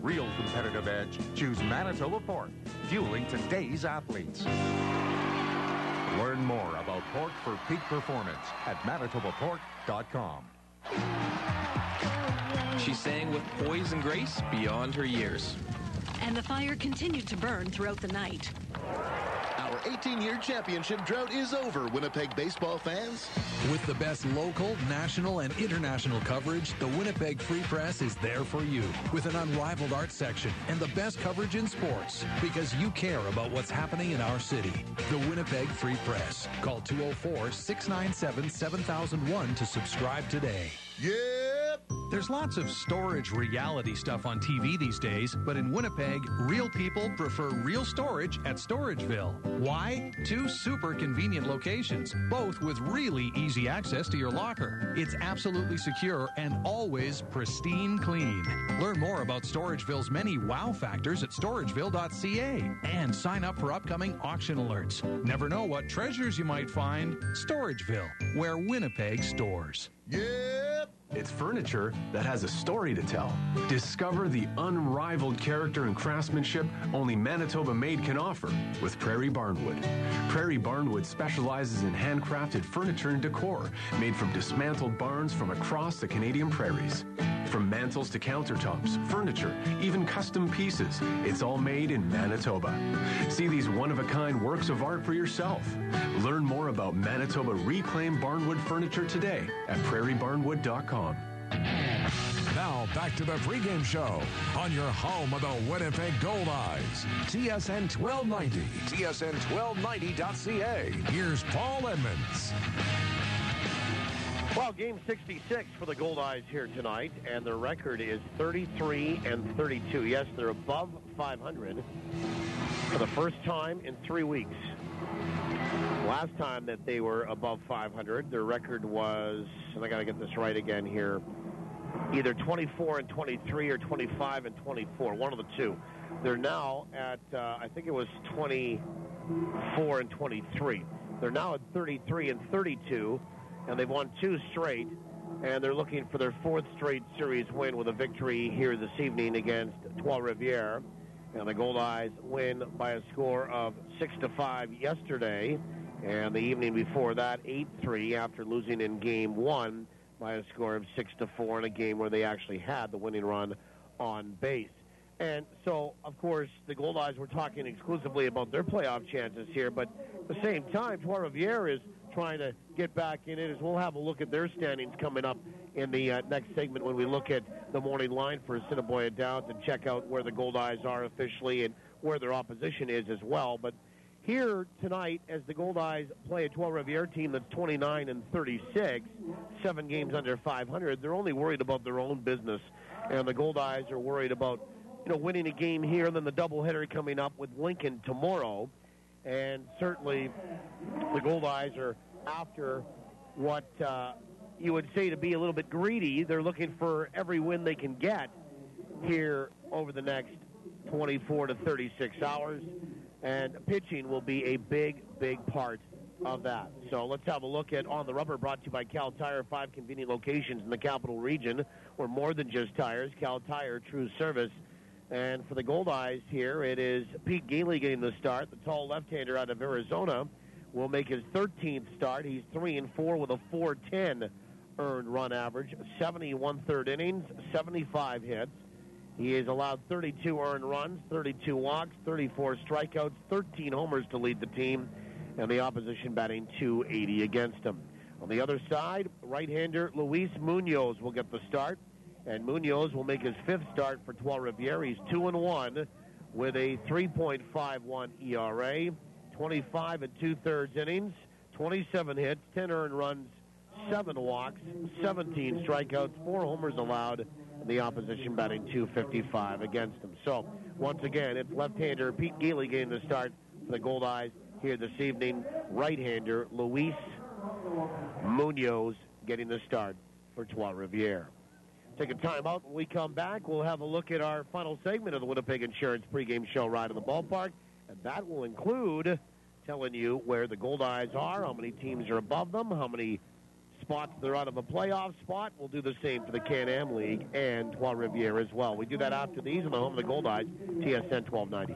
real competitive edge, choose Manitoba Pork, fueling today's athletes. Learn more about pork for peak performance at manitobapork.com. She sang with poise and grace beyond her years. And the fire continued to burn throughout the night. Our 18-year championship drought is over, Winnipeg baseball fans. With the best local, national, and international coverage, the Winnipeg Free Press is there for you. With an unrivaled art section and the best coverage in sports, because you care about what's happening in our city. The Winnipeg Free Press. Call 204-697-7001 to subscribe today. Yep! There's lots of storage reality stuff on TV these days, but in Winnipeg, real people prefer real storage at Storageville. Why? 2 super convenient locations, both with really easy access to your locker. It's absolutely secure and always pristine clean. Learn more about Storageville's many wow factors at storageville.ca and sign up for upcoming auction alerts. Never know what treasures you might find. Storageville, where Winnipeg stores. Yep! It's furniture that has a story to tell. Discover the unrivaled character and craftsmanship only Manitoba Made can offer with Prairie Barnwood. Prairie Barnwood specializes in handcrafted furniture and decor made from dismantled barns from across the Canadian prairies. From mantels to countertops, furniture, even custom pieces, it's all made in Manitoba. See these one-of-a-kind works of art for yourself. Learn more about Manitoba Reclaimed Barnwood furniture today at prairiebarnwood.com. Now back to the pregame show on your home of the Winnipeg Goldeyes. TSN 1290, TSN1290.ca. Here's Paul Edmonds. Well, game 66 for the Goldeyes here tonight, and their record is 33-32. Yes, they're above 500 for the first time in 3 weeks. Last time that they were above 500, their record was, and I got to get this right again here, either 24-23 or 25-24, one of the two. They're now at, I think it was 24-23. They're now at 33-32, and they've won 2 straight, and they're looking for their 4th straight series win with a victory here this evening against Trois-Rivières. And the Goldeyes win by a score of 6-5 yesterday, and the evening before that, 8-3 after losing in Game 1 by a score of 6-4 in a game where they actually had the winning run on base. And so, of course, the Goldeyes were talking exclusively about their playoff chances here, but at the same time, Trois-Rivières is trying to get back in it, as we'll have a look at their standings coming up in the next segment when we look at the morning line for Assiniboia Downs and check out where the Goldeyes are officially and where their opposition is as well. But here tonight, as the Goldeyes play a Trois-Rivières team that's 29-36, 7 games under 500, they're only worried about their own business. And the Goldeyes are worried about, winning a game here and then the doubleheader coming up with Lincoln tomorrow. And certainly the Goldeyes are after what you would say to be a little bit greedy. They're looking for every win they can get here over the next 24 to 36 hours. And pitching will be a big, big part of that. So let's have a look at On the Rubber, brought to you by Cal Tire. 5 convenient locations in the capital region. We're more than just tires. Cal Tire, true service. And for the Goldeyes here, it is Pete Gailey getting the start. The tall left-hander out of Arizona will make his 13th start. He's 3-4 with a 4.10 earned run average, 70 1/3 innings, 75 hits. He has allowed 32 earned runs, 32 walks, 34 strikeouts, 13 homers to lead the team, and the opposition batting .280 against him. On the other side, right-hander Luis Munoz will get the start. And Munoz will make his 5th start for Trois-Rivières. He's 2-1 with a 3.51 ERA, 25 2/3 innings, 27 hits, 10 earned runs, 7 walks, 17 strikeouts, 4 homers allowed, and the opposition batting .255 against him. So, once again, it's left-hander Pete Gailey getting the start for the Goldeyes here this evening. Right-hander Luis Munoz getting the start for Trois-Rivières. Take a time out. When we come back, we'll have a look at our final segment of the Winnipeg Insurance pregame show, Ride to the Ballpark, and that will include telling you where the Goldeyes are, how many teams are above them, how many spots. They're out of a playoff spot. We'll do the same for the Can-Am League and Trois-Rivières as well. We do that after these on the home of the Goldeyes, TSN 1290.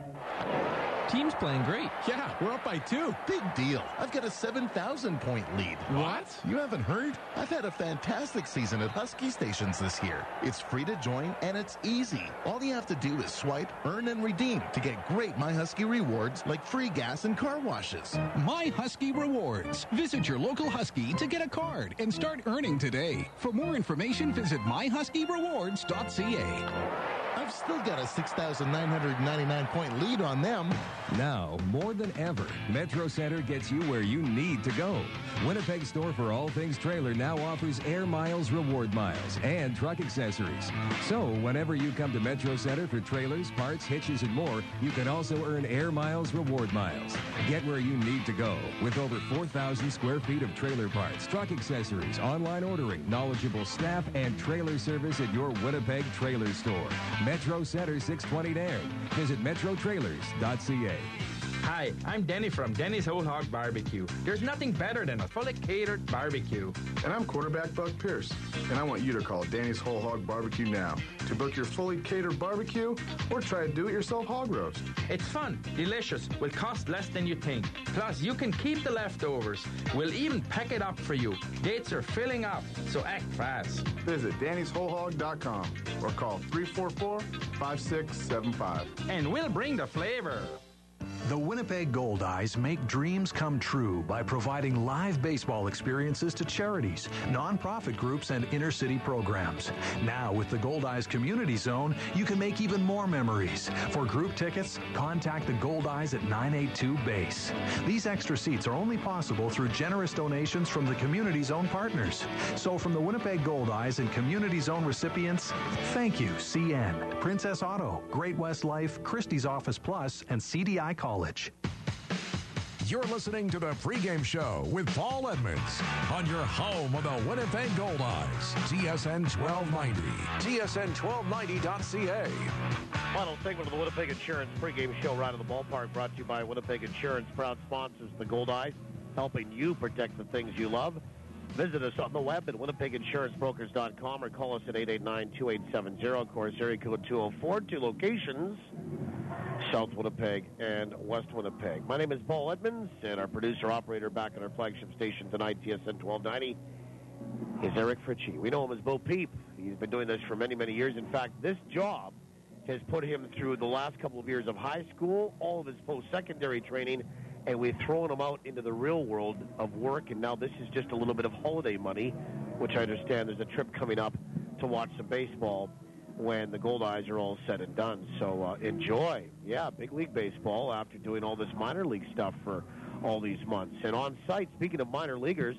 Team's playing great. Yeah, we're up by 2. Big deal. I've got a 7,000-point lead. What? You haven't heard? I've had a fantastic season at Husky Stations this year. It's free to join, and it's easy. All you have to do is swipe, earn, and redeem to get great My Husky rewards like free gas and car washes. My Husky Rewards. Visit your local Husky to get a card and start earning today. For more information, visit myhuskyrewards.ca. I've still got a 6,999-point lead on them. Now, more than ever, Metro Center gets you where you need to go. Winnipeg store for all things trailer now offers Air Miles Reward Miles and truck accessories. So, whenever you come to Metro Center for trailers, parts, hitches, and more, you can also earn Air Miles Reward Miles. Get where you need to go with over 4,000 square feet of trailer parts, truck accessories, online ordering, knowledgeable staff, and trailer service at your Winnipeg trailer store. Metro Center 620 Nairn. Visit metrotrailers.ca. Hi, I'm Denny from Denny's Whole Hog Barbecue. There's nothing better than a fully catered barbecue. And I'm quarterback Buck Pierce, and I want you to call Danny's Whole Hog Barbecue now to book your fully catered barbecue or try a do-it-yourself hog roast. It's fun, delicious, will cost less than you think. Plus, you can keep the leftovers. We'll even pack it up for you. Dates are filling up, so act fast. Visit Danny'sWholeHog.com or call 344-5675. And we'll bring the flavor. The Winnipeg Goldeyes make dreams come true by providing live baseball experiences to charities, nonprofit groups, and inner-city programs. Now, with the Goldeyes Community Zone, you can make even more memories. For group tickets, contact the Goldeyes at 982 Base. These extra seats are only possible through generous donations from the Community Zone partners. So from the Winnipeg Goldeyes and Community Zone recipients, thank you, CN, Princess Auto, Great West Life, Christie's Office Plus, and CDI College. You're listening to the pregame show with Paul Edmonds on your home of the Winnipeg Goldeyes, TSN 1290, TSN1290.ca. Final segment of the Winnipeg Insurance pregame show right at the ballpark, brought to you by Winnipeg Insurance, proud sponsors of the Goldeyes, helping you protect the things you love. Visit us on the web at winnipeginsurancebrokers.com or call us at 889-2870. Of course, area code 204, 2 locations, South Winnipeg and West Winnipeg. My name is Paul Edmonds, and our producer-operator back at our flagship station tonight, TSN 1290, is Eric Fritchie. We know him as Bo Peep. He's been doing this for many, many years. In fact, this job has put him through the last couple of years of high school, all of his post-secondary training, and we've thrown him out into the real world of work, and now this is just a little bit of holiday money, which I understand there's a trip coming up to watch some baseball when the Goldeyes are all said and done. So enjoy. Yeah, big league baseball after doing all this minor league stuff for all these months. And on site, speaking of minor leaguers,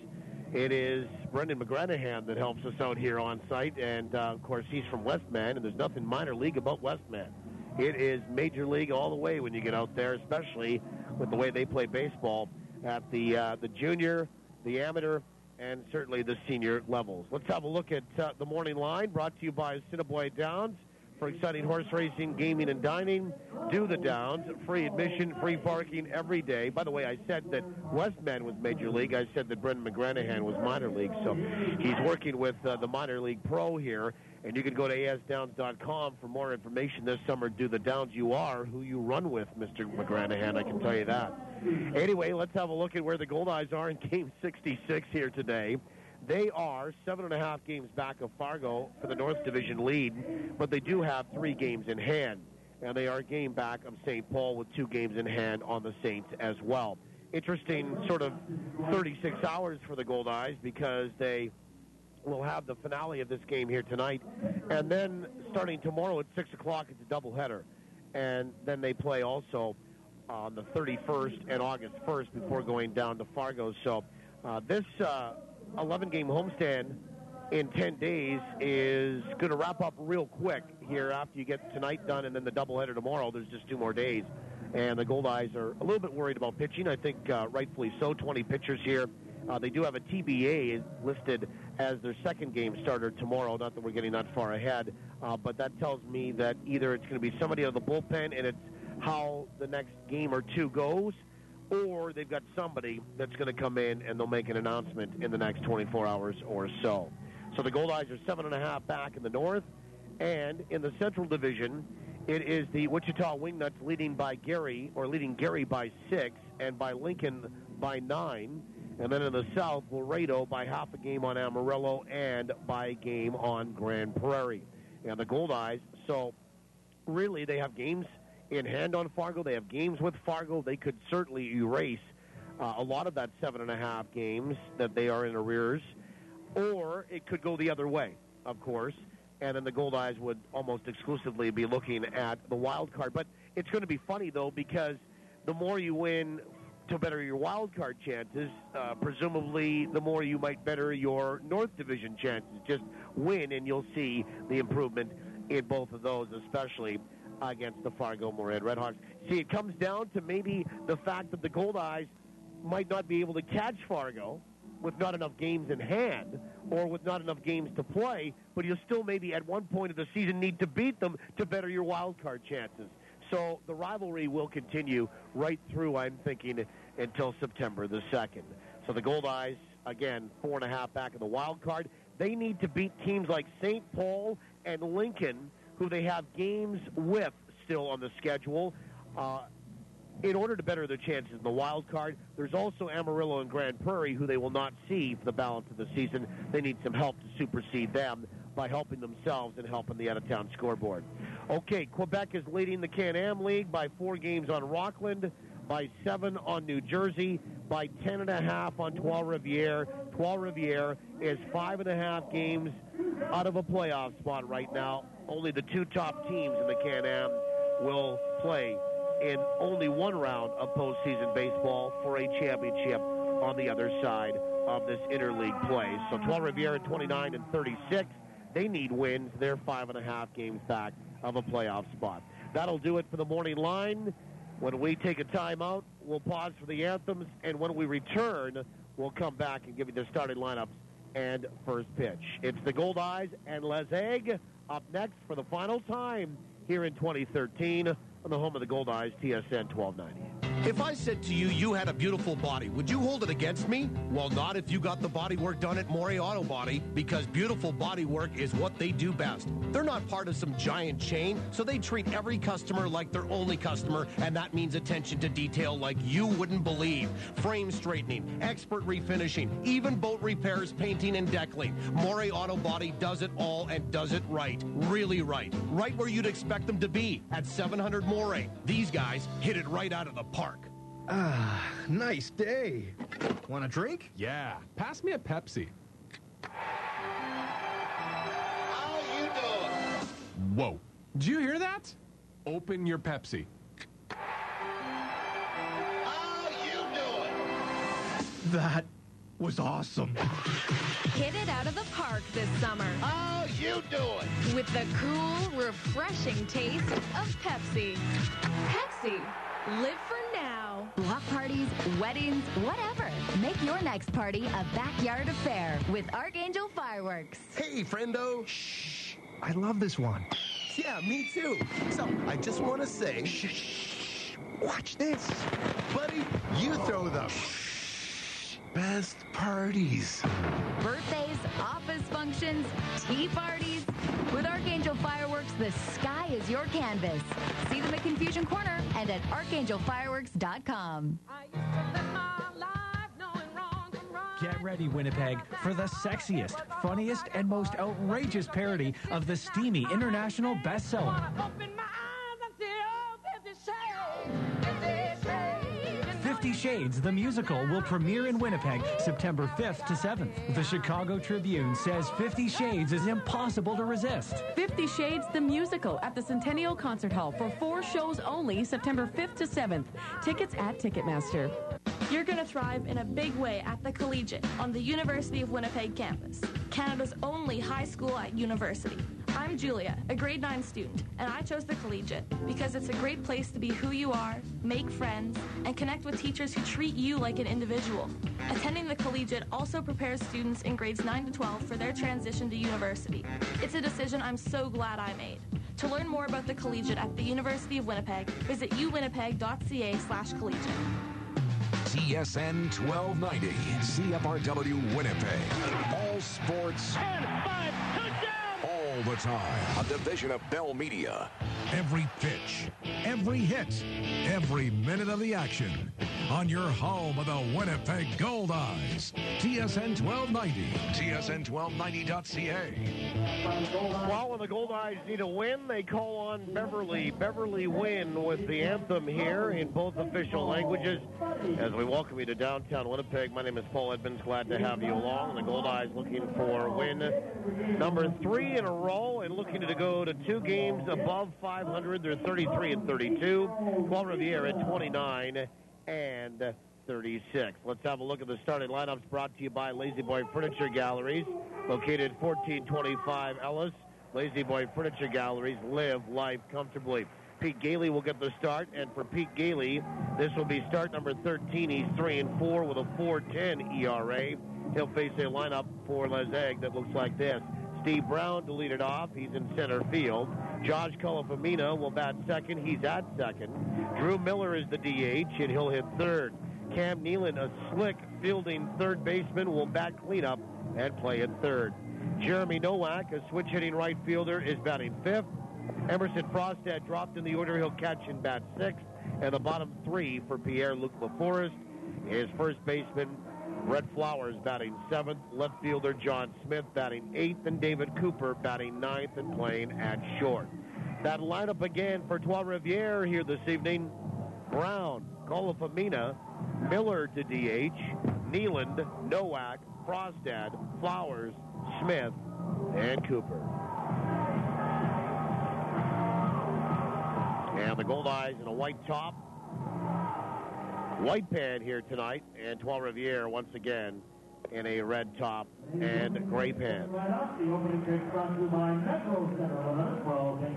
it is Brendan McGranahan that helps us out here on site. And, of course, he's from Westman, and there's nothing minor league about Westman. It is major league all the way when you get out there, especially with the way they play baseball at the junior, the amateur, and certainly the senior levels. Let's have a look at the morning line, brought to you by Assiniboia Downs. For exciting horse racing, gaming, and dining, do the Downs. Free admission, free parking every day. By the way, I said that Westman was Major League. I said that Brendan McGranahan was minor league. So he's working with the minor league pro here. And you can go to asdowns.com for more information this summer. Do the Downs. You are who you run with, Mr. McGranahan. I can tell you that. Anyway, let's have a look at where the Goldeyes are in Game 66 here today. They are 7.5 games back of Fargo for the North Division lead, but they do have 3 games in hand. And they are a game back of St. Paul with 2 games in hand on the Saints as well. Interesting sort of 36 hours for the Goldeyes because they will have the finale of this game here tonight. And then starting tomorrow at 6 o'clock, it's a doubleheader. And then they play also on the 31st and August 1st before going down to Fargo. So this 11-game homestand in 10 days is going to wrap up real quick here after you get tonight done and then the doubleheader tomorrow. There's just 2 more days. And the Goldeyes are a little bit worried about pitching. I think rightfully so, 20 pitchers here. They do have a TBA listed as their second game starter tomorrow. Not that we're getting that far ahead, but that tells me that either it's going to be somebody out of the bullpen and it's how the next game or 2 goes, or they've got somebody that's going to come in and they'll make an announcement in the next 24 hours or so. So the Goldeyes are 7.5 back in the north, and in the Central Division, it is the Wichita Wingnuts leading Gary by 6, and by Lincoln by 9. And then in the South, Laredo by half a game on Amarillo and by a game on Grand Prairie. And the Goldeyes, so really they have games in hand on Fargo. They have games with Fargo. They could certainly erase a lot of that 7.5 games that they are in arrears, or it could go the other way, of course. And then the Goldeyes would almost exclusively be looking at the wild card. But it's going to be funny, though, because the more you win to better your wild card chances, presumably the more you might better your North Division chances. Just win, and you'll see the improvement in both of those, especially against the Fargo Moorhead Redhawks. See, it comes down to maybe the fact that the Goldeyes might not be able to catch Fargo with not enough games in hand or with not enough games to play, but you'll still maybe at one point of the season need to beat them to better your wild card chances. So the rivalry will continue right through, I'm thinking, until September the 2nd. So the Goldeyes, again, 4.5 back in the wild card. They need to beat teams like St. Paul and Lincoln, who they have games with still on the schedule, in order to better their chances in the wild card. There's also Amarillo and Grand Prairie, who they will not see for the balance of the season. They need some help to supersede them by helping themselves and helping the out-of-town scoreboard. Okay, Quebec is leading the Can-Am League by 4 games on Rockland, by 7 on New Jersey, by 10.5 on Trois-Rivières. Trois-Rivières is 5.5 games out of a playoff spot right now. Only the 2 top teams in the Can-Am will play in only one round of postseason baseball for a championship on the other side of this interleague play. So Trois-Rivières at 29 and 36. They need wins. They're 5.5 games back of a playoff spot. That'll do it for the morning line. When we take a timeout, we'll pause for the anthems, and when we return, we'll come back and give you the starting lineups and first pitch. It's the Goldeyes and Les Aigles up next for the final time here in 2013 on the home of the Goldeyes, TSN 1290. If I said to you, you had a beautiful body, would you hold it against me? Well, not if you got the body work done at Maury Auto Body, because beautiful body work is what they do best. They're not part of some giant chain, so they treat every customer like their only customer, and that means attention to detail like you wouldn't believe. Frame straightening, expert refinishing, even boat repairs, painting, and deckling. Maury Auto Body does it all and does it right. Really right. Right where you'd expect them to be, at 700 Moray. These guys hit it right out of the park. Ah, nice day. Want a drink? Yeah, pass me a Pepsi. How you doing? Whoa. Did you hear that? Open your Pepsi. How you doing? That was awesome. Hit it out of the park this summer. How you doing? With the cool, refreshing taste of Pepsi. Pepsi. Live for now. Block parties, weddings, whatever. Make your next party a backyard affair with Archangel Fireworks. Hey, friendo. Shh. I love this one. Yeah, me too. So, I just want to say... Shh. Watch this. Buddy, you throw the... Best parties. Birthdays, office functions, tea parties. With Archangel Fireworks, the sky is your canvas. See them at Confusion Corner and at archangelfireworks.com. Get ready, Winnipeg, for the sexiest, funniest, and most outrageous parody of the steamy international bestseller. 50 Shades, the musical, will premiere in Winnipeg September 5th to 7th. The Chicago Tribune says 50 Shades is impossible to resist. 50 Shades, the musical, at the Centennial Concert Hall for 4 shows only, September 5th to 7th. Tickets at Ticketmaster. You're going to thrive in a big way at the Collegiate on the University of Winnipeg campus, Canada's only high school at university. I'm Julia, a grade 9 student, and I chose the Collegiate because it's a great place to be who you are, make friends, and connect with teachers who treat you like an individual. Attending the Collegiate also prepares students in grades 9 to 12 for their transition to university. It's a decision I'm so glad I made. To learn more about the Collegiate at the University of Winnipeg, visit uwinnipeg.ca/collegiate. TSN 1290, CFRW Winnipeg. All sports. 10, 5, touchdown! All the time. A division of Bell Media. Every pitch, every hit, every minute of the action. On your home of the Winnipeg Goldeyes. TSN 1290. TSN1290.ca. Well, when the Goldeyes need a win, they call on Beverly. Beverly Win with the anthem here in both official languages. As we welcome you to downtown Winnipeg, my name is Paul Edmonds. Glad to have you along. The Goldeyes looking for win number 3 in a row and looking to go to 2 games above 500. They're 33 and 32. Trois-Rivières at 29 and 36. Let's have a look at the starting lineups brought to you by Lazy Boy Furniture Galleries, located 1425 Ellis. Lazy Boy Furniture Galleries, live life comfortably. Pete Gailey will get the start, and for Pete Gailey, this will be start number 13. He's 3-4 with a 4.10 ERA. He'll face a lineup for Les Aigles that looks like this. Steve Brown to lead it off. He's in center field. Josh Colafamina will bat second. He's at second. Drew Miller is the DH, and he'll hit third. Cam Nealon, a slick fielding third baseman, will bat cleanup and play at third. Jeremy Nowak, a switch-hitting right fielder, is batting fifth. Emerson Frostad dropped in the order. He'll catch and bat sixth. And the bottom 3 for Pierre-Luc LaForest is first baseman Brett Flowers batting 7th, left fielder John Smith batting 8th, and David Cooper batting 9th and playing at short. That lineup again for Trois-Rivières here this evening. Brown, Colafamina, Miller to DH, Nealand, Nowak, Frostad, Flowers, Smith, and Cooper. And the Goldeyes in a white top, white pad here tonight, and Trois-Rivières once again in a red top and gray pad.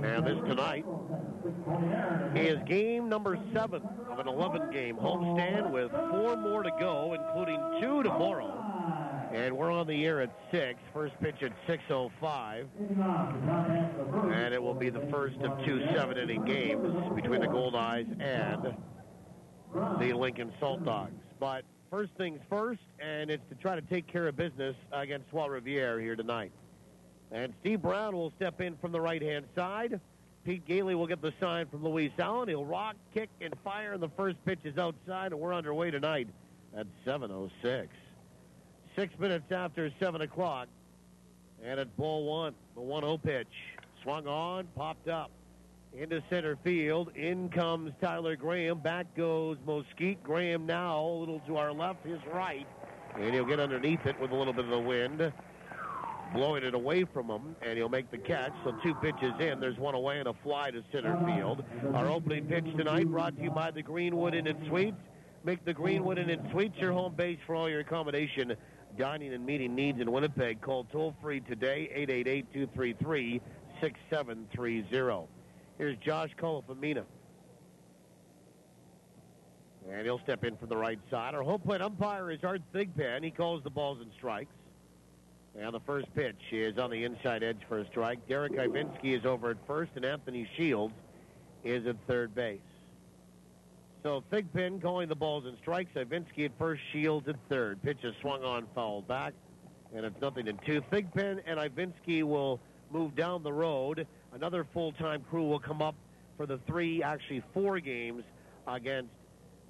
And this tonight is game number 7 of an 11-game homestand with 4 more to go, including 2 tomorrow. And we're on the air at 6. First pitch at 6:05. And it will be the first of 2 7-inning games between the Goldeyes and the Lincoln Salt Dogs. But first things first, and it's to try to take care of business against Trois-Rivières here tonight. And Steve Brown will step in from the right-hand side. Pete Gailey will get the sign from Luis Allen. He'll rock, kick, and fire, and the first pitch is outside, and we're underway tonight at 7:06. 6 minutes after 7 o'clock, and at ball 1, the 1-0 pitch. Swung on, popped up. Into center field. In comes Tyler Graham. Back goes Mosquite. Graham now a little to our left, his right. And he'll get underneath it with a little bit of the wind, blowing it away from him, and he'll make the catch. So 2 pitches in. There's 1 away and a fly to center field. Our opening pitch tonight brought to you by the Greenwood Inn and Suites. Make the Greenwood Inn and Suites your home base for all your accommodation, dining, and meeting needs in Winnipeg. Call toll-free today, 888-233-6730. Here's Josh Colafamina. And he'll step in from the right side. Our home plate umpire is Art Thigpen. He calls the balls and strikes. And the first pitch is on the inside edge for a strike. Derek Ivinski is over at first, and Anthony Shields is at third base. So Thigpen calling the balls and strikes. Ivinski at first, Shields at third. Pitch is swung on, fouled back, and it's 0-2. Thigpen and Ivinski will move down the road. Another full-time crew will come up for the 4 games against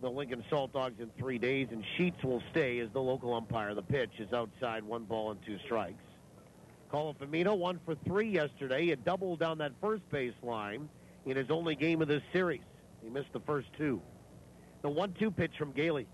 the Lincoln Salt Dogs in 3 days, and Sheets will stay as the local umpire. The pitch is outside, 1 ball and 2 strikes. Colafamina 1 for 3 yesterday. He had doubled down that first base line in his only game of this series. He missed the first 2. The 1-2 pitch from Gailey.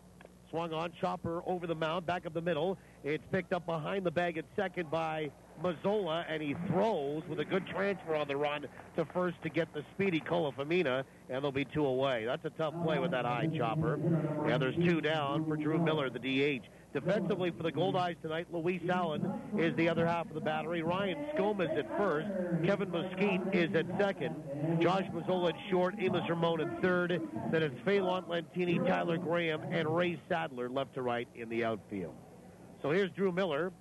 Swung on, chopper over the mound, back up the middle. It's picked up behind the bag at second by Mazzola, and he throws with a good transfer on the run to first to get the speedy Colafamina, and there'll be 2 away. That's a tough play with that high chopper. And there's 2 down for Drew Miller, the DH. Defensively for the Goldeyes tonight, Luis Allen is the other half of the battery. Ryan Scoma is at first. Kevin Mosquite is at second. Josh Mazzola at short. Amos Ramon at third. Then it's Phelan Lentini, Tyler Graham, and Ray Sadler left to right in the outfield. So here's Drew Miller.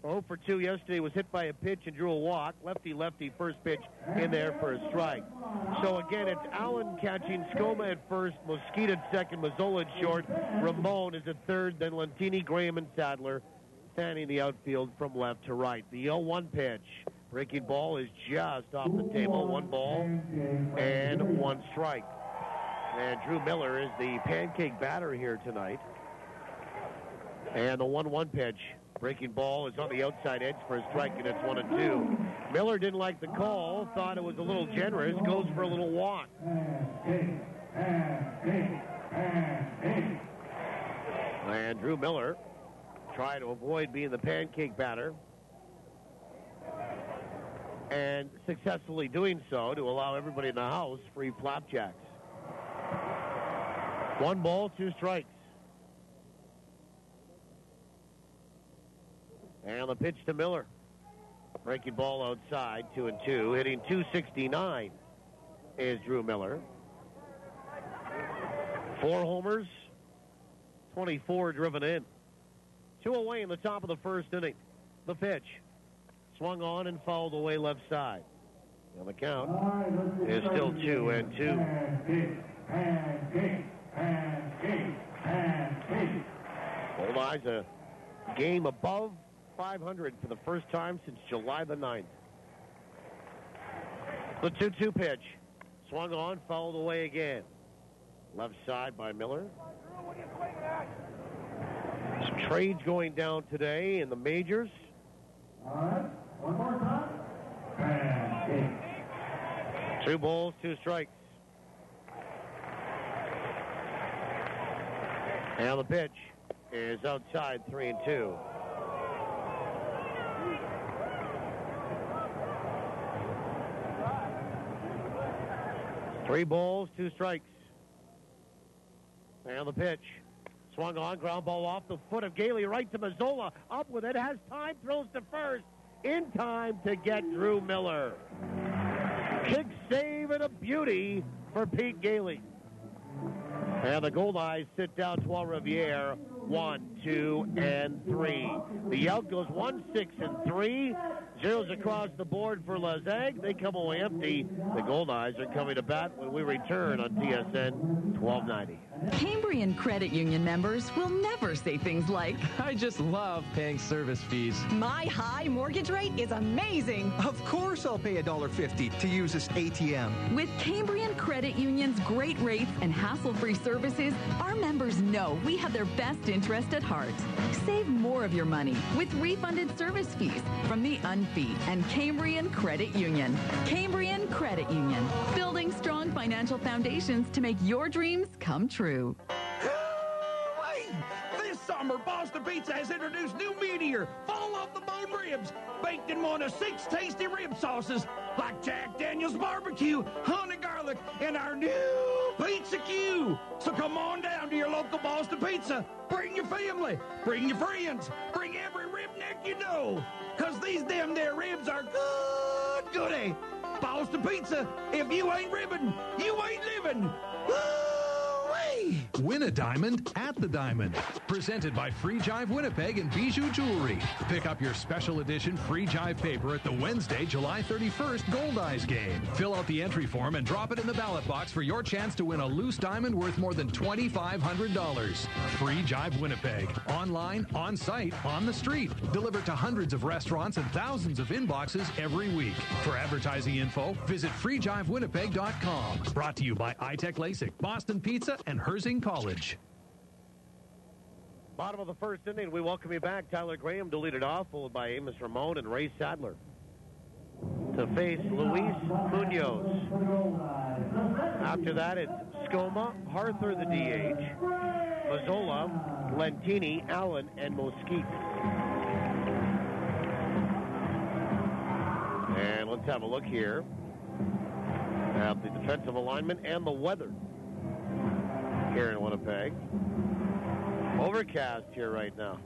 0 for 2 yesterday, was hit by a pitch and drew a walk. Lefty, first pitch in there for a strike. So again, it's Allen catching, Skoma at first, Mosquito at second, Mazzola at short, Ramon is at third, then Lentini, Graham, and Sadler fanning the outfield from left to right. The 0-1 pitch. Breaking ball is just off the table. 1 ball and 1 strike. And Drew Miller is the pancake batter here tonight. And the 1-1 pitch. Breaking ball is on the outside edge for a strike, and it's 1-2. Miller didn't like the call, thought it was a little generous, goes for a little walk. And Drew Miller trying to avoid being the pancake batter, and successfully doing so to allow everybody in the house free flapjacks. 1 ball, 2 strikes. And the pitch to Miller. Breaking ball outside, 2-2. Hitting .269 is Drew Miller. 4 homers, 24 driven in. 2 away in the top of the first inning. The pitch. Swung on and fouled away left side. And the count is still 2-2. Goldeyes a game above 500 for the first time since July the 9th. The 2-2 pitch. Swung on, fouled away again. Left side by Miller. Some trades going down today in the majors. All right, 1 more time. 2 balls, 2 strikes. And the pitch is outside, 3-2. Three balls, 2 strikes. And the pitch. Swung on, ground ball off the foot of Gailey, right to Mazzola. Up with it, has time, throws to first. In time to get Drew Miller. Kick save and a beauty for Pete Gailey. And the Goldeyes sit down Trois-Rivières 1, 2, and 3. The out goes 1, 6, and 3. Zeros across the board for Les Aigles. They come away empty. The Goldeyes are coming to bat when we return on TSN 1290. Cambrian Credit Union members will never say things like, I just love paying service fees. My high mortgage rate is amazing. Of course I'll pay $1.50 to use this ATM. With Cambrian Credit Union's great rates and hassle-free services, our members know we have their best interest at heart. Save more of your money with refunded service fees from the UNFI and Cambrian Credit Union. Cambrian Credit Union, building strong financial foundations to make your dreams come true. This summer, Boston Pizza has introduced new Meteor, fall off the bone ribs, baked in one of 6 tasty rib sauces, like Jack Daniel's barbecue, honey garlic, and our new Pizza Q. So come on down to your local Boston Pizza. Bring your family, bring your friends, bring every ribneck you know, because these damn there ribs are good goody. Boston Pizza, if you ain't ribbing, you ain't living. Win a diamond at the Diamond. Presented by Free Jive Winnipeg and Bijou Jewelry. Pick up your special edition Free Jive paper at the Wednesday, July 31st Goldeyes game. Fill out the entry form and drop it in the ballot box for your chance to win a loose diamond worth more than $2,500. Free Jive Winnipeg. Online, on site, on the street. Delivered to hundreds of restaurants and thousands of inboxes every week. For advertising info, visit freejivewinnipeg.com. Brought to you by iTech LASIK, Boston Pizza, and Herzing College. Bottom of the first inning, we welcome you back. Tyler Graham to lead it off, followed by Amos Ramon and Ray Sadler. To face Luis Munoz. After that, it's Skoma, Harther the DH, Mazzola, Lentini, Allen, and Mosquito. And let's have a look here at the defensive alignment and the weather here in Winnipeg. Overcast here right now.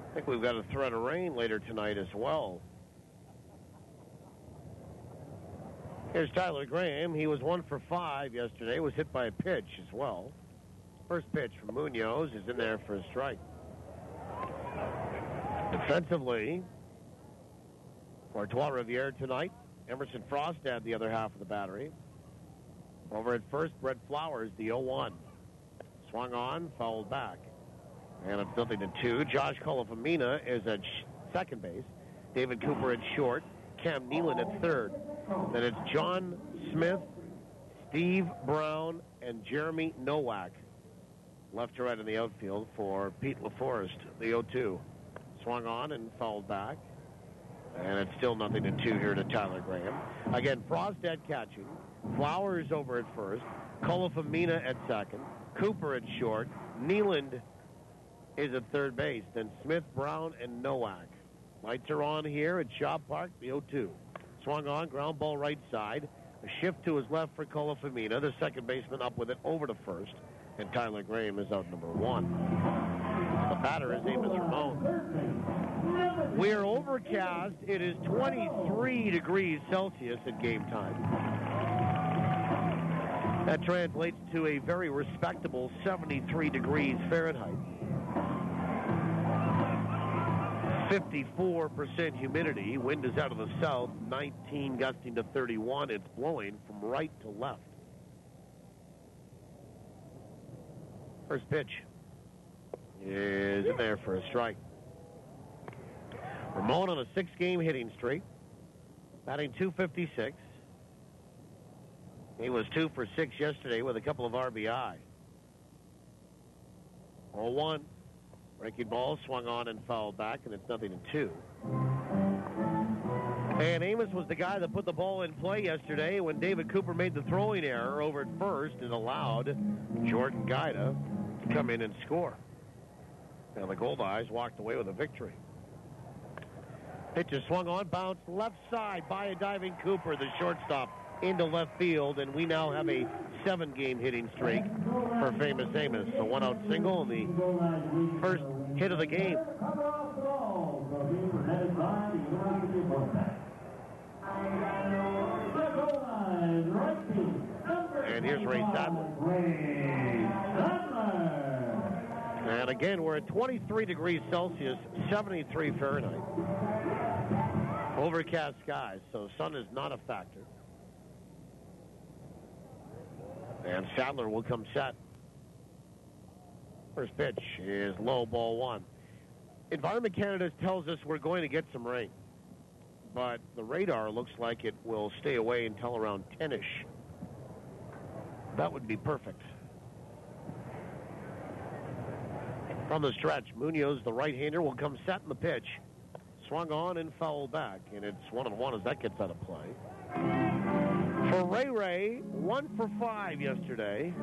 I think we've got a threat of rain later tonight as well. Here's Tyler Graham. He was 1 for 5 yesterday. Was hit by a pitch as well. First pitch from Munoz is in there for a strike. Defensively, for Trois-Rivières tonight, Emerson Frostad, the other half of the battery. Over at first, Brett Flowers, the 0-1. Swung on, fouled back. And it's 0-2. Josh Colafamina is at second base. David Cooper at short. Cam Nealon at third. Then it's John Smith, Steve Brown, and Jeremy Nowak. Left to right in the outfield for Pete LaForest, the 0-2. Swung on and fouled back. And it's still 0-2 here to Tyler Graham. Again, Frostad catching. Flowers over at first. Colafamina at second. Cooper at short. Nealand is at third base. Then Smith, Brown, and Nowak. Lights are on here at Shaw Park, the 0-2. Swung on, ground ball right side. A shift to his left for Colafamina. The second baseman up with it over to first. And Tyler Graham is out number 1. The batter is Amos Ramon. We're overcast. It is 23 degrees Celsius at game time. That translates to a very respectable 73 degrees Fahrenheit. 54% humidity. Wind is out of the south, 19 gusting to 31. It's blowing from right to left. First pitch is in there for a strike. Ramon on a 6-game hitting streak, batting .256. He was 2 for 6 yesterday with a couple of RBI. 0-1. Breaking ball, swung on and fouled back, and it's 0-2. And Amos was the guy that put the ball in play yesterday when David Cooper made the throwing error over at first and allowed Jordan Guida to come in and score. And the Goldeyes walked away with a victory. Pitch is swung on, bounced left side by a diving Cooper, the shortstop, into left field, and we now have a 7-game hitting streak for famous Amos. A 1-out single and the first hit of the game. And here's Ray Sadler. And again, we're at 23 degrees Celsius, 73 Fahrenheit. Overcast skies, so sun is not a factor. And Sadler will come set. First pitch is low, ball 1. Environment Canada tells us we're going to get some rain. But the radar looks like it will stay away until around 10-ish. That would be perfect. From the stretch, Munoz, the right-hander, will come set in the pitch. Swung on and fouled back. And it's 1-1 as that gets out of play. For Ray, 1 for 5 yesterday.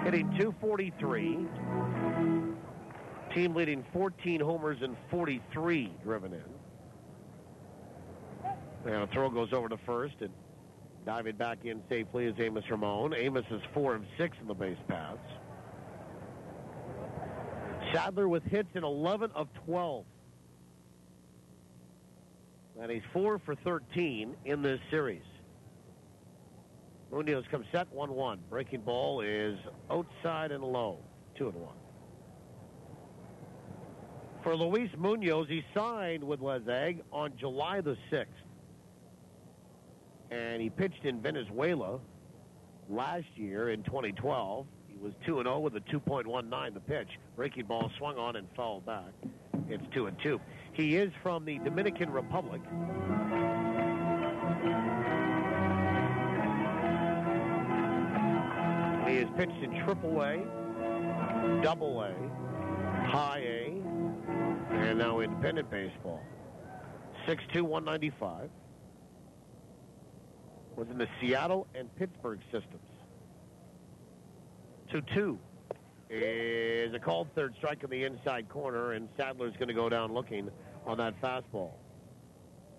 Hitting .243. Team leading 14 homers and 43 driven in. And a throw goes over to first, and diving back in safely is Amos Ramon. Amos is 4 of 6 in the base paths. Sadler with hits in 11 of 12. And he's 4 for 13 in this series. Munoz comes set, 1-1. Breaking ball is outside and low, 2-1. For Luis Munoz, he signed with Les Aigles on July the 6th. And he pitched in Venezuela last year in 2012. He was 2-0 with a 2.19 the pitch. Breaking ball swung on and fouled back. It's 2-2. He is from the Dominican Republic. He has pitched in AAA, AA, High A, and now independent baseball. 6'2", 195. Was in the Seattle and Pittsburgh systems. 2-2 is a called third strike in the inside corner, and Sadler's going to go down looking on that fastball.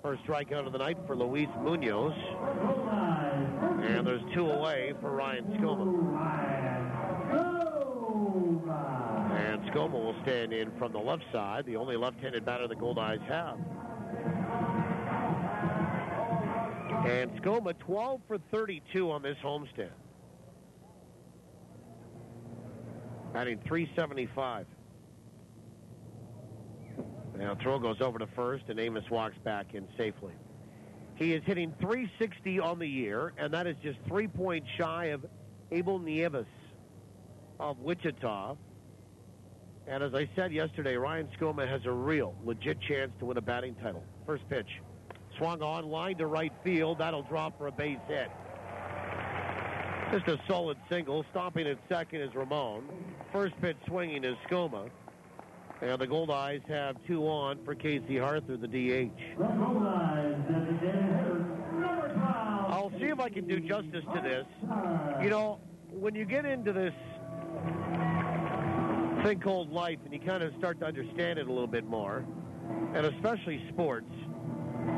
First strikeout of the night for Luis Munoz. And there's 2 away for Ryan Skoma. And Skoma will stand in from the left side, the only left-handed batter the Goldeyes have. And Skoma 12 for 32 on this homestand. Batting .375. Now throw goes over to first, and Amos walks back in safely. He is hitting .360 on the year, and that is just 3 points shy of Aigles de Trois-Rivières of Wichita. And as I said yesterday, Ryan Skoma has a real, legit chance to win a batting title. First pitch. Swung on, line to right field. That'll drop for a base hit. Just a solid single. Stopping at second is Ramon. First pitch swinging is Skoma. And the Goldeyes have 2 on for Casey Arthur, the DH. I'll see if I can do justice to this. You know, when you get into this thing called life and you kind of start to understand it a little bit more, and especially sports,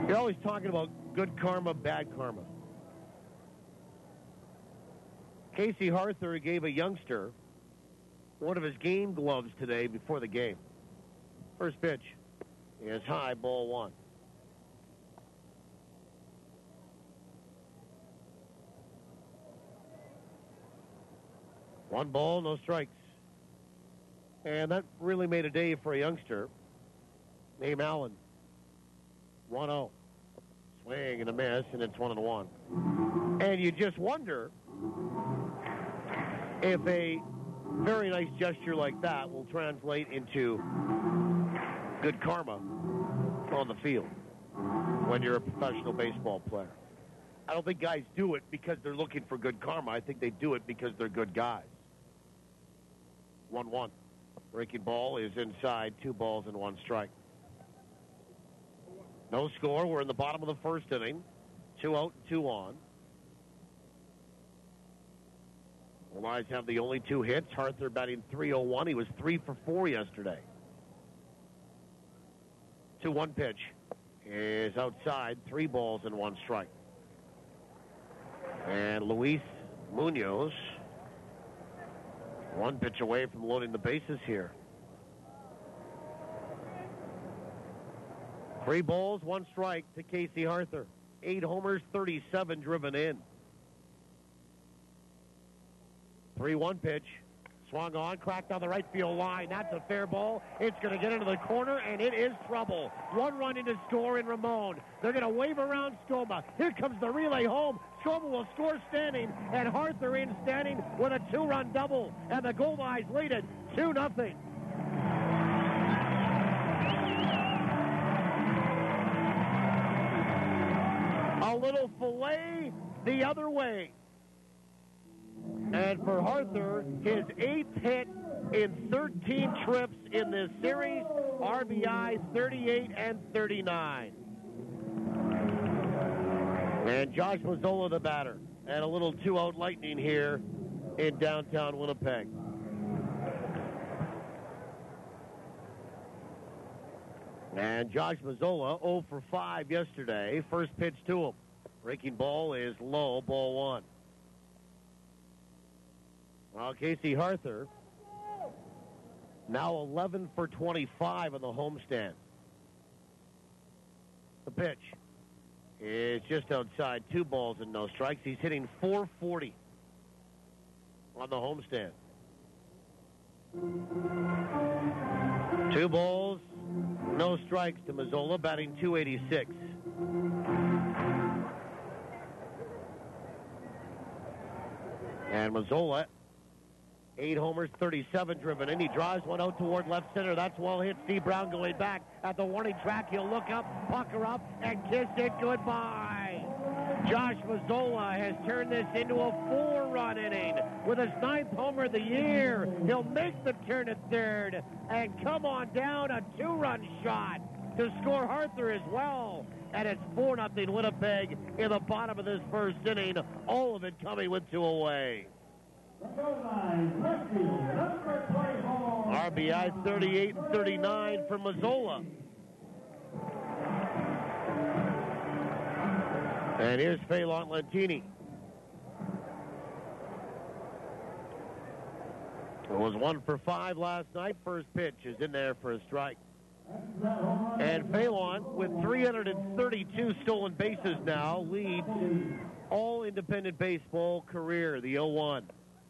you're always talking about good karma, bad karma. Casey Arthur gave a youngster one of his game gloves today before the game. First pitch is high, ball 1. One ball, no strikes. And that really made a day for a youngster named Allen. 1-0. Swing and a miss, and it's 1-1. And you just wonder if a very nice gesture like that will translate into good karma on the field when you're a professional baseball player. I don't think guys do it because they're looking for good karma. I think they do it because they're good guys. 1-1. Breaking ball is inside, 2 balls and 1 strike. No score. We're in the bottom of the first inning. 2 out, 2 on. The Lions have the only 2 hits. Arthur batting .301. He was 3 for 4 yesterday. 2-1 pitch is outside, 3 balls and 1 strike. And Luis Munoz, 1 pitch away from loading the bases here. 3 balls, 1 strike to Casey Arthur. 8 homers, 37 driven in. 3-1 pitch. Swung on, cracked on the right field line. That's a fair ball. It's going to get into the corner, and it is trouble. 1 run in to score in Ramon. They're going to wave around Skoma. Here comes the relay home. Skoma will score standing, and Arthur in standing with a 2-run double. And the Goldeyes lead it 2-0. A little fillet the other way. And for Arthur, his 8th hit in 13 trips in this series, RBI 38 and 39. And Josh Mazzola, the batter. And a little 2-out lightning here in downtown Winnipeg. And Josh Mazzola, 0 for 5 yesterday. First pitch to him. Breaking ball is low, ball 1. Well, Casey Arthur, now 11 for 25 on the homestand. The pitch is just outside, 2 balls and no strikes. He's hitting .440 on the homestand. 2 balls, no strikes to Mazzola, batting .286. And Mazzola, 8 homers, 37 driven in. He drives one out toward left center. That's well hit. Steve Brown going back at the warning track. He'll look up, pucker up, and kiss it goodbye. Josh Mazzola has turned this into a 4-run inning with his 9th homer of the year. He'll make the turn at third and come on down, a 2-run shot to score Arthur as well. And it's 4-0 Winnipeg in the bottom of this first inning. All of it coming with 2 away. RBI 38 and 39 for Mazzola. And here's Phelan Lentini. It was 1 for 5 last night. First pitch is in there for a strike. And Phelan, with 332 stolen bases now, leads all independent baseball career, the 0-1.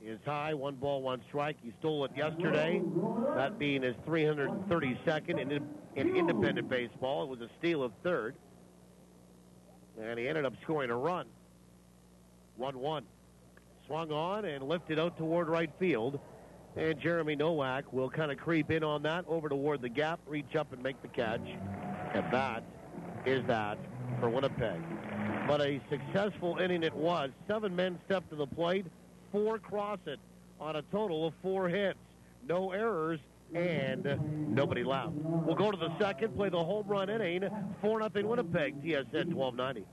is high. 1 ball, 1 strike. He stole it yesterday, that being his 332nd in independent baseball. It was a steal of third. And he ended up scoring a run. 1-1. Swung on and lifted out toward right field. And Jeremy Nowak will kind of creep in on that, over toward the gap, reach up and make the catch. And that is that for Winnipeg. But a successful inning it was. 7 men stepped to the plate, 4 cross it on a total of 4 hits. No errors and nobody left. We'll go to the second, play the home run inning. 4-0 Winnipeg, TSN 1290.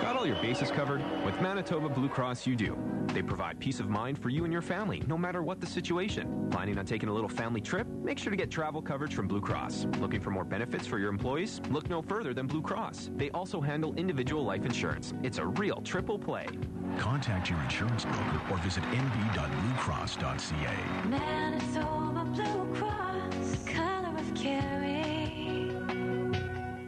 Got all your bases covered? With Manitoba Blue Cross, you do. They provide peace of mind for you and your family, no matter what the situation. Planning on taking a little family trip? Make sure to get travel coverage from Blue Cross. Looking for more benefits for your employees? Look no further than Blue Cross. They also handle individual life insurance. It's a real triple play. Contact your insurance broker or visit nb.bluecross.ca. Manitoba Blue Cross, color of caring.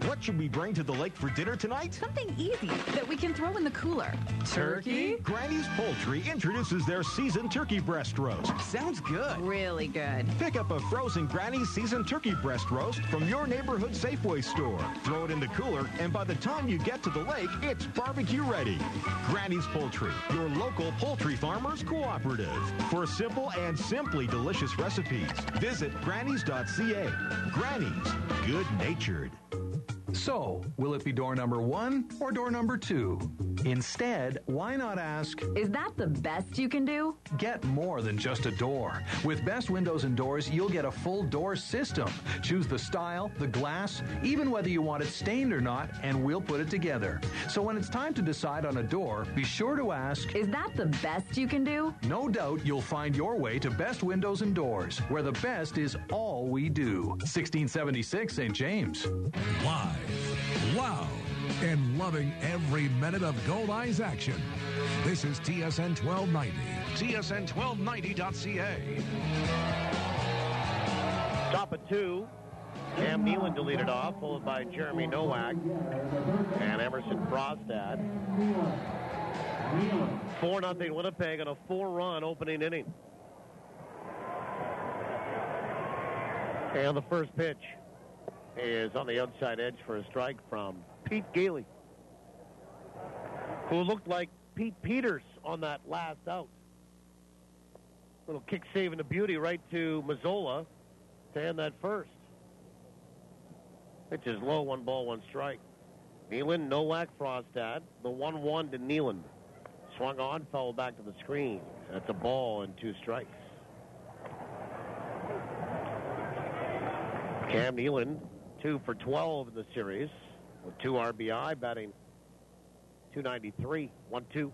What should we bring to the lake for dinner tonight? Something easy that we can throw in the cooler. Turkey? Granny's Poultry introduces their seasoned turkey breast roast. Sounds good. Really good. Pick up a frozen Granny's seasoned turkey breast roast from your neighborhood Safeway store. Throw it in the cooler, and by the time you get to the lake, it's barbecue ready. Granny's Poultry, your local poultry farmers cooperative. For simple and simply delicious recipes, visit grannys.ca. Granny's, good-natured. So, will it be door number 1 or door number 2? Instead, why not ask, is that the best you can do? Get more than just a door. With Best Windows and Doors, you'll get a full door system. Choose the style, the glass, even whether you want it stained or not, and we'll put it together. So when it's time to decide on a door, be sure to ask, is that the best you can do? No doubt you'll find your way to Best Windows and Doors, where the best is all we do. 1676 St. James. Live, loud, and loving every minute of Goldeyes action. This is TSN 1290. TSN1290.ca. Top of 2. Cam Nealon to lead it off, followed by Jeremy Nowak and Emerson Frostad. 4-0 Winnipeg on a 4-run opening inning. And the first pitch is on the outside edge for a strike from Pete Gailey, who looked like Pete Peters on that last out. Little kick saving the beauty right to Mazzola to end that first. Pitch is low, 1 ball, 1 strike. Nealon, Nowak, Frostad. The 1-1 to Nealon. Swung on, fouled back to the screen. That's a ball and 2 strikes. Cam Nealon, 2 for 12 in the series, with 2 RBI, batting .293, 1-2.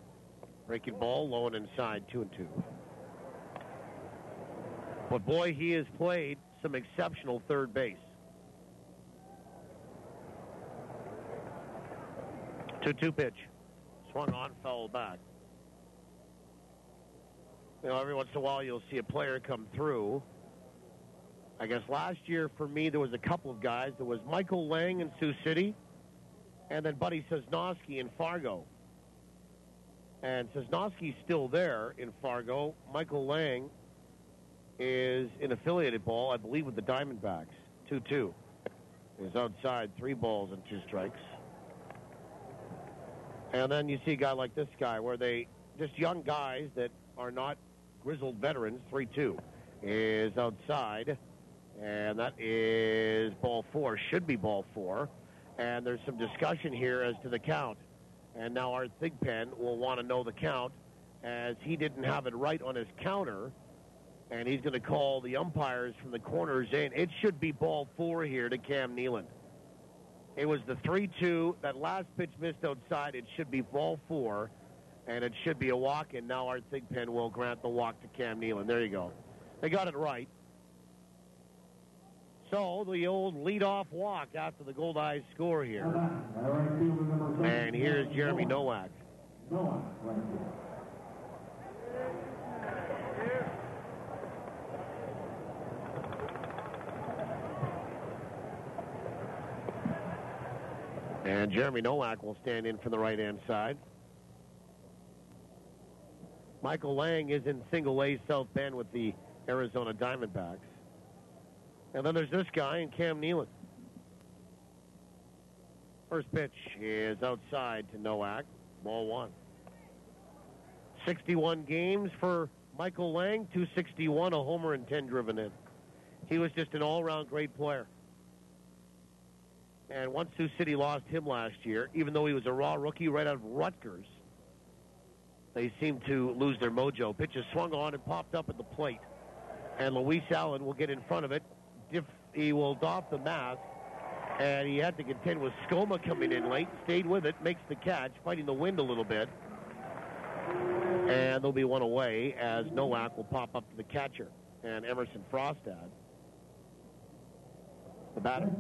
Breaking ball, low and inside, 2-2. But boy, he has played some exceptional third base. 2-2 pitch. Swung on, fouled back. You know, every once in a while you'll see a player come through. I guess last year for me there was a couple of guys. There was Michael Lang in Sioux City, and then Buddy Sosnowski in Fargo. And Sosnowski's still there in Fargo. Michael Lang is in affiliated ball, I believe, with the Diamondbacks. 2-2. Is outside, 3 balls and 2 strikes. And then you see a guy like this guy where they, just young guys that are not grizzled veterans, 3-2. Is outside, and that is ball 4, should be ball 4. And there's some discussion here as to the count. And now Art Thigpen will want to know the count, as he didn't have it right on his counter, and he's going to call the umpires from the corners in. It should be ball 4 here to Cam Nealon. It was the 3-2. That last pitch missed outside. It should be ball 4, and it should be a walk, and now Art Thigpen will grant the walk to Cam Nealon. There you go. They got it right. So the old leadoff walk after the Goldeyes score here. And here's Jeremy Nowak. And Jeremy Nowak will stand in for the right-hand side. Michael Lang is in single A South Bend with the Arizona Diamondbacks. And then there's this guy in Cam Nealon. First pitch is outside to Nowak. Ball one. 61 games for Michael Lang, 261, a homer and 10 driven in. He was just an all-around great player. And once Sioux City lost him last year, even though he was a raw rookie right out of Rutgers, they seemed to lose their mojo. Pitch is swung on and popped up at the plate. And Luis Allen will get in front of it. He will doff the mask. And he had to contend with Skoma coming in late. Stayed with it, makes the catch, fighting the wind a little bit. And there'll be one away as Nowak will pop up to the catcher. And Emerson Frostad, the batter.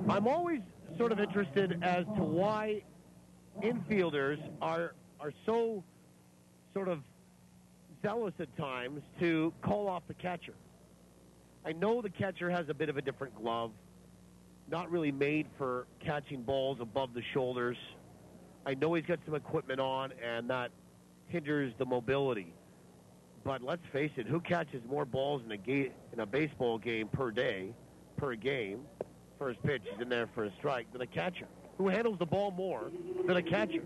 I'm always sort of interested as to why infielders are so sort of zealous at times to call off the catcher. I know the catcher has a bit of a different glove, not really made for catching balls above the shoulders. I know he's got some equipment on, and that hinders the mobility. But let's face it, who catches more balls in a baseball game per game? First pitch, he's in there for a strike, than a catcher. Who handles the ball more than a catcher?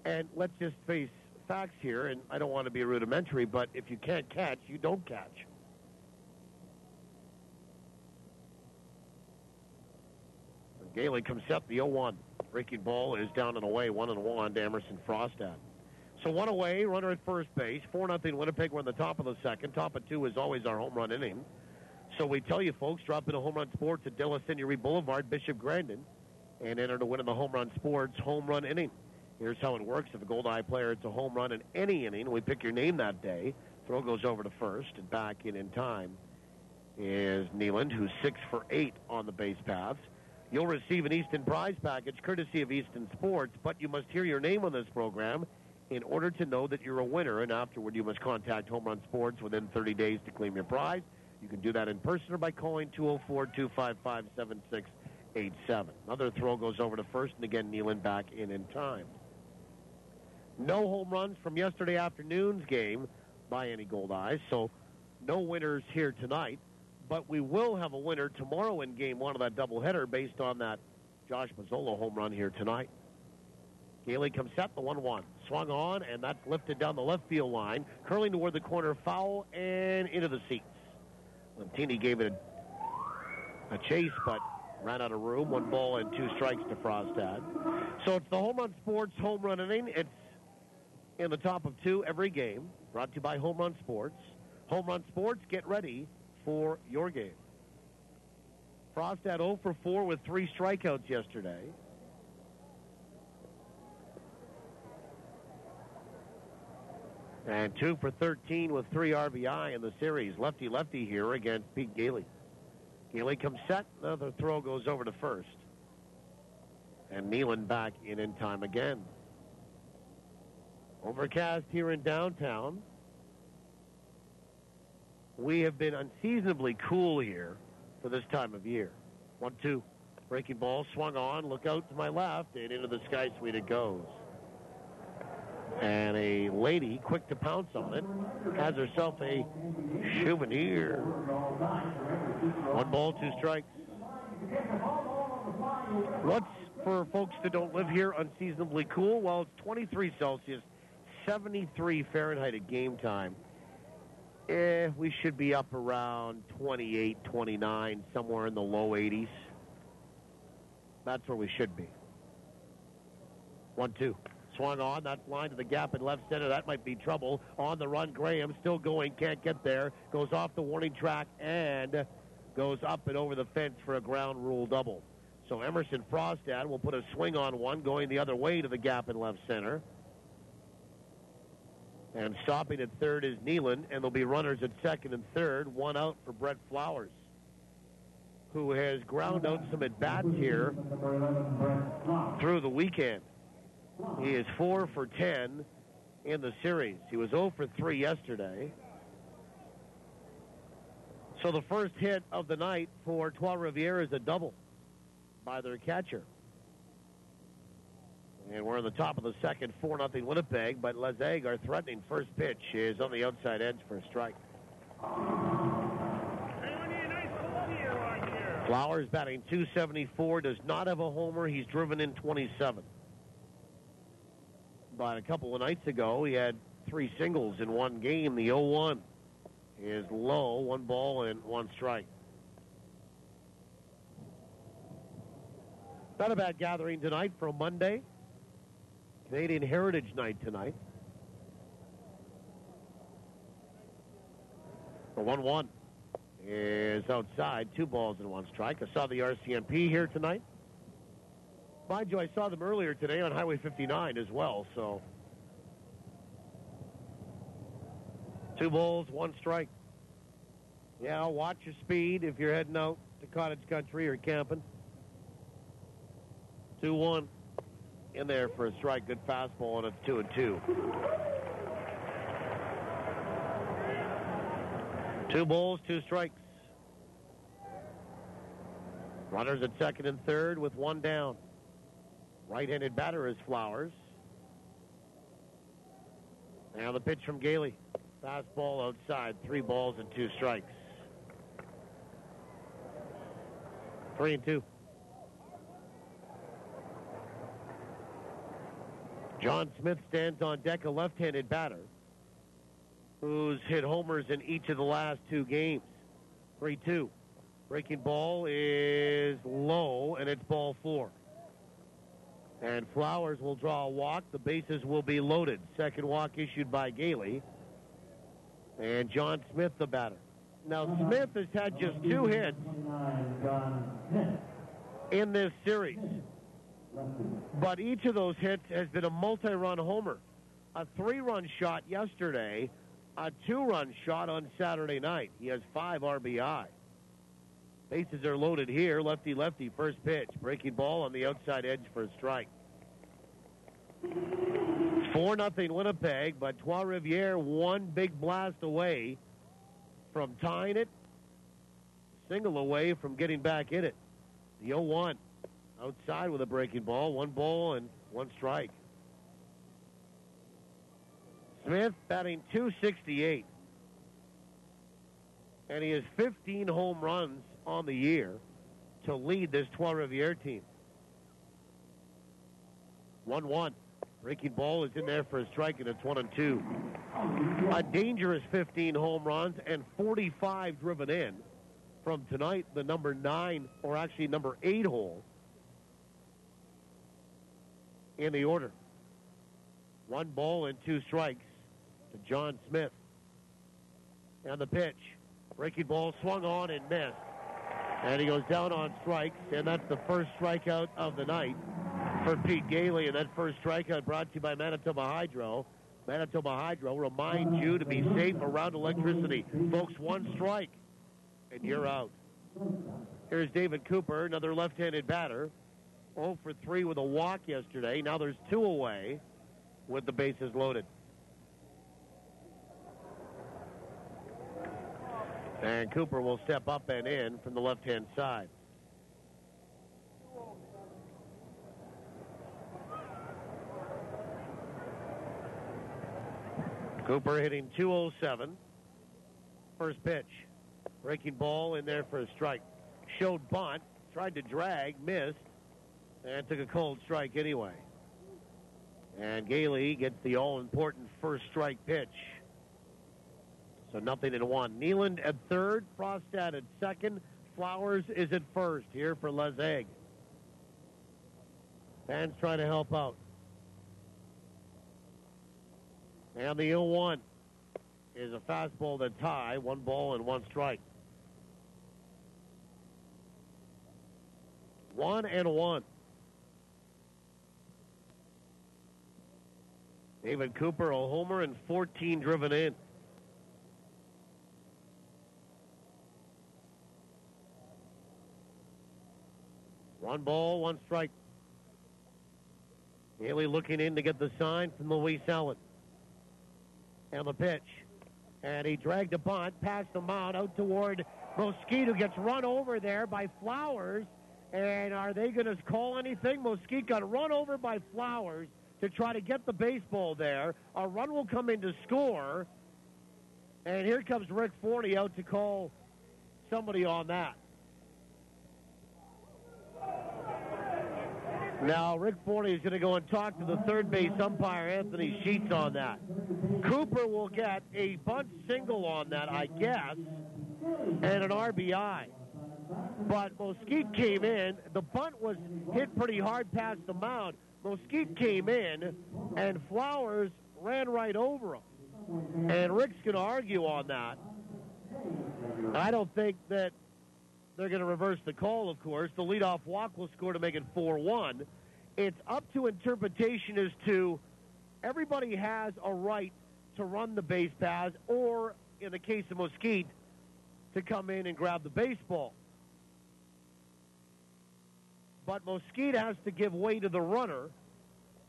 And let's just face facts here, and I don't want to be rudimentary, but if you can't catch, you don't catch. Gailey comes up, the 0-1. Breaking ball is down and away, 1-1 to Emerson Frostad. So one away, runner at first base, 4-0 Winnipeg. We're on the top of the second. Top of two is always our home run inning. So we tell you, folks, drop into Home Run Sports at De La Seigneurie Boulevard, Bishop Grandin, and enter to win in the Home Run Sports home run inning. Here's how it works. If a Goldeye player hits a home run in any inning, we pick your name that day. Throw goes over to first, and back in time is Nealand, who's 6 for 8 on the base paths. You'll receive an Easton prize package courtesy of Easton Sports, but you must hear your name on this program in order to know that you're a winner, and afterward you must contact Home Run Sports within 30 days to claim your prize. You can do that in person or by calling 204-255-7687. Another throw goes over to first, and again, Nealon back in time. No home runs from yesterday afternoon's game by any Goldeyes, so no winners here tonight. But we will have a winner tomorrow in Game 1 of that doubleheader based on that Josh Mazzolo home run here tonight. Gailey comes set, the 1-1. Swung on, and that's lifted down the left field line. Curling toward the corner, foul, and into the seats. Lentini gave it a chase, but ran out of room. 1 ball and 2 strikes to Frostad. So it's the Home Run Sports home run inning. It's in the top of 2 every game. Brought to you by Home Run Sports. Home Run Sports, get ready for your game. Frostad 0 for 4 with 3 strikeouts yesterday. And 2 for 13 with 3 RBI in the series. Lefty-lefty here against Pete Gailey. Gailey comes set. Another throw goes over to first. And Nealon back in time again. Overcast here in downtown. We have been unseasonably cool here for this time of year. 1-2. Breaking ball, swung on. Look out to my left, and into the Sky Suite it goes. And a lady, quick to pounce on it, has herself a souvenir. 1 ball, 2 strikes. What's, for folks that don't live here, unseasonably cool? Well, it's 23 Celsius, 73 Fahrenheit at game time. We should be up around 28, 29, somewhere in the low 80s. That's where we should be. 1-2. Swung on, that line to the gap in left center. That might be trouble. On the run, Graham still going, can't get there. Goes off the warning track and goes up and over the fence for a ground rule double. So Emerson Frostad will put a swing on one, going the other way to the gap in left center. And stopping at third is Nealon, and there'll be runners at second and third. 1 out for Brett Flowers, who has ground out some at-bats here through the weekend. He is 4 for 10 in the series. He was 0 for 3 yesterday. So the first hit of the night for Trois-Rivières is a double by their catcher. And we're on the top of the second, 4-0 Winnipeg, but Les Aigles are threatening. First pitch is on the outside edge for a strike. Flowers batting .274, does not have a homer. He's driven in 27. But a couple of nights ago, he had 3 singles in one game. The 0-1 is low, 1 ball and 1 strike. Not a bad gathering tonight for a Monday. Canadian Heritage Night tonight. The 1-1 is outside, 2 balls and 1 strike. I saw the RCMP here tonight. Mind you, I saw them earlier today on Highway 59 as well, so 2 balls, 1 strike. Yeah, watch your speed if you're heading out to cottage country or camping. 2-1 in there for a strike. Good fastball, and it's 2-2. 2 balls, 2 strikes. Runners at second and third with 1 down. Right-handed batter is Flowers. Now the pitch from Gailey. Fastball outside, 3 balls and 2 strikes. 3-2. John Smith stands on deck, a left-handed batter who's hit homers in each of the last 2 games. 3-2. Breaking ball is low, and it's ball 4. And Flowers will draw a walk. The bases will be loaded. Second walk issued by Gailey. And John Smith, the batter. Now, Smith has had just 2 hits in this series. But each of those hits has been a multi-run homer. A 3-run shot yesterday, a 2-run shot on Saturday night. He has 5 RBI. Bases are loaded here. Lefty-lefty, first pitch. Breaking ball on the outside edge for a strike. 4-0 Winnipeg, but Trois-Rivières 1 big blast away from tying it. Single away from getting back in it. The 0-1 outside with a breaking ball. 1 ball and 1 strike. Smith batting .268. And he has 15 home runs on the year to lead this Trois-Rivières team. 1-1. Breaking ball is in there for a strike, and it's 1-2. A dangerous 15 home runs and 45 driven in from tonight, the number 9, or actually number 8 hole in the order. 1 ball and 2 strikes to John Smith. And the pitch. Breaking ball swung on and missed. And he goes down on strikes, and that's the first strikeout of the night for Pete Gailey. And that first strikeout brought to you by Manitoba Hydro. Manitoba Hydro reminds you to be safe around electricity. Folks, 1 strike, and you're out. Here's David Cooper, another left-handed batter. 0 for 3 with a walk yesterday. Now there's 2 away with the bases loaded. And Cooper will step up and in from the left-hand side. Cooper hitting .207. First pitch. Breaking ball in there for a strike. Showed bunt. Tried to drag. Missed. And took a cold strike anyway. And Gailey gets the all-important first strike pitch. So 0-1. Nealand at third. Frostad at second. Flowers is at first here for Les Aigles. Fans trying to help out. And the 0-1 is a fastball that tie. 1 ball and 1 strike. 1-1. David Cooper, a homer, and 14 driven in. One ball, 1 strike. Gailey looking in to get the sign from Luis Allen. And the pitch. And he dragged a bunt, passed the mound out toward Mosquito, gets run over there by Flowers. And are they going to call anything? Mesquite got run over by Flowers to try to get the baseball there. A run will come in to score. And here comes Rick Forney out to call somebody on that. Now, Rick Forney is going to go and talk to the third base umpire, Anthony Sheets, on that. Cooper will get a bunt single on that, I guess, and an RBI. But Mesquite came in. The bunt was hit pretty hard past the mound. Mesquite came in, and Flowers ran right over him. And Rick's going to argue on that. I don't think that they're going to reverse the call, of course. The leadoff walk will score to make it 4-1. It's up to interpretation as to everybody has a right to run the base paths or, in the case of Mesquite, to come in and grab the baseball. But Mesquite has to give way to the runner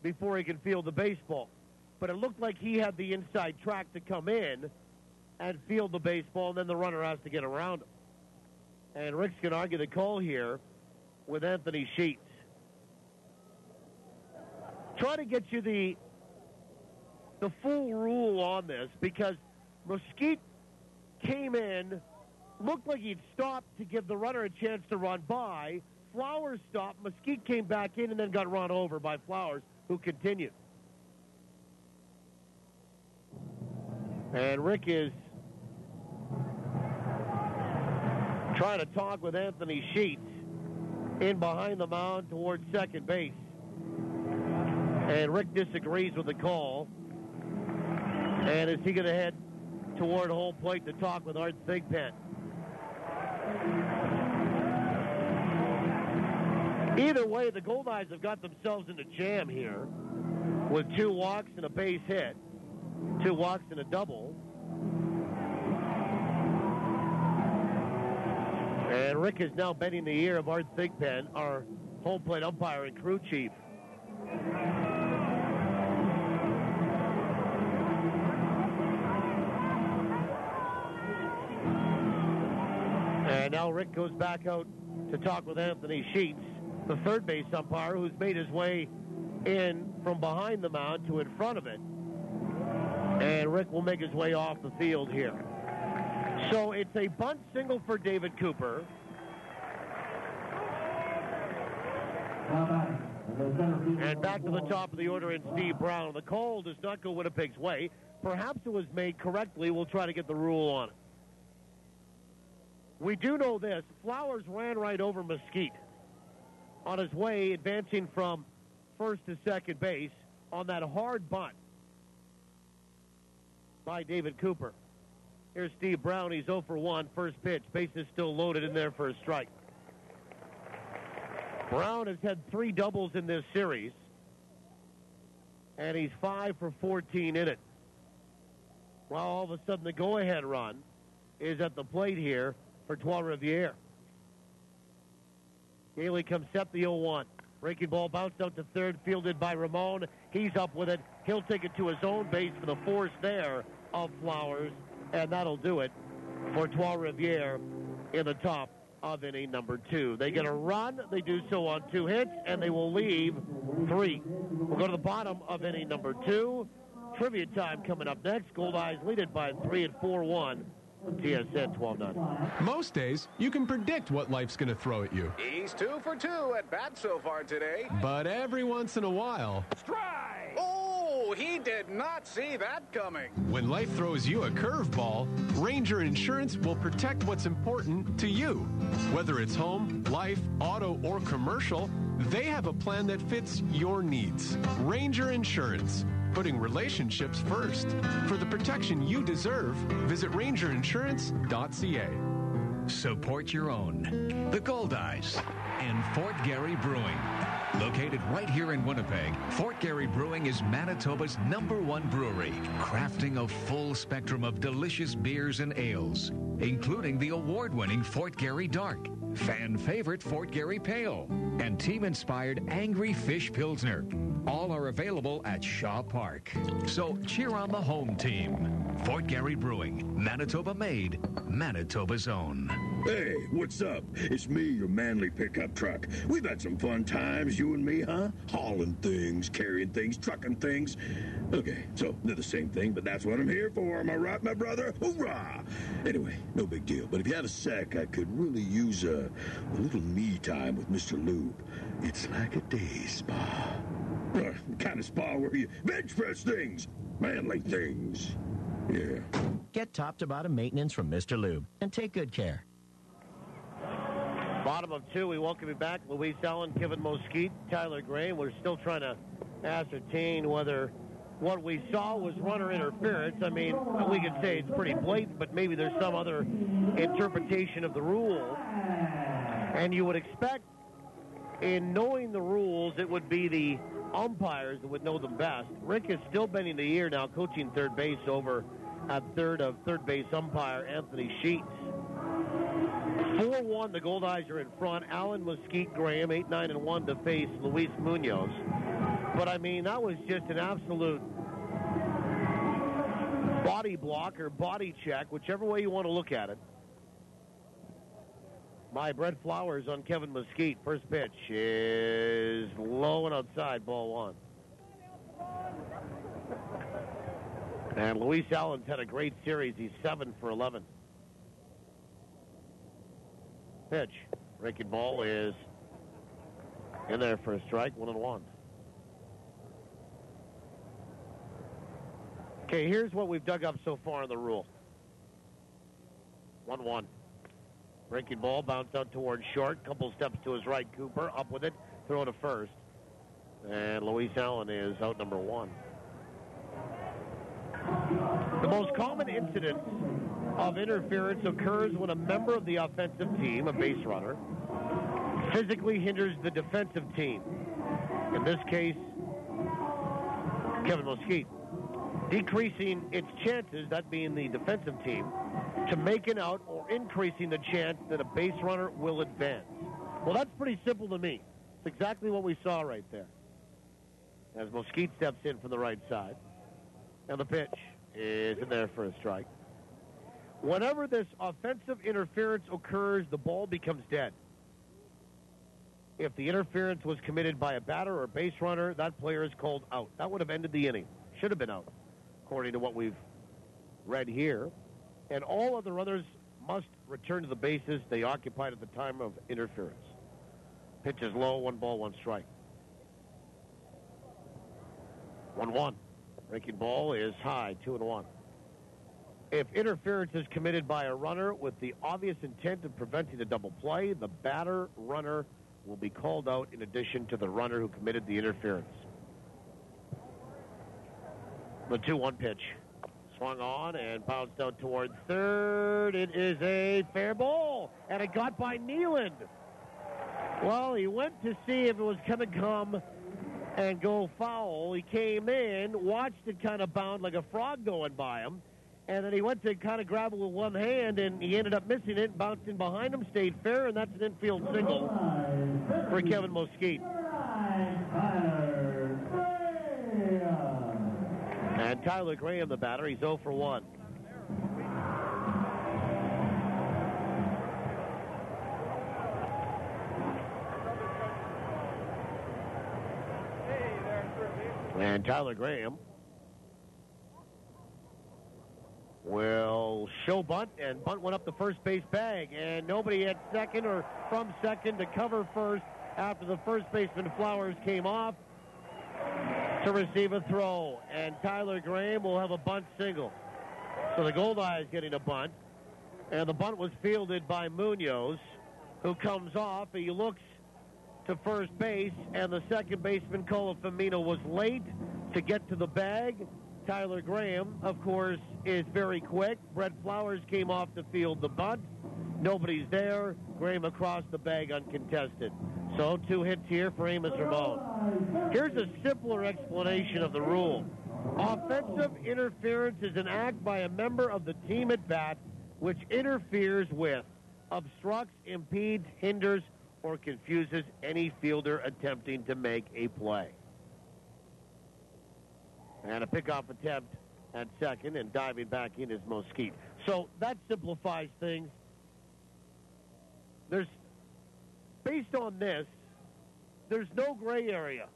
before he can field the baseball. But it looked like he had the inside track to come in and field the baseball, and then the runner has to get around him. And Rick's going to argue the call here with Anthony Sheets. Try to get you the full rule on this, because Mesquite came in, looked like he'd stopped to give the runner a chance to run by. Flowers stopped. Mesquite came back in and then got run over by Flowers, who continued. And Rick is trying to talk with Anthony Sheets in behind the mound towards second base. And Rick disagrees with the call. And is he going to head toward home plate to talk with Art Thigpen? Either way, the Goldeyes have got themselves in a jam here with 2 walks and a base hit. 2 walks and a double. And Rick is now bending the ear of Art Thigpen, our home plate umpire and crew chief. And now Rick goes back out to talk with Anthony Sheets, the third base umpire, who's made his way in from behind the mound to in front of it. And Rick will make his way off the field here. So it's a bunt single for David Cooper. And back to the top of the order in Steve Brown. The call does not go Winnipeg's way. Perhaps it was made correctly. We'll try to get the rule on it. We do know this. Flowers ran right over Mesquite on his way advancing from first to second base on that hard bunt by David Cooper. Here's Steve Brown. He's 0 for 1. First pitch. Bases still loaded in there for a strike. Brown has had 3 doubles in this series, and he's 5 for 14 in it. Well, all of a sudden the go-ahead run is at the plate here for Trois-Rivières. Gailey comes set the 0-1. Breaking ball bounced out to third, fielded by Ramon. He's up with it. He'll take it to his own base for the force there of Flowers, and that'll do it for Trois-Rivières in the top of inning number 2. They get a run. They do so on 2 hits, and they will leave 3. We'll go to the bottom of inning number 2. Trivia time coming up next. Goldeyes lead it by 3 at 4-1. TSN 12-9. Most days, you can predict what life's going to throw at you. He's 2 for 2 at bat so far today. But every once in a while... Strike! Oh, he did not see that coming. When life throws you a curveball, Ranger Insurance will protect what's important to you. Whether it's home, life, auto, or commercial, they have a plan that fits your needs. Ranger Insurance. Putting relationships first. For the protection you deserve, visit rangerinsurance.ca. Support your own. The Goldeyes and Fort Garry Brewing. Located right here in Winnipeg, Fort Garry Brewing is Manitoba's #1 brewery, crafting a full spectrum of delicious beers and ales, including the award-winning Fort Garry Dark, fan favorite Fort Garry Pale, and team-inspired Angry Fish Pilsner. All are available at Shaw Park. So cheer on the home team. Fort Garry Brewing, Manitoba made, Manitoba's own. Hey, what's up? It's me, your manly pickup truck. We've had some fun times, you and me, huh? Hauling things, carrying things, trucking things. Okay, so they're the same thing, but that's what I'm here for. Am I right, my brother? Hoorah! Anyway, no big deal. But if you have a sec, I could really use a little me time with Mr. Lube. It's like a day spa. The kind of spa where you bench press things, manly things. Yeah. Get top-to-bottom maintenance from Mr. Lube and take good care. Bottom of 2, we welcome you back. Luis Allen, Kevin Mosquite, Tyler Graham. We're still trying to ascertain whether what we saw was runner interference. I mean, we could say it's pretty blatant, but maybe there's some other interpretation of the rule. And you would expect, in knowing the rules, it would be the umpires that would know them best. Rick is still bending the ear now, coaching third base over at third base umpire Anthony Sheets. 4-1, the Goldeyes are in front. Allen, Mesquite, Graham, 8-9-1 to face Luis Munoz. But, I mean, that was just an absolute body block or body check, whichever way you want to look at it. By Brett Flowers on Kevin Mesquite. First pitch is low and outside, ball 1. And Luis Allen's had a great series. He's 7 for 11. Pitch. Breaking ball is in there for a strike, 1-1. Okay, here's what we've dug up so far in the rule. 1-1. Breaking ball, bounce out towards short. Couple steps to his right. Cooper up with it. Throw to first. And Luis Allen is out number 1. The most common incident of interference occurs when a member of the offensive team, a base runner, physically hinders the defensive team. In this case, Kevin Mesquite. Decreasing its chances, that being the defensive team, to make an out or increasing the chance that a base runner will advance. Well, that's pretty simple to me. It's exactly what we saw right there. As Mesquite steps in from the right side. And the pitch is in there for a strike. Whenever this offensive interference occurs, the ball becomes dead. If the interference was committed by a batter or base runner, that player is called out. That would have ended the inning. Should have been out, according to what we've read here. And all other runners must return to the bases they occupied at the time of interference. Pitch is low, 1 ball, 1 strike. 1-1. Breaking ball is high, 2-1. If interference is committed by a runner with the obvious intent of preventing a double play, the batter runner will be called out in addition to the runner who committed the interference. The 2-1 pitch. Swung on and bounced out towards third. It is a fair ball, and it got by Nealand. Well, he went to see if it was going to come and go foul. He came in, watched it kind of bound like a frog going by him, and then he went to kind of grab it with one hand, and he ended up missing it, bounced in behind him, stayed fair, and that's an infield single for Kevin Mesquite. And Tyler Graham, the batter, he's 0 for 1. And Tyler Graham will show bunt, and bunt went up the first base bag, and nobody at second or from second to cover first after the first baseman Flowers came off to receive a throw, and Tyler Graham will have a bunt single. So the Goldeyes getting a bunt, and the bunt was fielded by Munoz, who comes off. He looks to first base, and the second baseman, Colafamino, was late to get to the bag. Tyler Graham, of course, is very quick. Brett Flowers came off to field the bunt. Nobody's there. Graham across the bag uncontested. So 2 hits here for Amos Ramon. Here's a simpler explanation of the rule. Offensive interference is an act by a member of the team at bat which interferes with, obstructs, impedes, hinders, or confuses any fielder attempting to make a play. And a pickoff attempt at second, and diving back in is Mesquite. So that simplifies things. based on this, there's no gray area.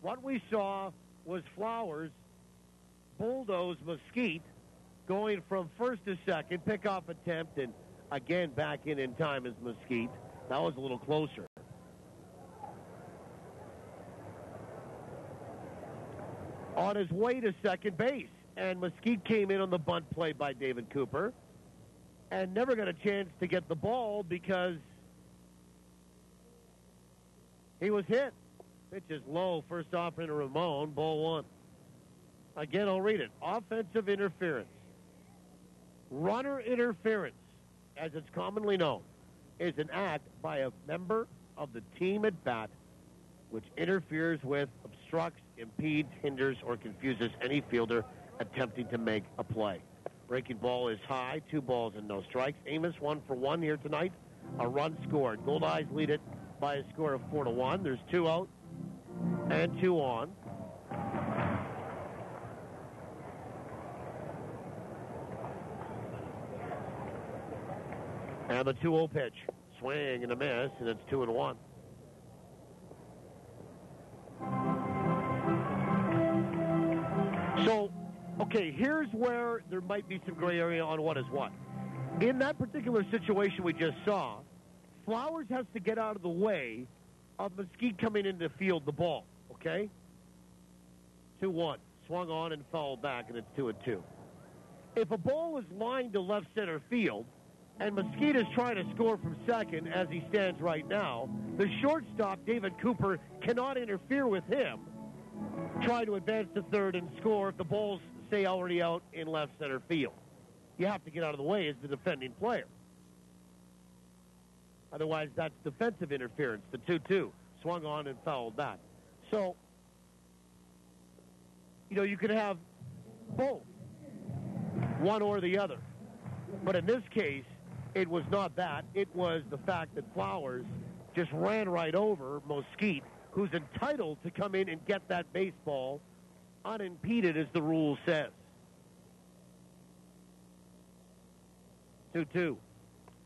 What we saw was Flowers bulldoze Mesquite going from first to second, pickoff attempt, and again back in time as Mesquite. That was a little closer. On his way to second base, and Mesquite came in on the bunt play by David Cooper and never got a chance to get the ball because he was hit. Pitch is low, first off into Ramon, ball one. Again, I'll read it. Offensive interference. Runner interference, as it's commonly known, is an act by a member of the team at bat which interferes with, obstructs, impedes, hinders, or confuses any fielder attempting to make a play. Breaking ball is high, 2 balls and no strikes. Amos 1 for 1 here tonight. A run scored. Goldeyes lead it by a score of 4-1. There's 2 out and 2 on. And the 2-0 pitch. Swing and a miss, and it's 2-1. So, okay, here's where there might be some gray area on what is what. In that particular situation we just saw, Flowers has to get out of the way of Mesquite coming in to field the ball, okay? 2-1. Swung on and fouled back, and it's 2-2. If a ball is lined to left center field, and Mesquite is trying to score from second as he stands right now, the shortstop, David Cooper, cannot interfere with him, try to advance to third and score if the ball's, say, already out in left center field. You have to get out of the way as the defending player. Otherwise, that's defensive interference, the 2-2. Swung on and fouled back. So, you could have both, one or the other. But in this case, it was not that. It was the fact that Flowers just ran right over Mesquite, who's entitled to come in and get that baseball unimpeded, as the rule says. 2-2.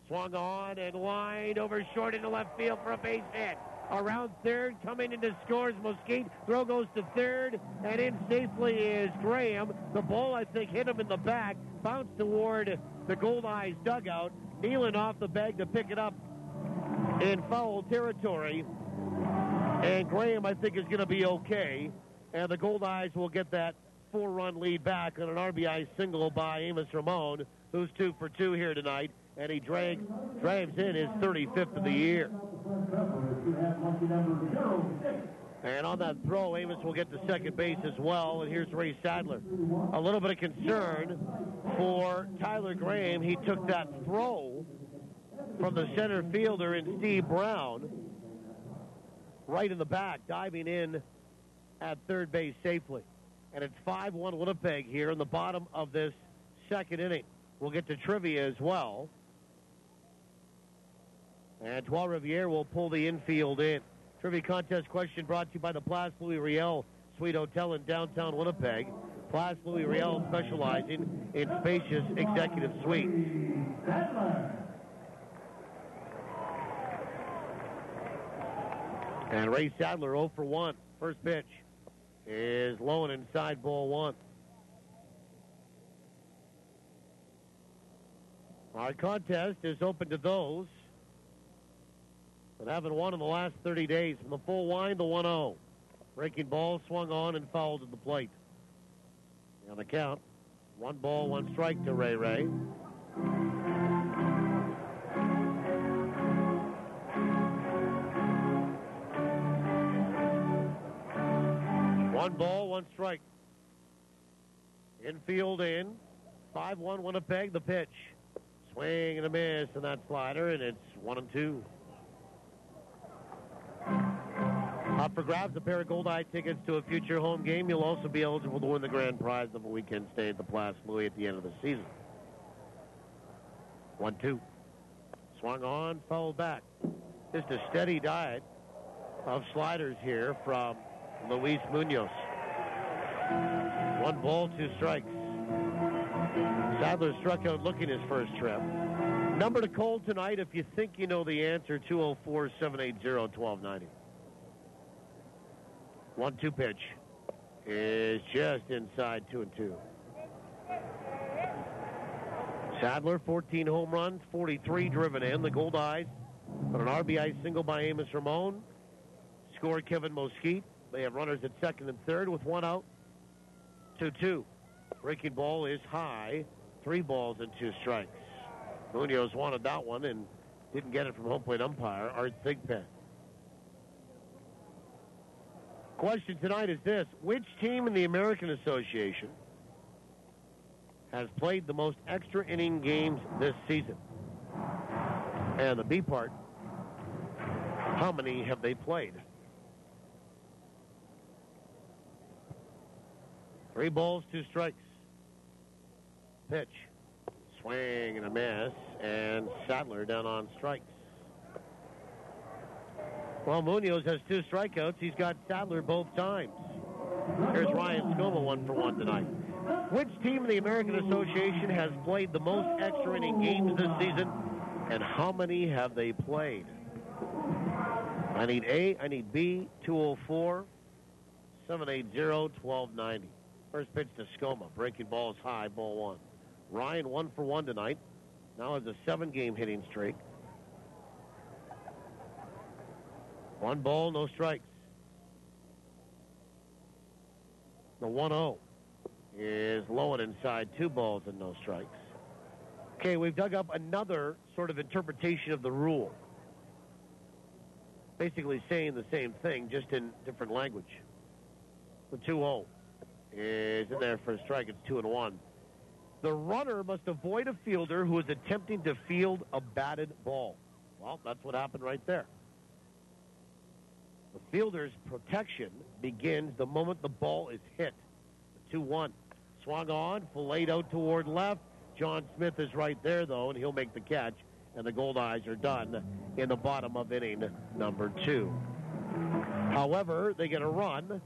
Swung on and lined over short into left field for a base hit. Around third, coming into scores, Mesquite. Throw goes to third, and in safely is Graham. The ball, I think, hit him in the back, bounced toward the Goldeyes dugout. Nealon off the bag to pick it up in foul territory. And Graham, I think, is going to be okay. And the Goldeyes will get that 4-run lead back on an RBI single by Amos Ramon, who's 2 for 2 here tonight. And he drives in his 35th of the year. And on that throw, Amos will get to second base as well. And here's Ray Sadler. A little bit of concern for Tyler Graham. He took that throw from the center fielder in Steve Brown right in the back, diving in at third base safely. And it's 5-1 Winnipeg here in the bottom of this second inning. We'll get to trivia as well. And Trois-Rivières will pull the infield in. Trivia contest question brought to you by the Place Louis Riel Suite Hotel in downtown Winnipeg. Place Louis Riel specializing in spacious executive suites. And Ray Sadler 0 for 1. First pitch is low and inside, ball 1. Our contest is open to those that haven't won in the last 30 days. From the full wind, the 1-0. Breaking ball swung on and fouled at the plate. On the count, 1 ball, 1 strike to Ray Ray. One ball, 1 strike. Infield in. 5-1 Winnipeg, the pitch. Swing and a miss on that slider, and it's 1-2. Up for grabs, a pair of Goldeye tickets to a future home game. You'll also be eligible to win the grand prize of a weekend stay at the Place Louis at the end of the season. 1-2. Swung on, fouled back. Just a steady diet of sliders here from Luis Munoz. 1 ball, 2 strikes. Sadler struck out looking his first trip. Number to call tonight if you think you know the answer, 204-780-1290. 1-2 pitch is just inside 2-2. Sadler, 14 home runs, 43 driven in. The Goldeyes on an RBI single by Amos Ramon. Scored Kevin Mosquite. They have runners at second and third with one out. 2-2. Breaking ball is high. 3 balls and 2 strikes. Munoz wanted that one and didn't get it from home plate umpire Art Thigpen. Question tonight is this: which team in the American Association has played the most extra inning games this season? And the B part, how many have they played? 3 balls, 2 strikes. Pitch. Swing and a miss, and Sadler down on strikes. Well, Munoz has 2 strikeouts. He's got Sadler both times. Here's Ryan Skoma 1 for 1 tonight. Which team in the American Association has played the most extra inning games this season, and how many have they played? I need A, I need B, 204-780-1290. First pitch to Skoma. Breaking ball is high, ball 1. Ryan 1 for 1 tonight. Now has a 7-game hitting streak. 1 ball, no strikes. The 1-0 is low and inside, 2 balls and no strikes. Okay, we've dug up another sort of interpretation of the rule. Basically saying the same thing, just in different language. The 2-0 is in there for a strike. It's 2-1. The runner must avoid a fielder who is attempting to field a batted ball. Well, that's what happened right there. The fielder's protection begins the moment the ball is hit. 2-1. Swung on, filleted out toward left. John Smith is right there, though, and he'll make the catch. And the Goldeyes are done in the bottom of inning number 2. However, they get a run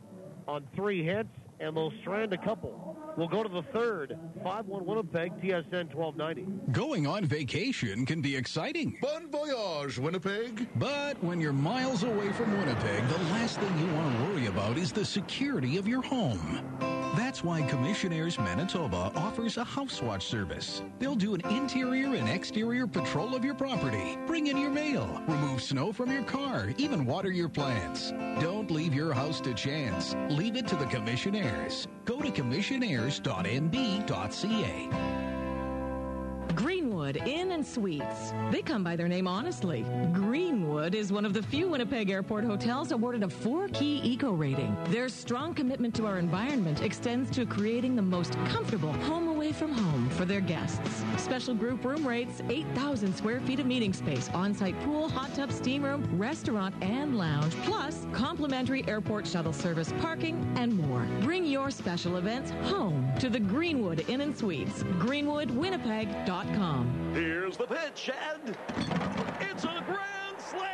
on 3 hits, and they'll strand a couple. We'll go to the third. 5-1 Winnipeg, TSN 1290. Going on vacation can be exciting. Bon voyage, Winnipeg. But when you're miles away from Winnipeg, the last thing you want to worry about is the security of your home. That's why Commissionaires Manitoba offers a house watch service. They'll do an interior and exterior patrol of your property, bring in your mail, remove snow from your car, even water your plants. Don't leave your house to chance. Leave it to the Commissionaires. Go to commissionaires.nb.ca. Greenwood Inn and Suites. They come by their name honestly. Greenwood is one of the few Winnipeg Airport hotels awarded a 4-key eco rating. Their strong commitment to our environment extends to creating the most comfortable home away from home for their guests. Special group room rates, 8,000 square feet of meeting space, on-site pool, hot tub, steam room, restaurant, and lounge, plus complimentary airport shuttle service, parking, and more. Bring your special events home to the Greenwood Inn and Suites. GreenwoodWinnipeg.com. Here's the pitch, and it's a grand slam!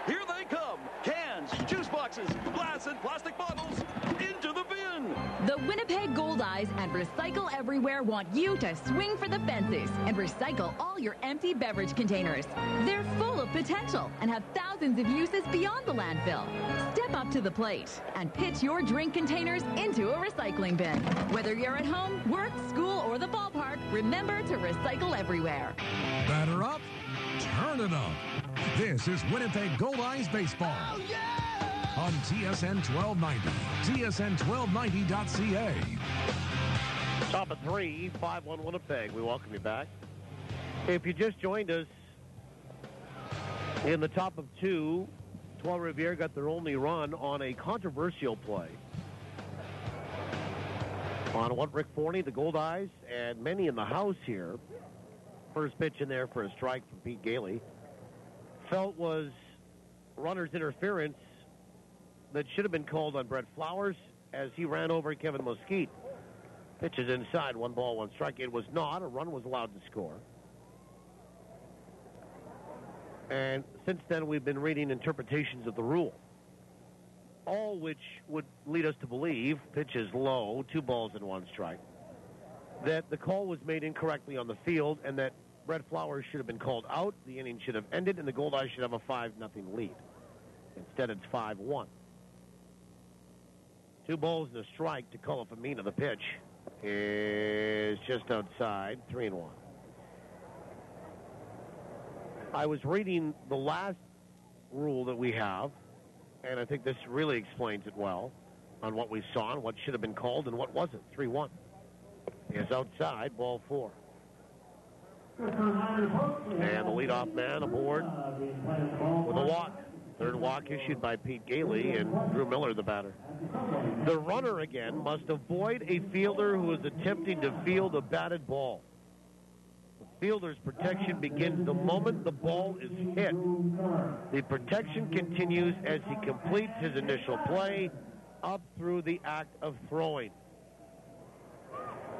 Here they come. Cans, juice boxes, glass and plastic bottles into the bin. The Winnipeg Goldeyes and Recycle Everywhere want you to swing for the fences and recycle all your empty beverage containers. They're full of potential and have thousands of uses beyond the landfill. Step up to the plate and pitch your drink containers into a recycling bin. Whether you're at home, work, school, or the ballpark, remember to recycle everywhere. Batter up, turn it up. This is Winnipeg Goldeyes Baseball. Oh, yeah! On TSN 1290, tsn1290.ca. Top of 3, 5-1 Winnipeg. We welcome you back. If you just joined us, in the top of 2, Trois-Rivières got their only run on a controversial play. On what Rick Forney, the Goldeyes, and many in the house here, first pitch in there for a strike from Pete Gailey, felt was runner's interference that should have been called on Brett Flowers as he ran over Kevin Mosquite. Pitch is inside, 1 ball, 1 strike. It was not. A run was allowed to score. And since then, we've been reading interpretations of the rule, all which would lead us to believe, pitch is low, 2 balls and 1 strike, that the call was made incorrectly on the field and that Brett Flowers should have been called out. The inning should have ended, and the Goldeyes should have a 5-0 lead. Instead, it's 5-1. 2 balls and a strike to Colafamina. The pitch is just outside, 3-1. I was reading the last rule that we have, and I think this really explains it well on what we saw and what should have been called and what wasn't. 3-1 is outside, ball 4. And the leadoff man aboard with a walk. Third walk issued by Pete Gailey, and Drew Miller, the batter. The runner, again, must avoid a fielder who is attempting to field a batted ball. The fielder's protection begins the moment the ball is hit. The protection continues as he completes his initial play up through the act of throwing.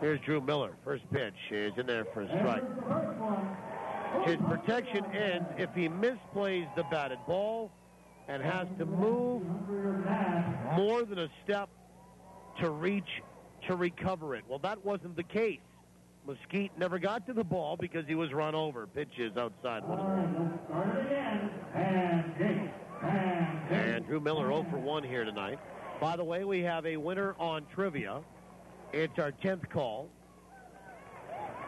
Here's Drew Miller. First pitch is in there for a strike. His protection ends if he misplays the batted ball and has to move more than a step to reach to recover it. Well, that wasn't the case. Mesquite never got to the ball because he was run over. Pitch is outside. And Drew Miller 0 for 1 here tonight. By the way, we have a winner on trivia. It's our 10th call.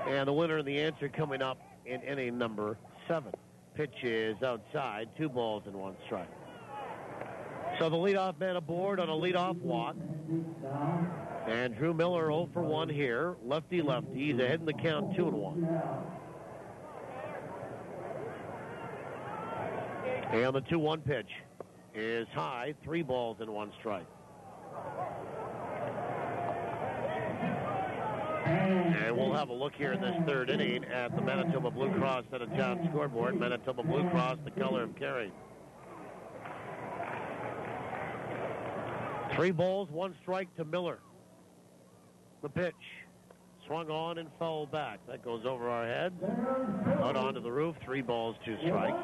And the winner and the answer coming up in inning number 7. Pitch is outside, 2 balls and 1 strike. So the leadoff man aboard on a leadoff walk. And Drew Miller 0 for 1 here. Lefty-lefty. He's ahead in the count, 2-1. And the 2-1 pitch is high, 3 balls and 1 strike. And we'll have a look here in this third inning at the Manitoba Blue Cross out-of-town scoreboard. Manitoba Blue Cross, the color of caring. 3 balls, 1 strike to Miller. The pitch. Swung on and fouled back. That goes over our heads. Out onto the roof. 3 balls, 2 strikes.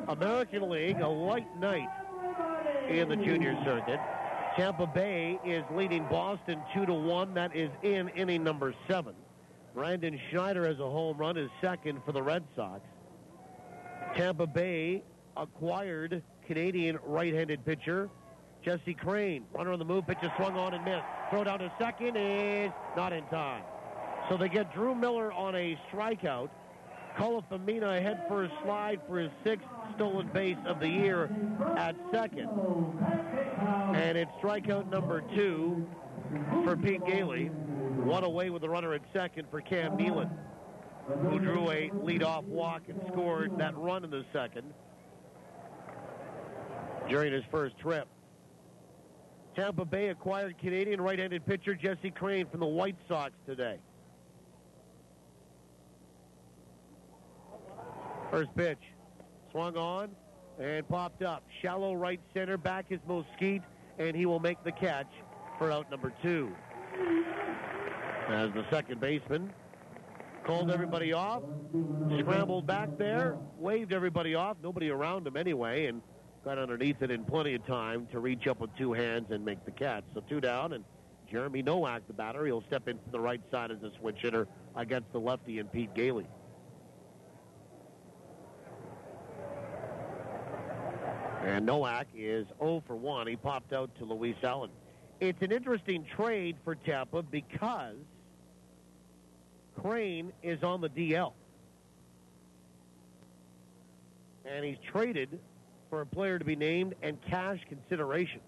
American League, a light night in the junior circuit. Tampa Bay is leading Boston 2-1. That is in inning number 7. Brandon Schneider has a home run, is second for the Red Sox. Tampa Bay acquired Canadian right-handed pitcher Jesse Crane. Runner on the move, pitch is swung on and missed. Throw down to second is not in time. So they get Drew Miller on a strikeout. Colafamina ahead for a slide for his 6th stolen base of the year at second. And it's strikeout number 2 for Pete Gailey. 1 away with the runner at second for Cam Nealon, who drew a leadoff walk and scored that run in the second during his first trip. Tampa Bay acquired Canadian right-handed pitcher Jesse Crane from the White Sox today. First pitch, swung on and popped up. Shallow right center, back is Mesquite, and he will make the catch for out number 2. As the second baseman called everybody off, scrambled back there, waved everybody off, nobody around him anyway, and got underneath it in plenty of time to reach up with 2 hands and make the catch. So 2 down, and Jeremy Nowak, the batter, he'll step in from the right side as a switch hitter against the lefty and Pete Gailey. And Nowak is 0 for 1. He popped out to Luis Allen. It's an interesting trade for Tampa because Crane is on the DL. And he's traded for a player to be named and cash considerations.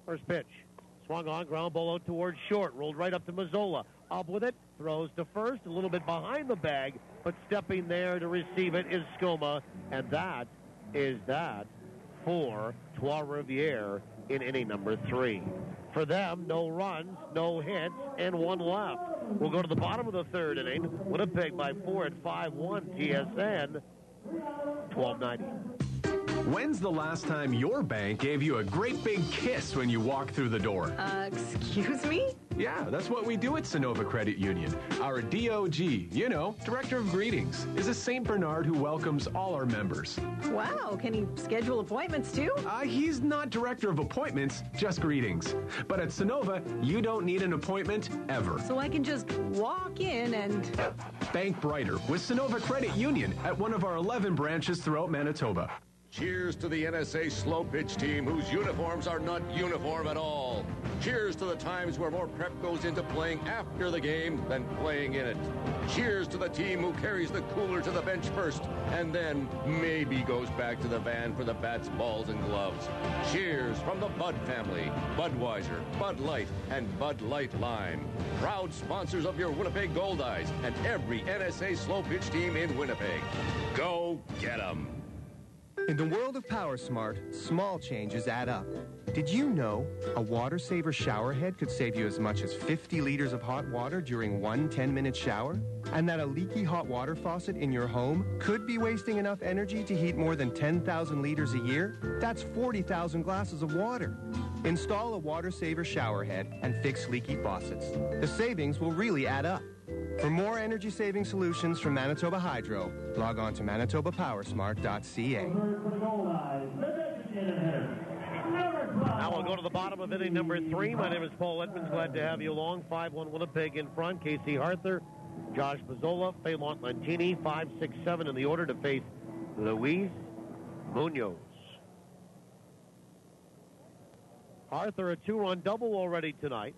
First pitch. Swung on, ground ball out towards short. Rolled right up to Mazzola. Up with it, throws to first, a little bit behind the bag, but stepping there to receive it is Skoma. And that is that for Trois-Rivières in inning number 3. For them, no runs, no hits, and 1 left. We'll go to the bottom of the third inning. Winnipeg by 4 at 5-1 TSN 1290. When's the last time your bank gave you a great big kiss when you walk through the door? Excuse me? Yeah, that's what we do at Sonova Credit Union. Our DOG, Director of Greetings, is a St. Bernard who welcomes all our members. Wow, can he schedule appointments too? He's not Director of Appointments, just greetings. But at Sonova, you don't need an appointment ever. So I can just walk in and... Bank brighter with Sonova Credit Union at one of our 11 branches throughout Manitoba. Cheers to the NSA slow pitch team whose uniforms are not uniform at all. Cheers to the times where more prep goes into playing after the game than playing in it. Cheers to the team who carries the cooler to the bench first and then maybe goes back to the van for the bats, balls, and gloves. Cheers from the Bud family, Budweiser, Bud Light, and Bud Light Lime. Proud sponsors of your Winnipeg Goldeyes and every NSA slow pitch team in Winnipeg. Go get 'em. In the world of PowerSmart, small changes add up. Did you know a water saver shower head could save you as much as 50 liters of hot water during one 10-minute shower? And that a leaky hot water faucet in your home could be wasting enough energy to heat more than 10,000 liters a year? That's 40,000 glasses of water. Install a water saver shower head and fix leaky faucets. The savings will really add up. For more energy-saving solutions from Manitoba Hydro, log on to manitobapowersmart.ca. Now we'll go to the bottom of inning number 3. My name is Paul Edmonds. Glad to have you along. 5-1 Winnipeg in front. Casey Arthur, Josh Mazzola, Phelan Lantini, 5, 6, 7 in the order to face Luis Munoz. Arthur, a 2-run double already tonight.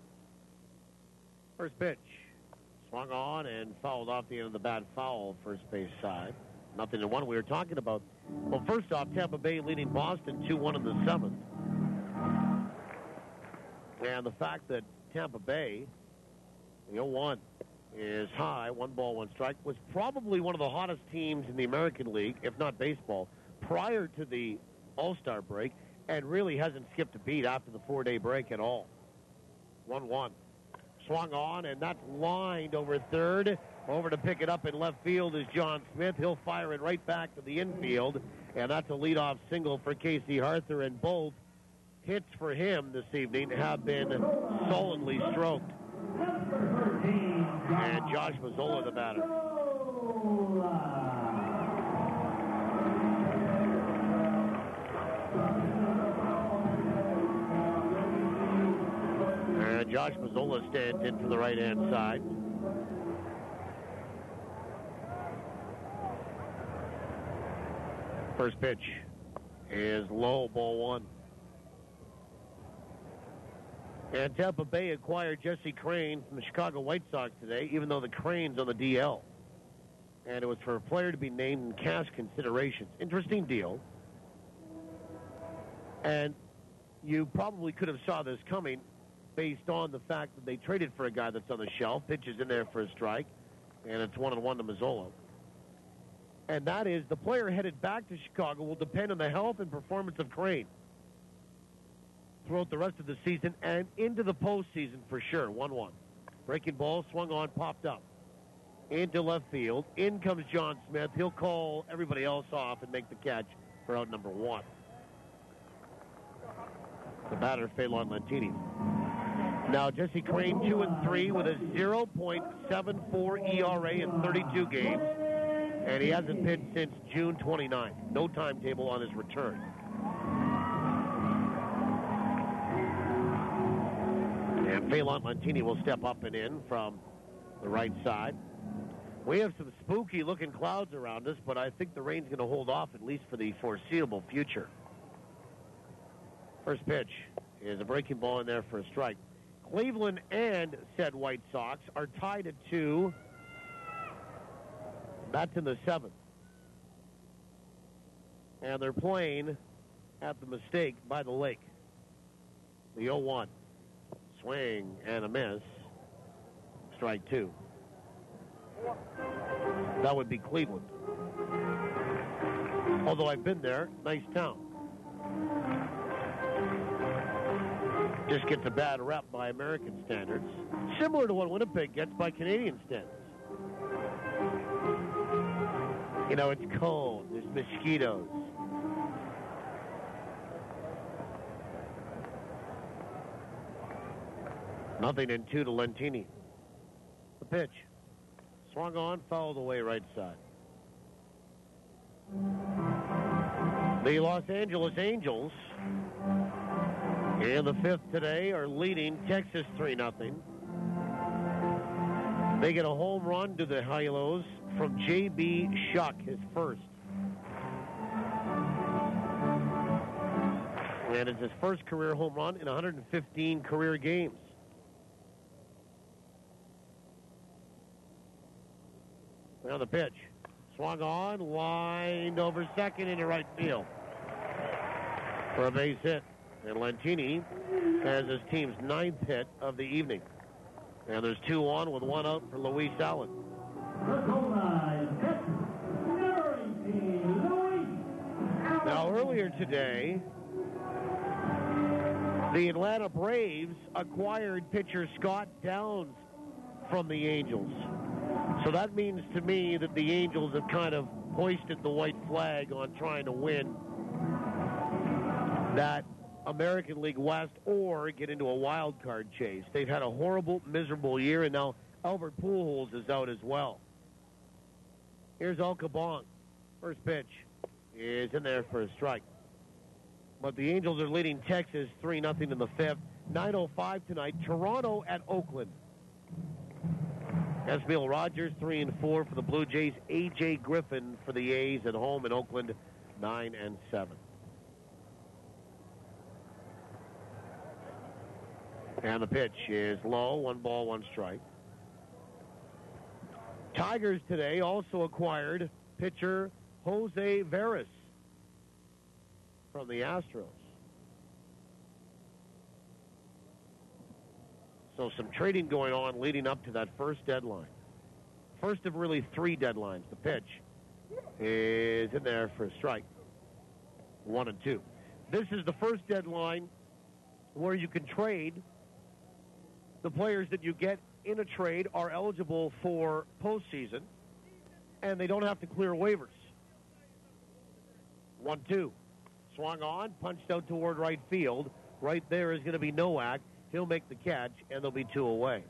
First pitch. Swung on and fouled off the end of the bat, foul, first base side. 0-1. We were talking about, well, first off, Tampa Bay leading Boston 2-1 in the 7th. And the fact that Tampa Bay, the 0-1, is high, 1 ball, 1 strike, was probably one of the hottest teams in the American League, if not baseball, prior to the All-Star break, and really hasn't skipped a beat after the 4-day break at all. 1-1. Swung on, and that's lined over third. Over to pick it up in left field is John Smith. He'll fire it right back to the infield, and that's a leadoff single for Casey Arthur, and both hits for him this evening have been solidly stroked. And Josh Mazzola, the batter. And Josh Mazzola stands in from the right-hand side. First pitch is low, ball 1. And Tampa Bay acquired Jesse Crane from the Chicago White Sox today, even though the Crane's on the DL. And it was for a player to be named in cash considerations. Interesting deal. And you probably could have saw this coming based on the fact that they traded for a guy that's on the shelf, pitches in there for a strike, and it's 1-1 to Mazzola. And that is, the player headed back to Chicago will depend on the health and performance of Crane throughout the rest of the season and into the postseason for sure. 1-1. Breaking ball, swung on, popped up. Into left field. In comes John Smith. He'll call everybody else off and make the catch for out number 1. The batter, Phelan Lantini. Now, Jesse Crane, 2-3 with a 0.74 ERA in 32 games. And he hasn't pitched since June 29th. No timetable on his return. And Phelan Lantini will step up and in from the right side. We have some spooky-looking clouds around us, but I think the rain's going to hold off at least for the foreseeable future. First pitch is a breaking ball in there for a strike. Cleveland and said White Sox are tied at 2. That's in the 7th. And they're playing at the Mistake by the lake. The 0-1. Swing and a miss. Strike 2. That would be Cleveland. Although I've been there, nice town. Just gets a bad rep by American standards. Similar to what Winnipeg gets by Canadian standards. You know, it's cold. There's mosquitoes. 0-2 to Lentini. The pitch. Swung on, fouled away right side. The Los Angeles Angels in the fifth today are leading Texas 3-0. They get a home run to the Aigles from J.B. Shuck, his first. And it's his first career home run in 115 career games. Now the pitch. Swung on, lined over second into right field for a base hit. And Lentini has his team's 9th hit of the evening. And there's 2 on with 1 out for Luis Allen. Now earlier today, the Atlanta Braves acquired pitcher Scott Downs from the Angels. So that means to me that the Angels have kind of hoisted the white flag on trying to win that American League West or get into a wild card chase. They've had a horrible, miserable year, and now Albert Pujols is out as well. Here's Al Cabong. First pitch is in there for a strike. But the Angels are leading Texas 3-0 in the fifth. 9:05 tonight. Toronto at Oakland. Esmiel Rogers 3-4 for the Blue Jays. A.J. Griffin for the A's at home in Oakland 9-7. And the pitch is low. 1 ball, 1 strike. Tigers today also acquired pitcher Jose Veras from the Astros. So some trading going on leading up to that first deadline. First of really 3 deadlines. The pitch is in there for a strike. 1-2. This is the first deadline where you can trade. The players that you get in a trade are eligible for postseason, and they don't have to clear waivers. 1-2. Swung on, punched out toward right field. Right there is going to be Nowak. He'll make the catch, and there'll be 2 away.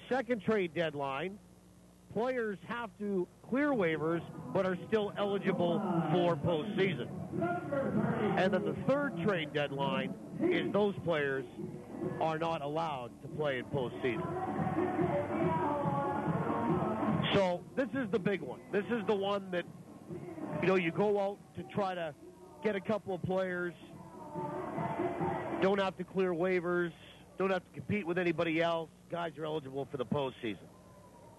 Second trade deadline, players have to clear waivers but are still eligible for postseason. And then the third trade deadline is those players are not allowed to play in postseason. So this is the big one. This is the one that, you go out to try to get a couple of players, don't have to clear waivers, don't have to compete with anybody else. Guys are eligible for the postseason.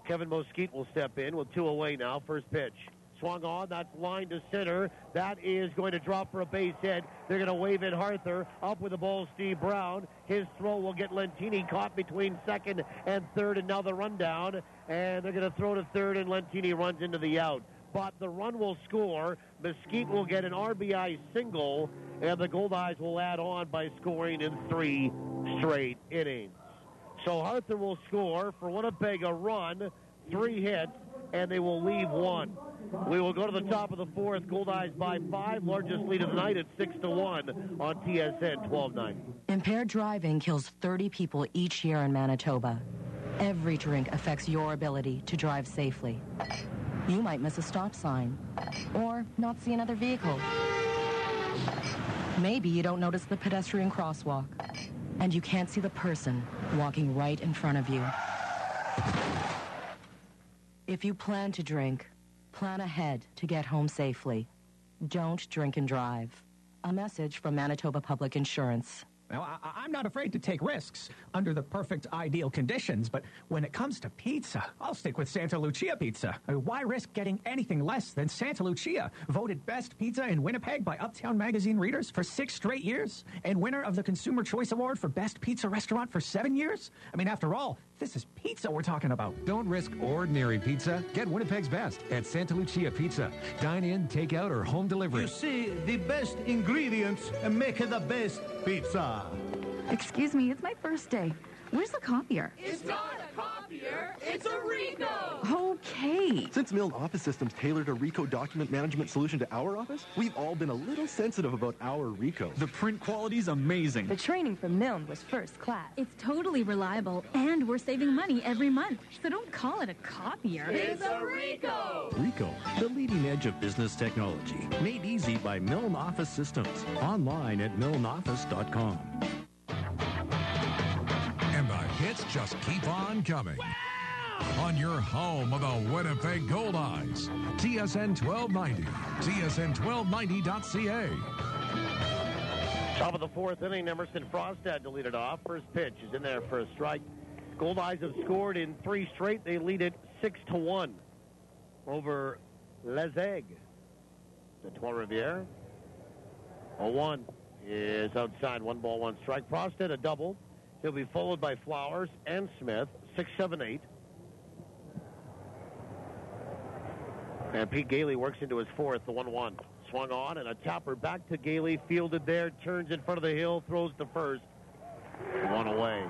Kevin Mosquite will step in with 2 away now. First pitch. Swung on. That's line to center. That is going to drop for a base hit. They're going to wave in Harther. Up with the ball, Steve Brown. His throw will get Lentini caught between second and third, and now the rundown. And they're going to throw to third, and Lentini runs into the out. But the run will score. Mesquite will get an RBI single, and the Goldeyes will add on by scoring in 3 straight innings. So Harther will score for Winnipeg a run, 3 hits, and they will leave 1. We will go to the top of the 4th. Goldeyes by 5. Largest lead of the night at 6-1 on TSN 12-9. Impaired driving kills 30 people each year in Manitoba. Every drink affects your ability to drive safely. You might miss a stop sign or not see another vehicle. Maybe you don't notice the pedestrian crosswalk and you can't see the person walking right in front of you. If you plan to drink, plan ahead to get home safely. Don't drink and drive. A message from Manitoba Public Insurance. Now, I'm not afraid to take risks under the perfect ideal conditions, but when it comes to pizza, I'll stick with Santa Lucia Pizza. Why risk getting anything less than Santa Lucia? Voted best pizza in Winnipeg by Uptown Magazine readers for 6 straight years, and winner of the Consumer Choice Award for best pizza restaurant for 7 years? I mean, after all, this is pizza we're talking about. Don't risk ordinary pizza. Get Winnipeg's best at Santa Lucia Pizza. Dine in, take out, or home delivery. You see, the best ingredients make the best pizza. Excuse me, it's my first day. Where's the copier? It's not a copier, it's a Rico! Okay. Since Milne Office Systems tailored a Rico document management solution to our office, we've all been a little sensitive about our Rico. The print quality's amazing. The training from Milne was first class. It's totally reliable, and we're saving money every month. So don't call it a copier. It's a Rico! Rico, the leading edge of business technology. Made easy by Milne Office Systems. Online at milneoffice.com. And the hits just keep on coming. Wow! On your home of the Winnipeg Goldeyes. TSN 1290. TSN1290.ca. Top of the fourth inning, Emerson Frostad to lead it off. First pitch is in there for a strike. Goldeyes have scored in 3 straight. They lead it 6-1 over Les Aigles de Trois-Rivières. 0-1 is outside. 1 ball, 1 strike. Frostad a double. He'll be followed by Flowers and Smith. 6, 7, 8. And Pete Gailey works into his fourth, the 1-1. Swung on, and a tapper back to Gailey. Fielded there, turns in front of the hill, throws to first. 1 away.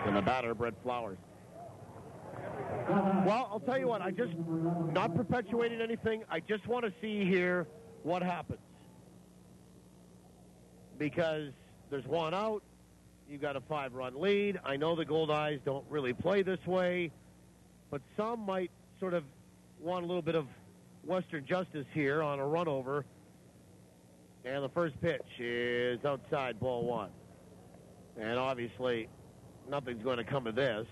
And the batter, Brett Flowers. Well, I'll tell you what, I just, not perpetuating anything, I just want to see here what happens. Because there's 1 out, you've got a 5-run lead. I know the Goldeyes don't really play this way, but some might sort of want a little bit of Western justice here on a run over. And the first pitch is outside, ball 1. And obviously, nothing's going to come of this.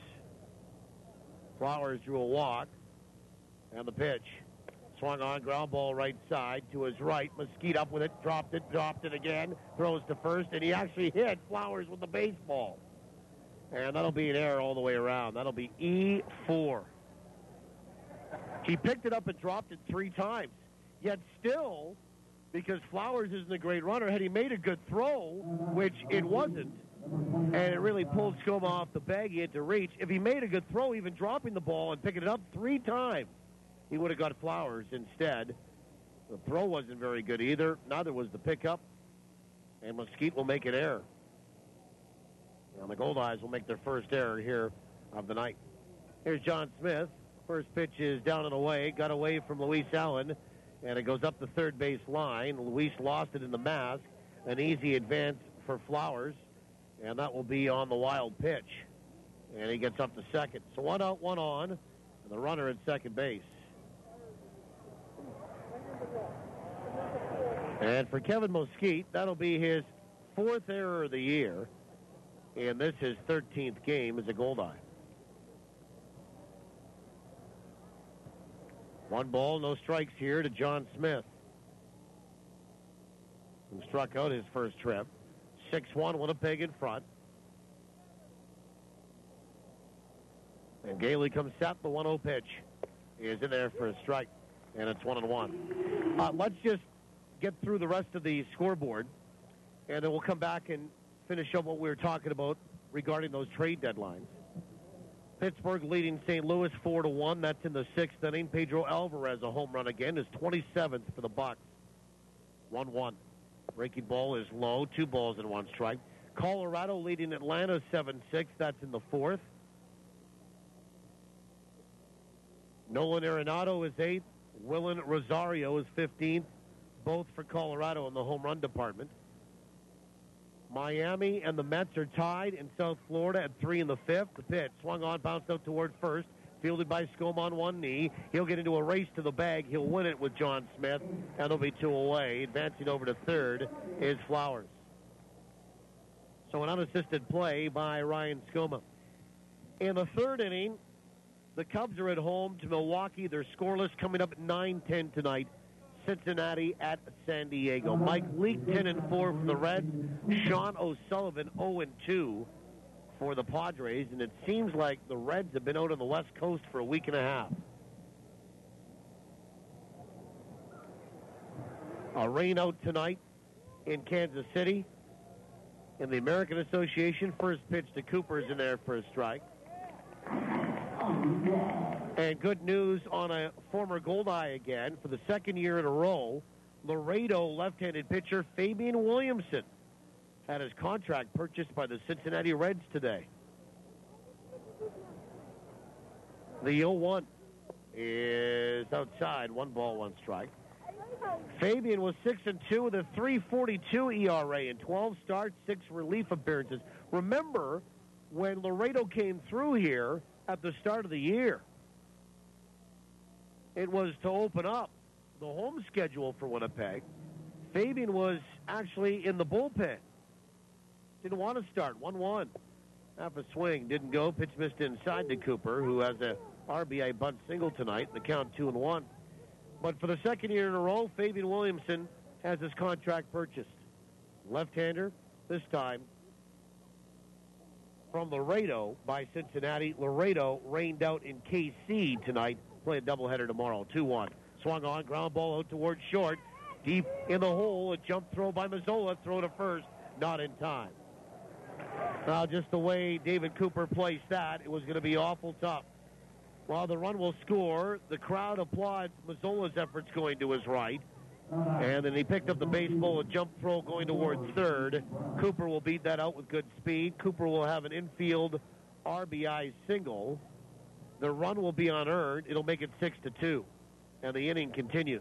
Flowers drew a walk. And the pitch. Swung on, ground ball right side to his right. Mesquite up with it, dropped it again. Throws to first, and he actually hit Flowers with the baseball. And that'll be an error all the way around. That'll be E4. He picked it up and dropped it 3 times. Yet still, because Flowers isn't a great runner, had he made a good throw, which it wasn't, and it really pulled Skoma off the bag he had to reach, if he made a good throw, even dropping the ball and picking it up 3 times, he would have got Flowers instead. The throw wasn't very good either. Neither was the pickup. And Mesquite will make an error. And the Goldeyes will make their first error here of the night. Here's John Smith. First pitch is down and away. Got away from Luis Allen. And it goes up the third base line. Luis lost it in the mask. An easy advance for Flowers. And that will be on the wild pitch. And he gets up to second. So 1 out, 1 on. And the runner at second base. And for Kevin Mesquite, that'll be his 4th error of the year. And this is his 13th game as a Goldeye. 1 ball, no strikes here to John Smith. And struck out his first trip. 6-1, Winnipeg in front. And Gailey comes set. The 1-0 pitch is in there for a strike. And it's 1-1. Let's just get through the rest of the scoreboard. And then we'll come back and finish up what we were talking about regarding those trade deadlines. Pittsburgh leading St. Louis 4-1. That's in the 6th inning. Pedro Alvarez, a home run again, is 27th for the Bucs. 1-1. Breaking ball is low. 2 balls and 1 strike. Colorado leading Atlanta 7-6. That's in the 4th. Nolan Arenado is 8th. Willen Rosario is 15th. Both for Colorado in the home run department. Miami and the Mets are tied in South Florida at 3 in the 5th. The pitch swung on, bounced out toward first. Fielded by Skoma on 1 knee. He'll get into a race to the bag. He'll win it with John Smith, and there'll be 2 away. Advancing over to third is Flowers. So an unassisted play by Ryan Skoma. In the 3rd inning, the Cubs are at home to Milwaukee. They're scoreless, coming up at 9:10 tonight. Cincinnati at San Diego. Mike Leake 10-4 for the Reds. Sean O'Sullivan 0-2 for the Padres. And it seems like the Reds have been out on the West Coast for a week and a half. A rain out tonight in Kansas City. In the American Association, first pitch to Cooper is in there for a strike. And good news on a former Goldeye again. For the 2nd year in a row, Laredo left-handed pitcher Fabian Williamson had his contract purchased by the Cincinnati Reds today. The 0-1 is outside. 1 ball, 1 strike. Fabian was 6-2 with a 3.42 ERA in 12 starts, 6 relief appearances. Remember when Laredo came through here at the start of the year? It was to open up the home schedule for Winnipeg. Fabian was actually in the bullpen. Didn't want to start. 1-1. Half a swing. Didn't go. Pitch missed inside to Cooper, who has a RBI bunt single tonight. The count 2-1. But for the second year in a row, Fabian Williamson has his contract purchased. Left-hander, this time from Laredo by Cincinnati. Laredo rained out in KC tonight. Play a doubleheader tomorrow. 2-1. Swung on. Ground ball out towards short. Deep in the hole. A jump throw by Mazzola. Throw to first. Not in time. Now, just the way David Cooper placed that, it was going to be awful tough. While the run will score, the crowd applauds Mazzola's efforts going to his right. And then he picked up the baseball, a jump throw going towards third. Cooper will beat that out with good speed. Cooper will have an infield RBI single. The run will be unearned. It'll make it 6-2. And the inning continues.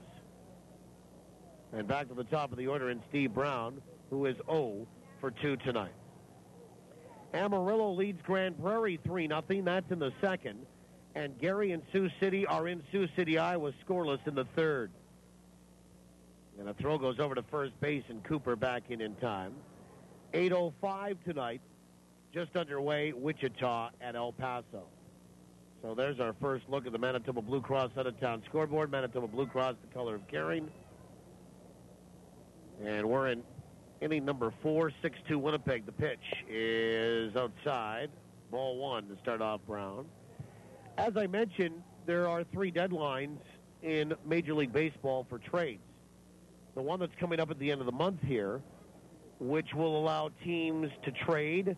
And back to the top of the order in Steve Brown, who is 0 for 2 tonight. Amarillo leads Grand Prairie 3-0. That's in the second. And Gary and Sioux City are in Sioux City, Iowa, scoreless in the third. And a throw goes over to first base, and Cooper back in time. 8:05 tonight, just underway, Wichita at El Paso. So there's our first look at the Manitoba Blue Cross out-of-town scoreboard. Manitoba Blue Cross, the color of caring. And we're in inning number 4, 6-2 Winnipeg. The pitch is outside. Ball 1 to start off Brown. As I mentioned, there are 3 deadlines in Major League Baseball for trades. The one that's coming up at the end of the month here, which will allow teams to trade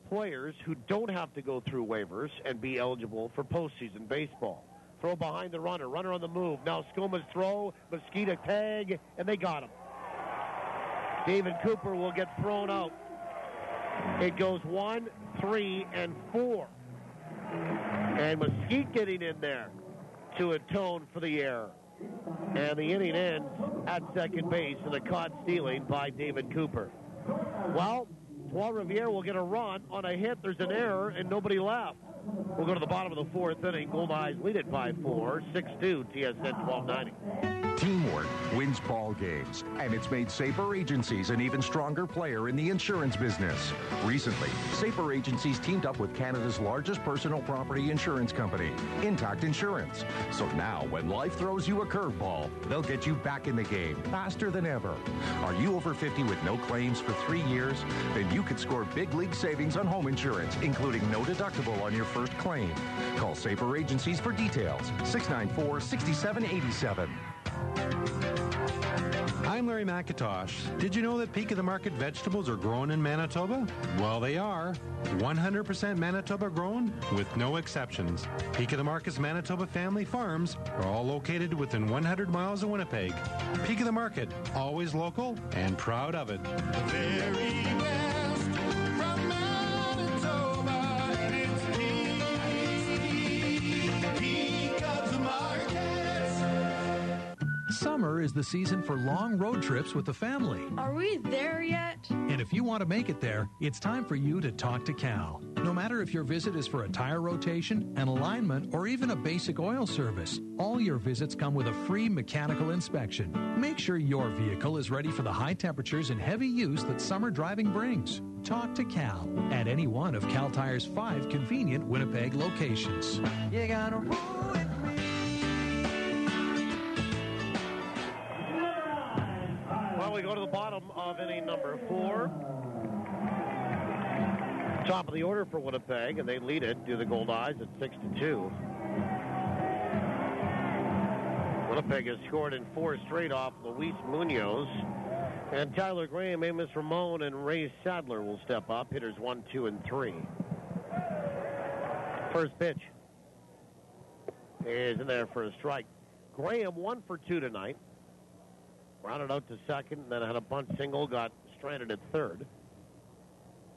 players who don't have to go through waivers and be eligible for postseason baseball. Throw behind the runner. Runner on the move. Now Skoma's throw. Mosquito tag, and they got him. David Cooper will get thrown out. It goes 1, 3, and 4. And Mesquite getting in there to atone for the error. And the inning ends at second base in a caught stealing by David Cooper. Well, Trois-Rivières will get a run on a hit. There's an error, and nobody left. We'll go to the bottom of the 4th inning. Goldeyes lead it by 4, 6-2, TSN 1290. Teamwork wins ball games, and it's made Safer Agencies an even stronger player in the insurance business. Recently, Safer Agencies teamed up with Canada's largest personal property insurance company, Intact Insurance. So now, when life throws you a curveball, they'll get you back in the game faster than ever. Are you over 50 with no claims for 3 years? Then you could score big league savings on home insurance, including no deductible on your first claim. Call Safer Agencies for details. 694-6787. I'm Larry McIntosh. Did you know that Peak of the Market vegetables are grown in Manitoba? Well, they are. 100% Manitoba grown with no exceptions. Peak of the Market's Manitoba family farms are all located within 100 miles of Winnipeg. Peak of the Market, always local and proud of it. The very best from Manitoba, and it's Peak of the Market. Summer is the season for long road trips with the family. Are we there yet? And if you want to make it there, it's time for you to talk to Cal. No matter if your visit is for a tire rotation, an alignment, or even a basic oil service, all your visits come with a free mechanical inspection. Make sure your vehicle is ready for the high temperatures and heavy use that summer driving brings. Talk to Cal at any one of Cal Tire's 5 convenient Winnipeg locations. You gotta roll with me. Well, we go to the bottom of inning number 4. Top of the order for Winnipeg, and they lead it to the Goldeyes at 6-2. Winnipeg has scored in 4 straight off Luis Munoz. And Tyler Graham, Amos Ramon, and Ray Sadler will step up. Hitters 1, 2, and 3. First pitch is in there for a strike. Graham 1 for 2 tonight. Rounded out to second, then had a bunt single, got stranded at third.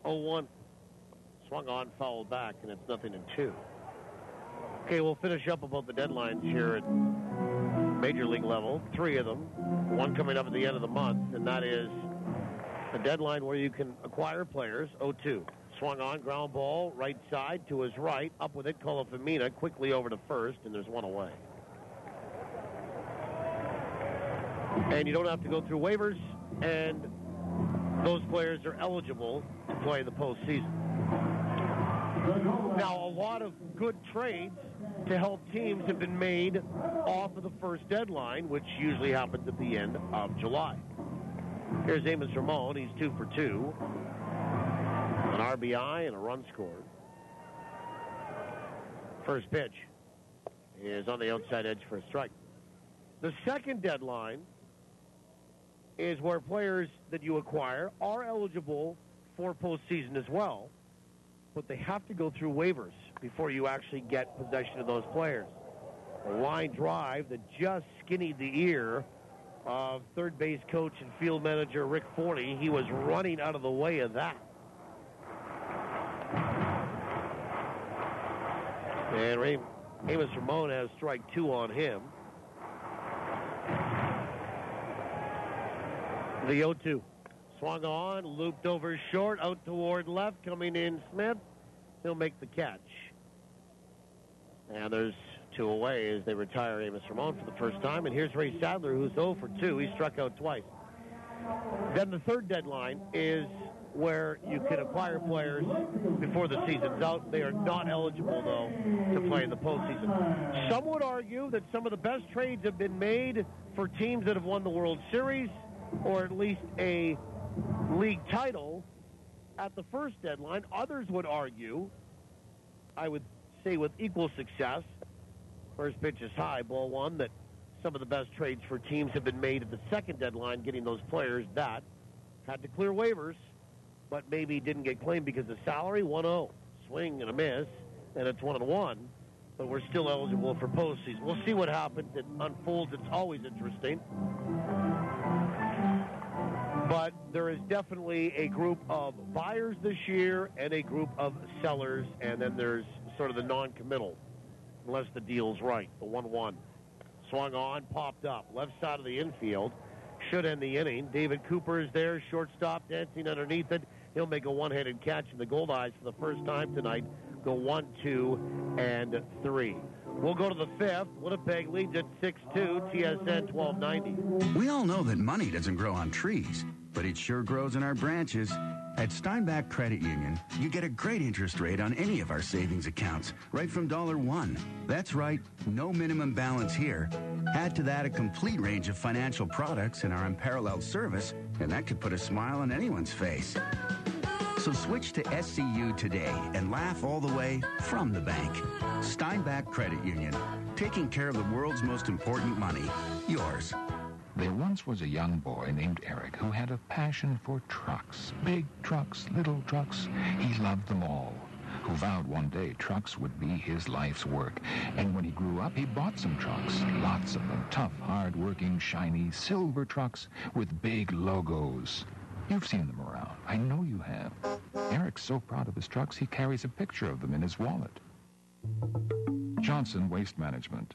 0-1. Swung on, fouled back, and it's 0-2. Okay, we'll finish up about the deadlines here at Major League level. 3 of them. One coming up at the end of the month, and that is a deadline where you can acquire players. 0-2. Swung on, ground ball, right side to his right. Up with it, Colafamina, quickly over to first, and there's one away. And you don't have to go through waivers, and those players are eligible to play in the postseason. Now, a lot of good trades to help teams have been made off of the first deadline, which usually happens at the end of July. Here's Amos Ramon. He's 2 for 2. An RBI and a run scored. First pitch is on the outside edge for a strike. The second deadline is where players that you acquire are eligible for postseason as well, but they have to go through waivers before you actually get possession of those players. A line drive that just skinnied the ear of third base coach and field manager Rick Forney. He was running out of the way of that. And Amos Ramon has strike 2 on him. The 0-2. Swung on, looped over short, out toward left, coming in Smith. He'll make the catch. And there's 2 away as they retire Amos Ramon for the first time. And here's Ray Sadler, who's 0 for 2. He struck out twice. Then the third deadline is where you can acquire players before the season's out. They are not eligible, though, to play in the postseason. Some would argue that some of the best trades have been made for teams that have won the World Series or at least a league title at the first deadline. Others would argue, I would say with equal success, first pitch is high, ball 1, that some of the best trades for teams have been made at the second deadline, getting those players that had to clear waivers, but maybe didn't get claimed because of salary. 1-0. Swing and a miss, and it's 1-1, but we're still eligible for postseason. We'll see what happens. It unfolds. It's always interesting. But there is definitely a group of buyers this year and a group of sellers, and then there's sort of the non-committal, unless the deal's right, the 1-1. Swung on, popped up, left side of the infield. Should end the inning. David Cooper is there, shortstop, dancing underneath it. He'll make a one-handed catch in the Goldeyes for the first time tonight. Go 1, 2, and 3. We'll go to the 5th. Winnipeg leads at 6-2, TSN 1290. We all know that money doesn't grow on trees, but it sure grows in our branches. At Steinbach Credit Union, you get a great interest rate on any of our savings accounts, right from $1. That's right, no minimum balance here. Add to that a complete range of financial products in our unparalleled service, and that could put a smile on anyone's face. So switch to SCU today and laugh all the way from the bank. Steinbach Credit Union, taking care of the world's most important money, yours. There once was a young boy named Eric who had a passion for trucks. Big trucks, little trucks. He loved them all. Who vowed one day trucks would be his life's work. And when he grew up, he bought some trucks. Lots of them. Tough, hard-working, shiny, silver trucks with big logos. You've seen them around. I know you have. Eric's so proud of his trucks, he carries a picture of them in his wallet. Johnson Waste Management.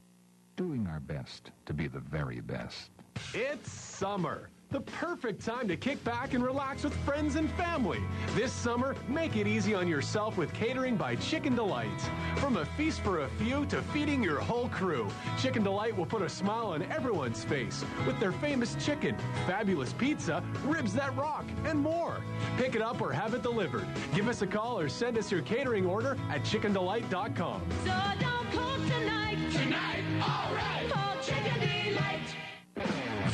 Doing our best to be the very best. It's summer. The perfect time to kick back and relax with friends and family. This summer, make it easy on yourself with catering by Chicken Delight. From a feast for a few to feeding your whole crew, Chicken Delight will put a smile on everyone's face with their famous chicken, fabulous pizza, ribs that rock, and more. Pick it up or have it delivered. Give us a call or send us your catering order at chickendelight.com. So don't cook tonight. Tonight, all right. Call Chicken Delight.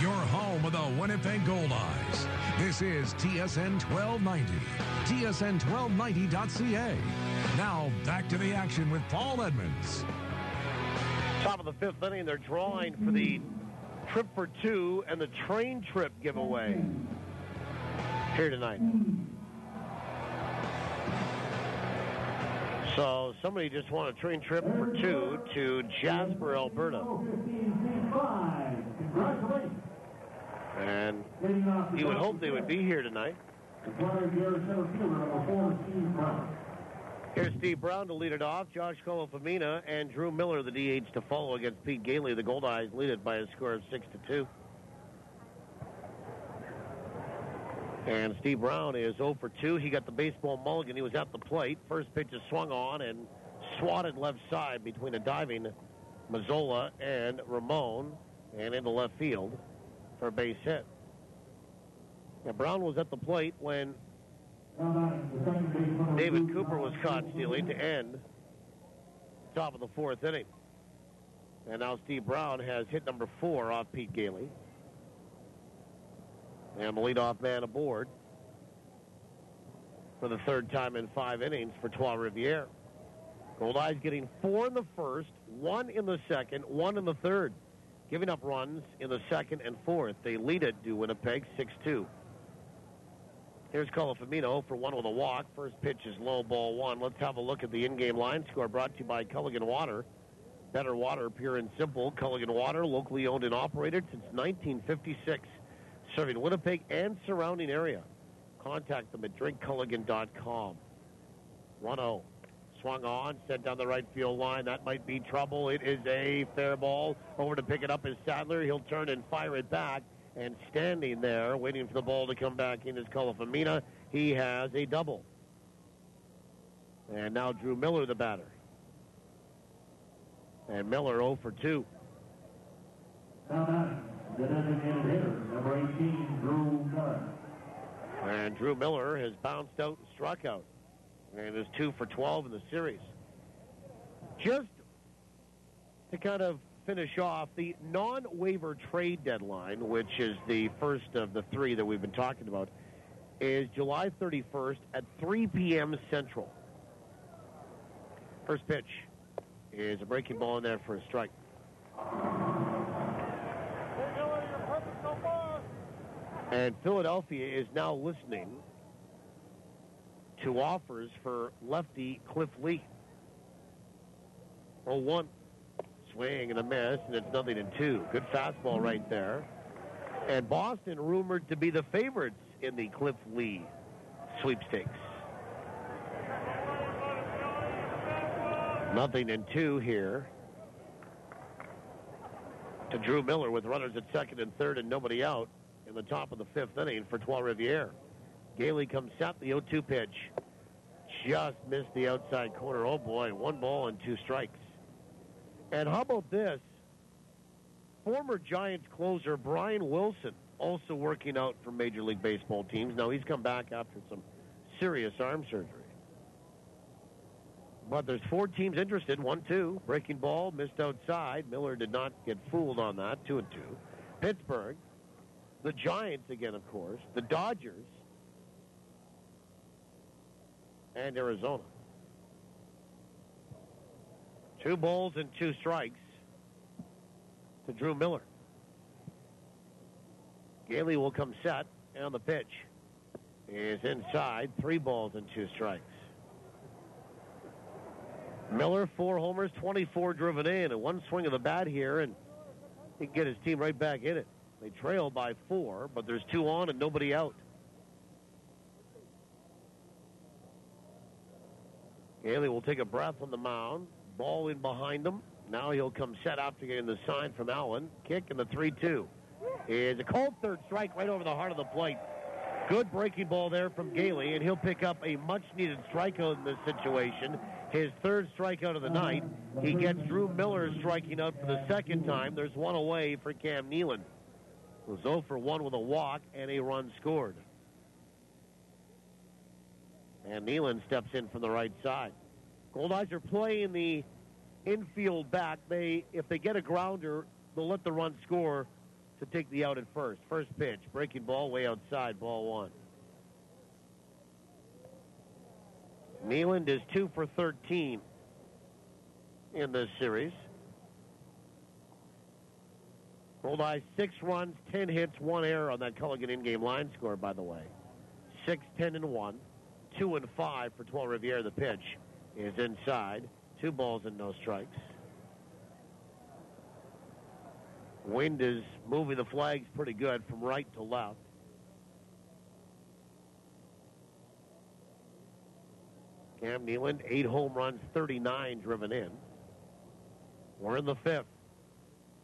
Your home of the Winnipeg Goldeyes. This is TSN 1290. TSN1290.ca. Now back to the action with Paul Edmonds. Top of the 5th inning, they're drawing for the trip for 2 and the train trip giveaway here tonight. So somebody just won a train trip for 2 to Jasper, Alberta. And you would hope they would be here tonight. Here's Steve Brown to lead it off. Josh Colofamina and Drew Miller, the DH, to follow against Pete Gailey. The Goldeyes lead it by a score of 6-2. And Steve Brown is 0 for 2. He got the baseball mulligan. He was at the plate. First pitch is swung on and swatted left side between a diving Mazzola and Ramon and into left field for a base hit. And Brown was at the plate when David Cooper was caught stealing to end top of the fourth inning. And now Steve Brown has hit number 4 off Pete Gailey. And the leadoff man aboard for the third time in 5 innings for Trois-Rivières. Goldeyes getting 4 in the first, 1 in the second, 1 in the third. Giving up runs in the second and fourth. They lead it to Winnipeg 6-2. Here's Colofamino for 1 with a walk. First pitch is low, ball 1. Let's have a look at the in-game line score brought to you by Culligan Water. Better water, pure and simple. Culligan Water, locally owned and operated since 1956. Serving Winnipeg and surrounding area. Contact them at drinkculligan.com. 1-0. Swung on, sent down the right field line. That might be trouble. It is a fair ball. Over to pick it up is Sadler. He'll turn and fire it back. And standing there, waiting for the ball to come back in, is Colofamina. He has a double. And now Drew Miller, the batter. And Miller 0 for 2. The designated hitter, number 18, Drew Miller. And Drew Miller has bounced out and struck out. And is 2 for 12 in the series. Just to kind of finish off, the non-waiver trade deadline, which is the first of the 3 that we've been talking about, is July 31st at 3 p.m. Central. First pitch is a breaking ball in there for a strike. And Philadelphia is now listening to offers for lefty Cliff Lee. 0-1. Swing and a miss, and it's 0-2. Good fastball right there. And Boston rumored to be the favorites in the Cliff Lee sweepstakes. 0-2 here to Drew Miller with runners at second and third and nobody out in the top of the 5th inning for Trois-Rivières. Gailey comes set, the 0-2 pitch. Just missed the outside corner. Oh, boy, 1 ball and 2 strikes. And how about this? Former Giants closer Brian Wilson also working out for Major League Baseball teams. Now, he's come back after some serious arm surgery. But there's 4 teams interested. 1-2. Breaking ball, missed outside. Miller did not get fooled on that. 2-2. Pittsburgh. The Giants again, of course. The Dodgers. And Arizona. 2 balls and 2 strikes to Drew Miller. Gailey will come set, and the pitch is inside. 3 balls and 2 strikes. Miller, 4 homers, 24 driven in, and 1 swing of the bat here, and he can get his team right back in it. They trail by 4, but there's 2 on and nobody out. Gailey will take a breath on the mound. Ball in behind him. Now he'll come set after getting the sign from Allen. Kick in the 3-2. Is a cold third strike right over the heart of the plate. Good breaking ball there from Gailey, and he'll pick up a much-needed strikeout in this situation. His 3rd strikeout of the night. He gets Drew Miller striking out for the 2nd time. There's 1 away for Cam Nealon, who's 0 for 1 with a walk and a run scored. And Nealon steps in from the right side. Goldeyes are playing the infield back. If they get a grounder, they'll let the run score to take the out at first. First pitch, breaking ball way outside, ball 1. Nealon is 2 for 13 in this series. Goldeyes 6 runs, 10 hits, 1 error on that Culligan in-game line score, by the way. 6, 10, and 1. 2 and 5 for Trois-Rivières. The pitch is inside. 2 balls and no strikes. Wind is moving the flags pretty good from right to left. Cam Nealon, 8 home runs, 39 driven in. We're in the 5th.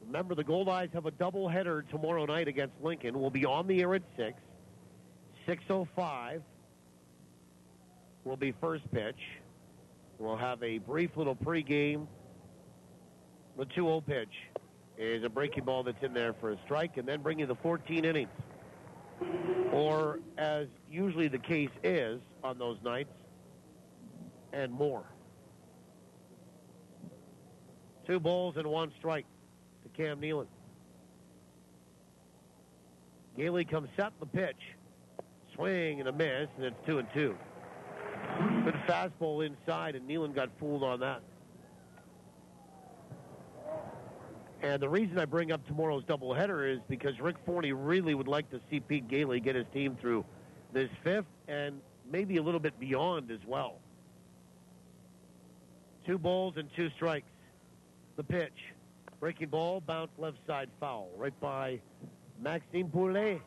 Remember, the Goldeyes have a doubleheader tomorrow night against Lincoln. We'll be on the air at 6. 6:05 will be first pitch. We'll have a brief little pregame. The 2-0 pitch is a breaking ball that's in there for a strike, and then bring you the 14 innings. Or, as usually the case is on those nights, and more. 2 balls and 1 strike to Cam Nealon. Gailey comes set the pitch. Swing and a miss, and it's 2-2. Good fastball inside, and Nealon got fooled on that. And the reason I bring up tomorrow's doubleheader is because Rick Forney really would like to see Pete Gailey get his team through this 5th and maybe a little bit beyond as well. 2 balls and 2 strikes. The pitch. Breaking ball, bounce left side foul. Right by Maxime Poulet,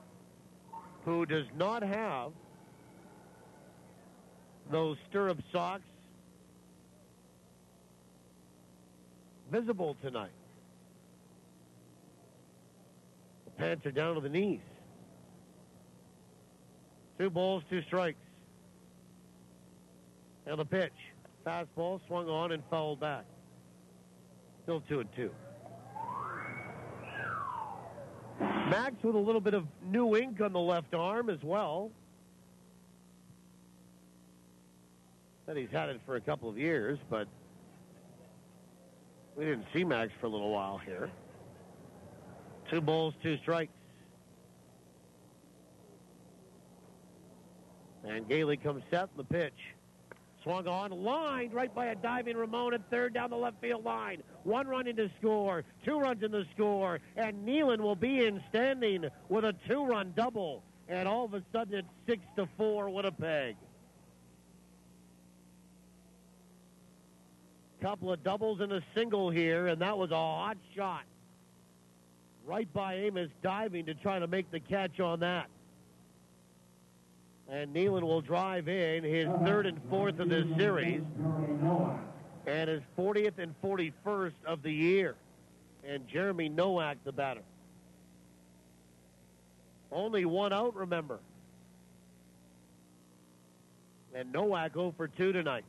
who does not have those stirrup socks visible tonight. The pants are down to the knees. 2 balls, 2 strikes. And the pitch. Fastball swung on and fouled back. Still 2-2. Max with a little bit of new ink on the left arm as well. Said he's had it for a couple of years, but we didn't see Max for a little while here. 2 balls, 2 strikes. And Gailey comes set in the pitch. Swung on, lined right by a diving Ramon at third down the left field line. 1 run in to score, 2 runs in the score, and Nealon will be in standing with a 2-run double. And all of a sudden it's 6-4 Winnipeg. Couple of doubles and a single here, and that was a hot shot. Right by Amos, diving to try to make the catch on that. And Nealon will drive in his 3rd and 4th of this series and his 40th and 41st of the year. And Jeremy Nowak, the batter. Only 1 out, remember. And Nowak 0 for 2 tonight.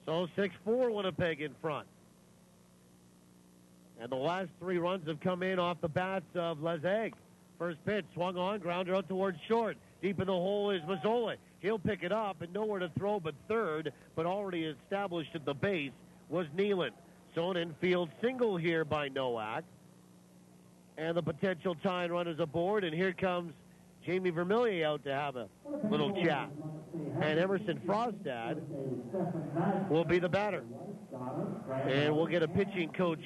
So 6-4 Winnipeg in front. And the last 3 runs have come in off the bats of Les Aigles. First pitch, swung on, grounder out towards short. Deep in the hole is Mazzola. He'll pick it up and nowhere to throw but third, but already established at the base was Nealon. So an infield single here by Nowak. And the potential tying run is aboard, and here comes Jamie Vermillion out to have a little chat. And Emerson Frostad will be the batter. And we'll get a pitching coach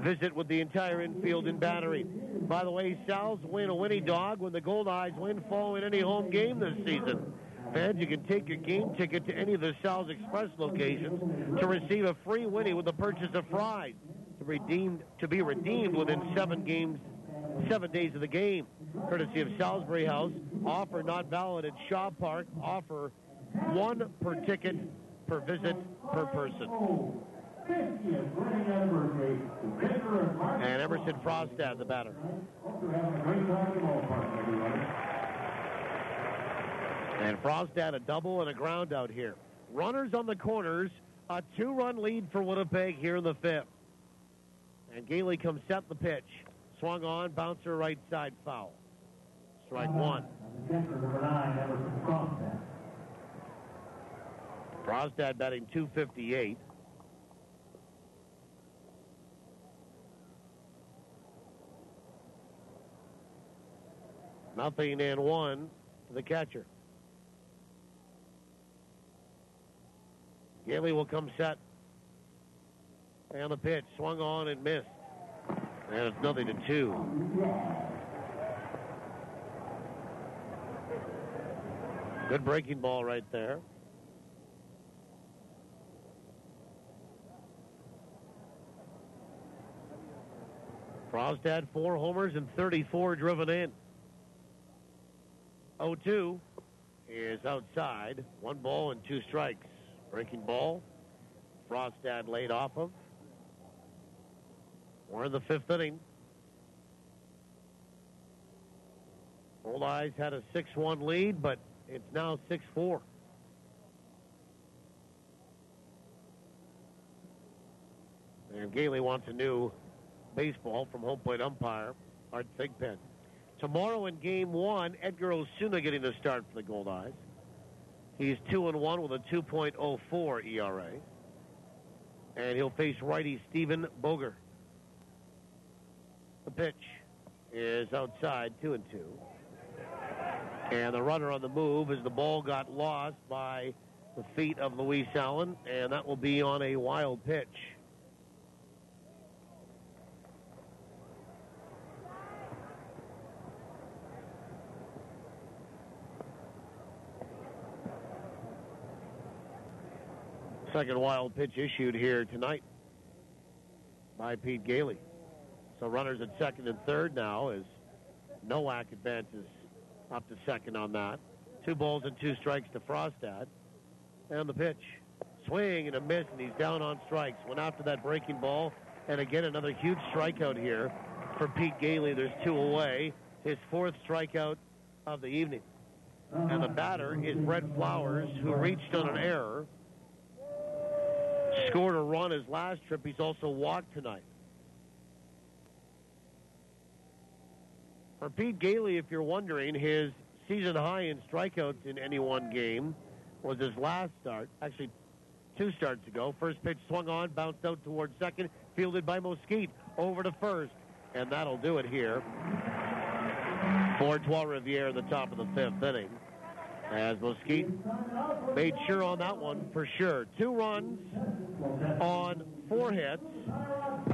visit with the entire infield and battery. By the way, Sal's win a Winnie Dog when the Goldeyes win following any home game this season. Fans, you can take your game ticket to any of the Sal's Express locations to receive a free Winnie with the purchase of fries to be redeemed within 7 days of the game. Courtesy of Salisbury House. Offer not valid at Shaw Park. Offer 1 per ticket per visit per person. And Emerson Frostad, the batter. And Frostad a double and a ground out here. Runners on the corners. A 2-run lead for Winnipeg here in the 5th. And Gailey comes set the pitch. Swung on, bouncer right side foul. Strike 1. Frostad batting .258. Nothing and 1 to the catcher. Gailey will come set. And the pitch swung on and missed. And it's 0-2. Good breaking ball right there. Frostad 4 homers and 34 driven in. 0-2. is outside. 1 ball and 2 strikes. Breaking ball. Frostad laid off of. We're in the 5th inning. Goldeyes had a 6-1 lead, but it's now 6-4. And Gailey wants a new baseball from home plate umpire Art Thigpen. Tomorrow in Game 1, Edgar Osuna getting the start for the Goldeyes. He's 2-1 with a 2.04 ERA. And he'll face righty Stephen Boger. The pitch is outside, 2-2. And the runner on the move as the ball got lost by the feet of Luis Allen, and that will be on a wild pitch. Second wild pitch issued here tonight by Pete Gailey. So runners at second and third now as Nowak advances up to second on that. 2 balls and 2 strikes to Frostad. And the pitch. Swing and a miss, and he's down on strikes. Went after that breaking ball. And again, another huge strikeout here for Pete Gailey. There's 2 away. His 4th strikeout of the evening. And the batter is Brett Flowers, who reached on an error. Scored a run his last trip. He's also walked tonight. For Pete Gailey, if you're wondering, his season high in strikeouts in any one game was his last start. Actually, 2 starts ago. First pitch swung on, bounced out towards second, fielded by Mosquite over to first. And that'll do it here for Trois-Rivières in the top of the 5th inning. As Mosquite made sure on that one for sure. 2 runs on 4 hits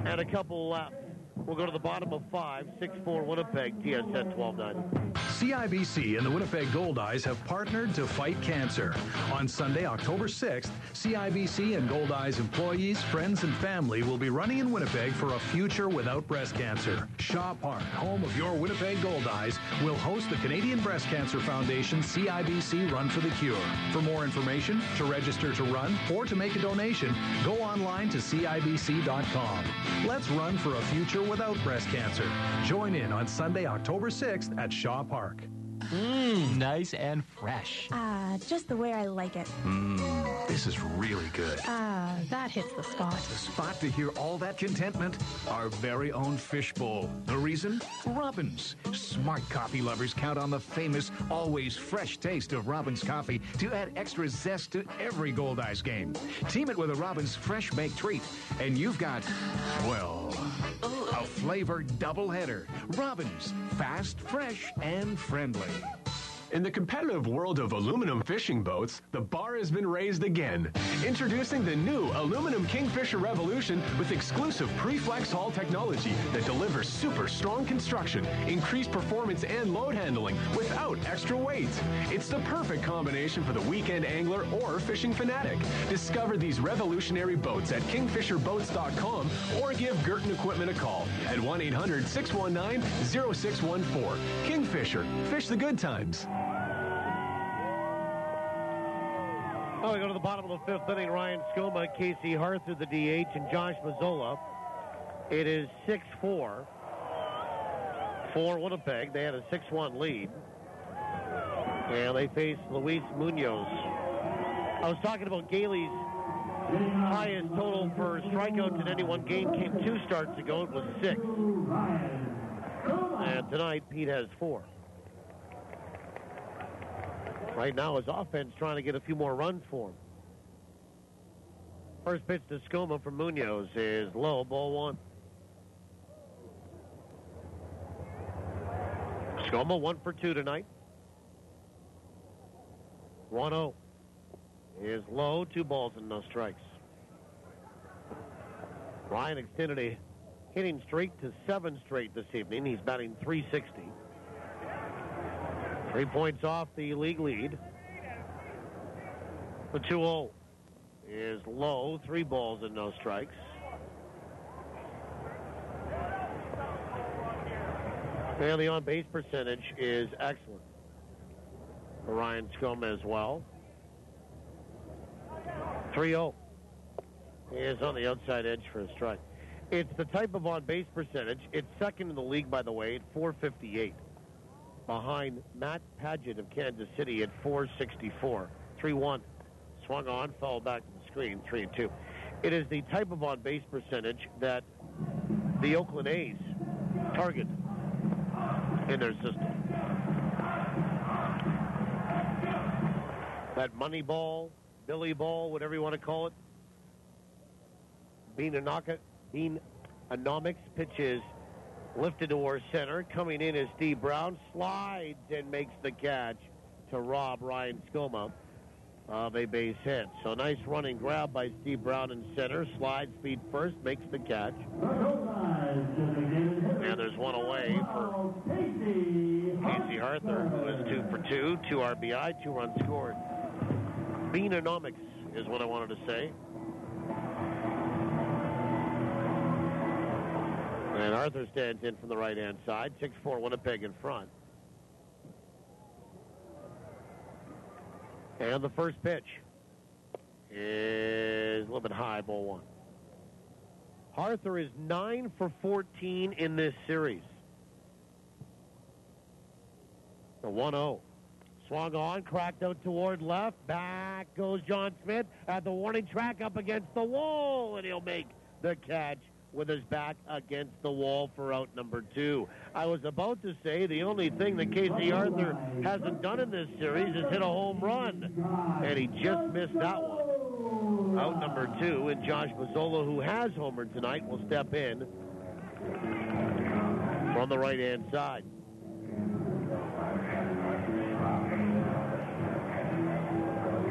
and a couple left. We'll go to the bottom of 5, 6-4 Winnipeg, TSN 1290. CIBC and the Winnipeg Goldeyes have partnered to fight cancer. On Sunday, October 6th, CIBC and Goldeyes employees, friends, and family will be running in Winnipeg for a future without breast cancer. Shaw Park, home of your Winnipeg Goldeyes, will host the Canadian Breast Cancer Foundation CIBC Run for the Cure. For more information, to register to run, or to make a donation, go online to CIBC.com. Let's run for a future without breast cancer. Join in on Sunday, October 6th at Shaw Park. Nice and fresh. Just the way I like it. This is really good. That hits the spot. The spot to hear all that contentment? Our very own fishbowl. The reason? Robins. Smart coffee lovers count on the famous, always fresh taste of Robins coffee to add extra zest to every Goldeyes game. Team it with a Robins fresh baked treat, and you've got, well, a flavored doubleheader. Robins. Fast, fresh, and friendly. In the competitive world of aluminum fishing boats, the bar has been raised again. Introducing the new aluminum Kingfisher Revolution with exclusive pre-flex hull technology that delivers super strong construction, increased performance, and load handling without extra weight. It's the perfect combination for the weekend angler or fishing fanatic. Discover these revolutionary boats at kingfisherboats.com or give Girton Equipment a call at 1-800-619-0614. Kingfisher, fish the good times. Well, we go to the bottom of the 5th inning. Ryan Skoma, Casey Harther, the DH, and Josh Mazzola. It is 6-4 for Winnipeg. They had a 6-1 lead. And they face Luis Munoz. I was talking about Gailey's highest total for strikeouts in any one game came 2 starts ago. It was 6. And tonight, Pete has 4. Right now, his offense trying to get a few more runs for him. First pitch to Skoma from Munoz is low, ball 1. Skoma 1 for 2 tonight. 1-0 is low, 2 balls and no strikes. Ryan extended a hitting streak to 7 straight this evening. He's batting .360. 3 points off the league lead. The 2-0 is low, 3 balls and no strikes. And the on-base percentage is excellent. for Ryan Skoma as well. 3-0. He is on the outside edge for a strike. It's the type of on-base percentage. It's second in the league, by the way, at .458. Behind Matt Padgett of Kansas City at .464. 3-1. Swung on, fell back to the screen, 3-2. It is the type of on-base percentage that the Oakland A's target in their system. That money ball, Billy ball, whatever you want to call it. Beanomics pitches lifted towards center. Coming in is Steve Brown. Slides and makes the catch to rob Ryan Skoma of a base hit. So nice running grab by Steve Brown in center. Slides feet first, makes the catch. And there's one away for Casey Arthur, who is 2 for 2, 2 RBI, 2 runs scored. Beanomics is what I wanted to say. And Arthur stands in from the right-hand side. 6-4 Winnipeg in front. And the first pitch is a little bit high, ball 1. Arthur is 9 for 14 in this series. The 1-0. Swung on, cracked out toward left. Back goes John Smith at the warning track up against the wall, and he'll make the catch with his back against the wall for out number 2. I was about to say the only thing that Casey Arthur hasn't done in this series is hit a home run, and he just missed that one. Out number 2, and Josh Mazzola, who has homered tonight, will step in from the right-hand side.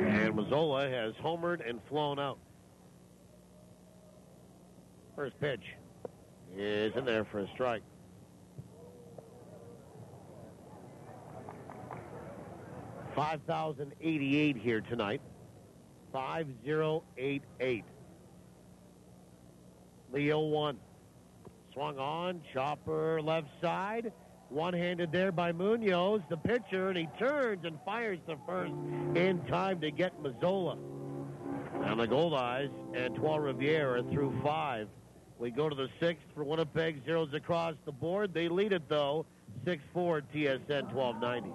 And Mazzola has homered and flown out. First pitch is in there for a strike. $5,088 here tonight. 5088. Leo 1. Swung on, chopper left side. One-handed there by Munoz, the pitcher, and he turns and fires to first in time to get Mazzola. And the Goldeyes and Trois-Rivières are through 5. We go to the 6th for Winnipeg, zeros across the board. They lead it, though, 6-4 TSN 1290.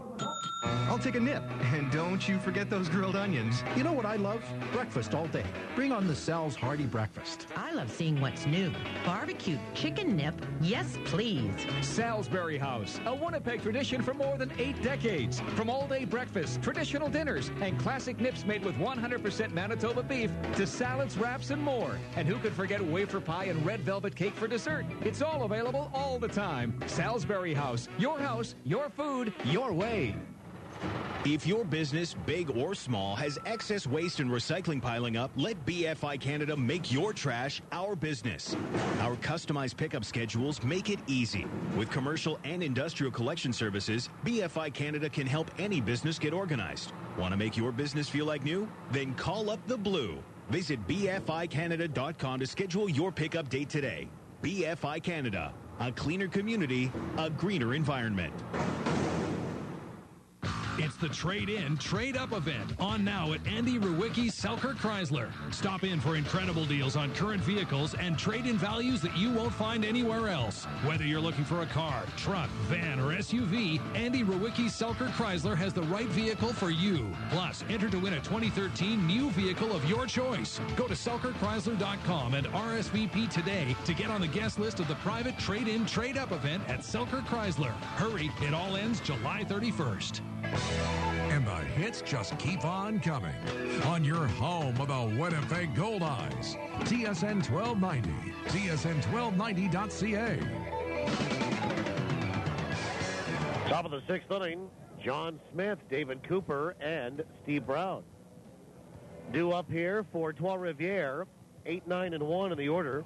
I'll take a nip. And don't you forget those grilled onions. You know what I love? Breakfast all day. Bring on the Sal's Hearty Breakfast. I love seeing what's new. Barbecue chicken nip. Yes, please. Salisbury House, a Winnipeg tradition for more than 8 decades. From all-day breakfasts, traditional dinners, and classic nips made with 100% Manitoba beef to salads, wraps, and more. And who could forget wafer pie and red velvet cake for dessert? It's all available all the time. Salisbury House, your food, your way. If your business, big or small, has excess waste and recycling piling up, let BFI Canada make your trash our business. Our customized pickup schedules make it easy. With commercial and industrial collection services, BFI Canada can help any business get organized. Want to make your business feel like new? Then call up the Blue. Visit BFICanada.com to schedule your pickup date today. BFI Canada, a cleaner community, a greener environment. It's the Trade-In, Trade-Up event on now at Andy Rewicki's Selkirk Chrysler. Stop in for incredible deals on current vehicles and trade-in values that you won't find anywhere else. Whether you're looking for a car, truck, van, or SUV, Andy Rewicki's Selkirk Chrysler has the right vehicle for you. Plus, enter to win a 2013 new vehicle of your choice. Go to SelkirkChrysler.com and RSVP today to get on the guest list of the private Trade-In, Trade-Up event at Selkirk Chrysler. Hurry, it all ends July 31st. And the hits just keep on coming on your home of the Winnipeg Goldeyes. TSN 1290, TSN1290.ca. Top of the 6th inning, John Smith, David Cooper, and Steve Brown. Due up here for Trois-Rivières, 8-9-1 in the order.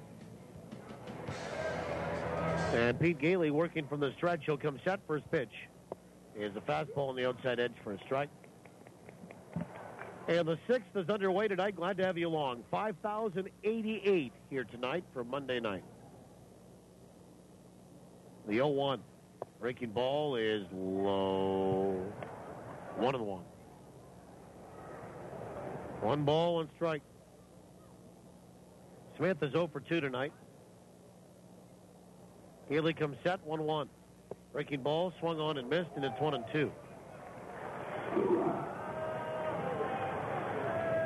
And Pete Gailey working from the stretch. He'll come set. First pitch is a fastball on the outside edge for a strike. And the 6th is underway tonight. Glad to have you along. 5,088 here tonight for Monday night. The 0-1. Breaking ball is low. 1-1. 1 ball, 1 strike. Smith is 0 for 2 tonight. Gailey comes set, 1-1. Breaking ball, swung on and missed, and it's 1-2.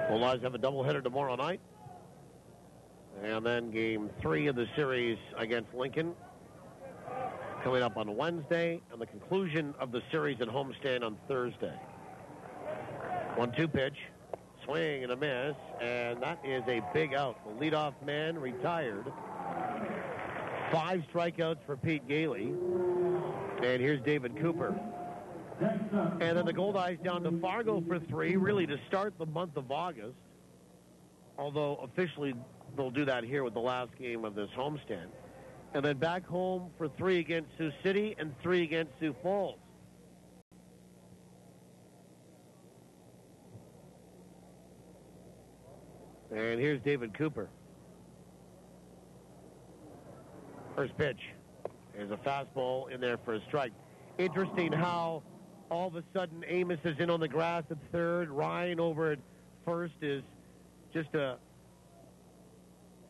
Goldeyes have a doubleheader tomorrow night. And then game 3 of the series against Lincoln coming up on Wednesday, and the conclusion of the series at homestand on Thursday. 1-2 pitch, swing and a miss, and that is a big out. The leadoff man retired. 5 strikeouts for Pete Gailey. And here's David Cooper. And then the Goldeyes down to Fargo for 3, really to start the month of August. Although officially they'll do that here with the last game of this homestand. And then back home for 3 against Sioux City and 3 against Sioux Falls. And here's David Cooper. First pitch. There's a fastball in there for a strike. Interesting how all of a sudden Amos is in on the grass at third. Ryan over at first is just a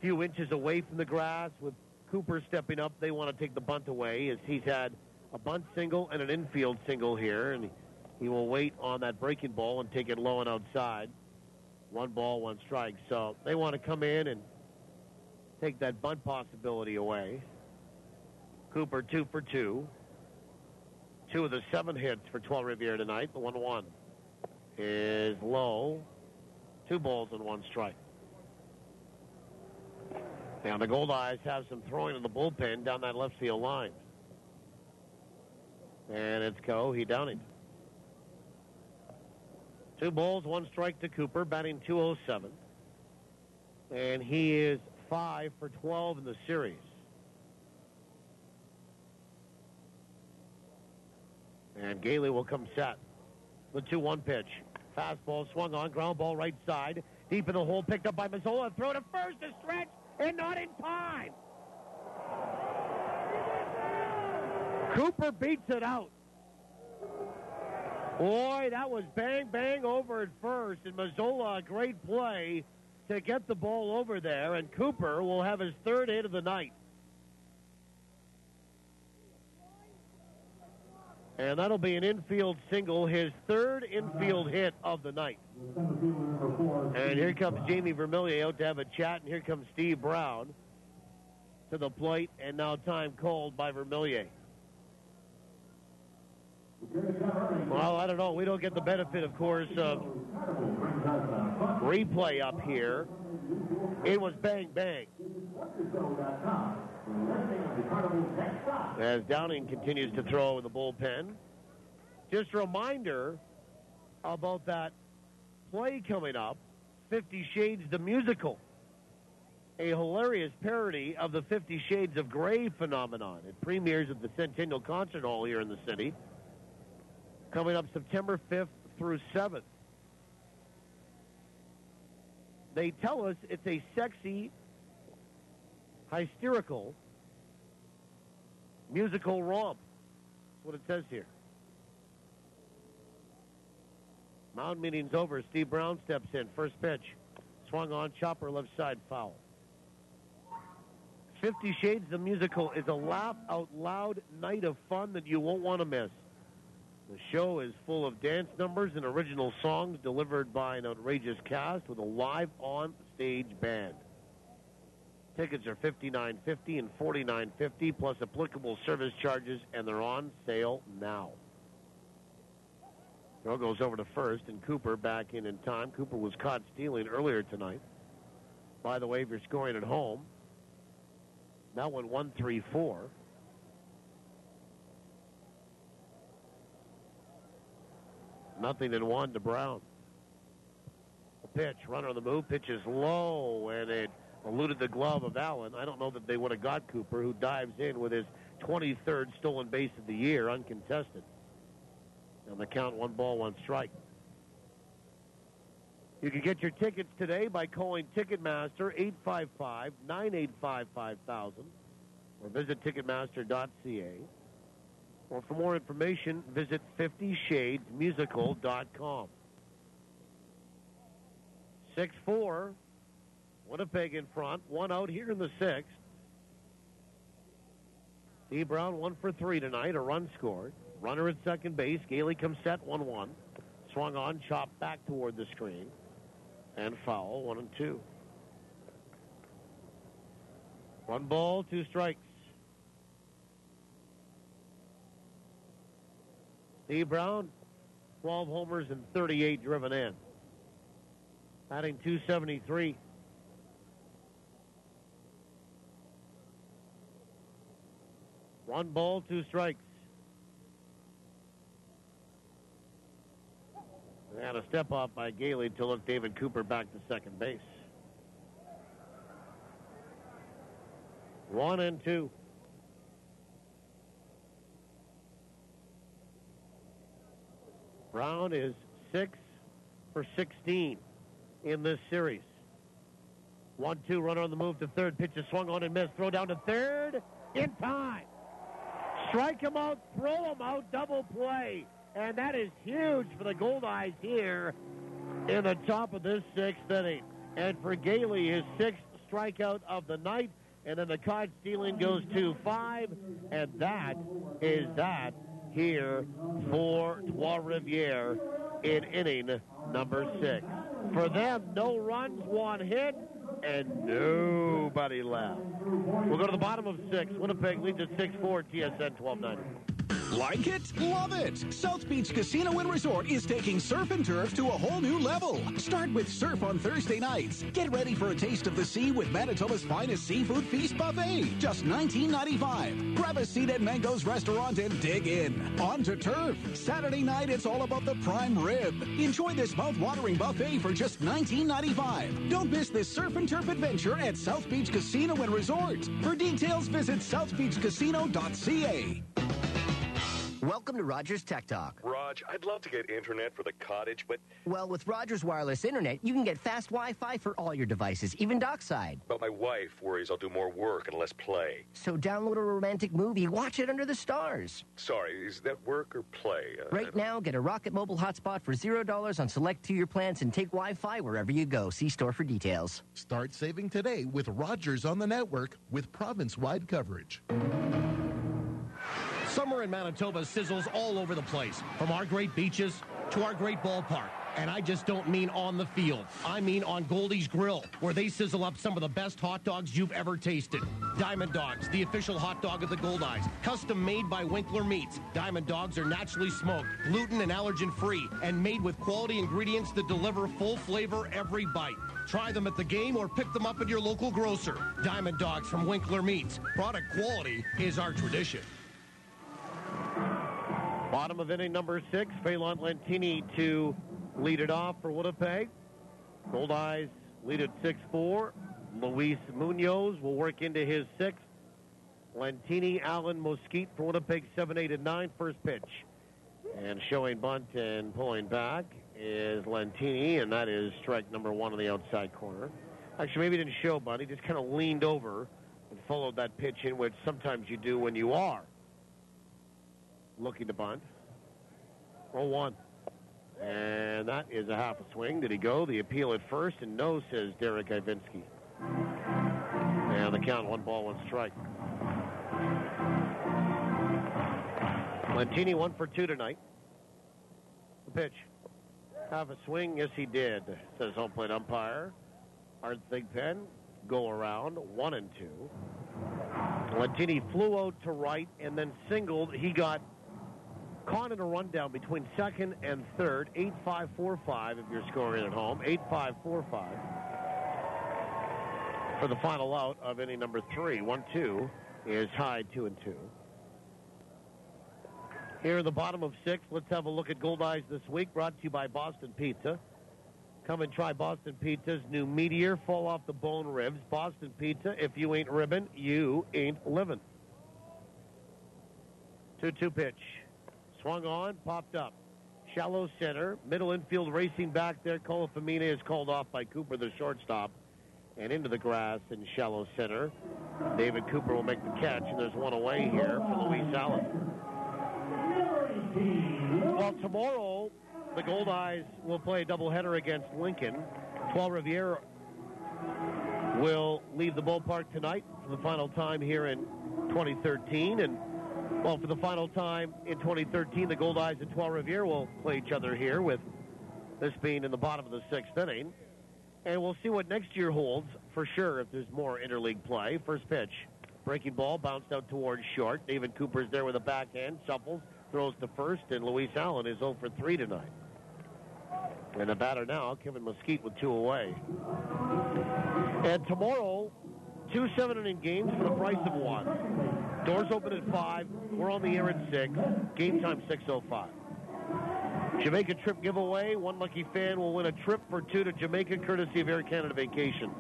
few inches away from the grass. With Cooper stepping up, they want to take the bunt away, as he's had a bunt single and an infield single here, and he will wait on that breaking ball and take it low and outside. 1 ball, 1 strike. So they want to come in and take that bunt possibility away. Cooper 2 for 2. 2 of the 7 hits for Trois-Rivières tonight. The 1-1 is low. 2 balls and 1 strike. Now the Goldeyes have some throwing in the bullpen down that left field line. And it's Cohee Downing. 2 balls, 1 strike to Cooper, batting .207. And he is 5 for 12 in the series. And Gailey will come set. The 2-1 pitch. Fastball swung on, ground ball right side. Deep in the hole, picked up by Mazzola. Throw to first, a stretch, and not in time. Cooper beats it out. Boy, that was bang, bang over at first. And Mazzola, a great play to get the ball over there. And Cooper will have his 3rd hit of the night. And that'll be an infield single, his 3rd infield hit of the night. And here comes Jamie Vermillier out to have a chat, and here comes Steve Brown to the plate, and now time called by Vermillier. Well, I don't know. We don't get the benefit, of course, of replay up here. It was bang, bang. As Downing continues to throw in the bullpen. Just a reminder about that play coming up, 50 Shades the Musical. A hilarious parody of the 50 Shades of Grey phenomenon. It premieres at the Centennial Concert Hall here in the city. Coming up September 5th through 7th. They tell us it's a sexy, hysterical musical romp. That's what it says here. Mound meeting's over. Steve Brown steps in. First pitch. Swung on, chopper left side, foul. 50 Shades the Musical is a laugh-out-loud night of fun that you won't want to miss. The show is full of dance numbers and original songs delivered by an outrageous cast with a live on-stage band. Tickets are $59.50 and $49.50 plus applicable service charges, and they're on sale now. Throw goes over to first, and Cooper back in time. Cooper was caught stealing earlier tonight. By the way, if you're scoring at home, that one 1-3-4. Nothing in 1 to Brown. The pitch, runner on the move, pitch is low, and it eluded the glove of Allen. I don't know that they would have got Cooper, who dives in with his 23rd stolen base of the year, uncontested. On the count, 1 ball, 1 strike. You can get your tickets today by calling Ticketmaster 855-985-5000 or visit Ticketmaster.ca. Well, for more information, visit 50shadesmusical.com. 6-4. Winnipeg in front. One out here in the sixth. D. Brown 1 for 3 tonight. A run scored. Runner at second base. Gailey comes set 1-1. Swung on, chopped back toward the screen. And foul, 1-2. 1 ball, 2 strikes. D. Brown, 12 homers and 38 driven in. Batting .273. One ball, 2 strikes. And a step off by Gailey to look David Cooper back to second base. 1-2. Brown is 6 for 16 in this series. 1-2, runner on the move to third. Pitch is swung on and missed. Throw down to third in time. Strike him out, throw him out, double play. And that is huge for the Goldeyes here in the top of this sixth inning. And for Gailey, his 6th strikeout of the night. And then the card stealing goes to 5. And that is that here for Trois-Rivières in inning number 6. For them, no runs, 1 hit, and nobody left. We'll go to the bottom of 6. Winnipeg leads at 6-4, TSN 1290. Like it? Love it! South Beach Casino and Resort is taking surf and turf to a whole new level. Start with surf on Thursday nights. Get ready for a taste of the sea with Manitoba's finest seafood feast buffet. Just $19.95. Grab a seat at Mango's restaurant and dig in. On to turf. Saturday night, it's all about the prime rib. Enjoy this mouth-watering buffet for just $19.95. Don't miss this surf and turf adventure at South Beach Casino and Resort. For details, visit southbeachcasino.ca. Welcome to Rogers Tech Talk. Raj, I'd love to get internet for the cottage, but... Well, with Rogers Wireless Internet, you can get fast Wi-Fi for all your devices, even dockside. But my wife worries I'll do more work and less play. So download a romantic movie, watch it under the stars. Sorry, is that work or play? Right now, get a Rocket Mobile hotspot for $0 on select 2-year plans and take Wi-Fi wherever you go. See store for details. Start saving today with Rogers on the network with province-wide coverage. Summer in Manitoba sizzles all over the place, from our great beaches to our great ballpark. And I just don't mean on the field. I mean on Goldeyes Grill, where they sizzle up some of the best hot dogs you've ever tasted. Diamond Dogs, the official hot dog of the Goldeyes. Custom made by Winkler Meats. Diamond Dogs are naturally smoked, gluten and allergen free, and made with quality ingredients that deliver full flavor every bite. Try them at the game or pick them up at your local grocer. Diamond Dogs from Winkler Meats. Product quality is our tradition. Bottom of inning number 6, Phelan Lentini to lead it off for Winnipeg. Goldeyes lead at 6-4. Luis Munoz will work into his 6th. Lentini, Allen, Mosquite for Winnipeg, 7, 8, and 9. First pitch. And showing bunt and pulling back is Lentini, and that is strike number 1 on the outside corner. Actually, maybe he didn't show bunt. He just kind of leaned over and followed that pitch in, which sometimes you do when you are looking to bunt. 0-1. And that is a half a swing. Did he go? The appeal at first, and no, says Derek Ivinski. And the count, 1 ball, 1 strike. Lentini 1 for 2 tonight. The pitch. Half a swing, yes he did, says home plate umpire. Art Thigpen, go around, 1-2. Lentini flew out to right and then singled. He got caught in a rundown between second and third. 8-5-4-5 if you're scoring at home. 8-5-4-5 for the final out of inning number 3. 1-2 is tied 2-2. Here in the bottom of 6, let's have a look at Goldeyes this week, brought to you by Boston Pizza. Come and try Boston Pizza's new Meteor fall off the bone ribs. Boston Pizza, if you ain't ribbon, you ain't living. 2-2 pitch. Swung on, popped up. Shallow center, middle infield racing back there. Colafamina is called off by Cooper, the shortstop, and into the grass in shallow center. David Cooper will make the catch, and there's one away here for Luis Allen. Well, tomorrow, the Goldeyes will play a doubleheader against Lincoln. Trois-Rivières will leave the ballpark tonight for the final time here in 2013. And, well, for the final time in 2013, the Goldeyes and Trois-Rivières will play each other here, with this being in the bottom of the sixth inning. And we'll see what next year holds for sure if there's more interleague play. First pitch. Breaking ball, bounced out towards short. David Cooper's there with a backhand, shuffles, throws to first, and Luis Allen is 0 for 3 tonight. And the batter now, Kevin Mesquite, with 2 away. And tomorrow, 2 7-inning games for the price of 1. Doors open at 5. We're on the air at 6. Game time 6:05. Jamaica trip giveaway. One lucky fan will win a trip for 2 to Jamaica, courtesy of Air Canada Vacations.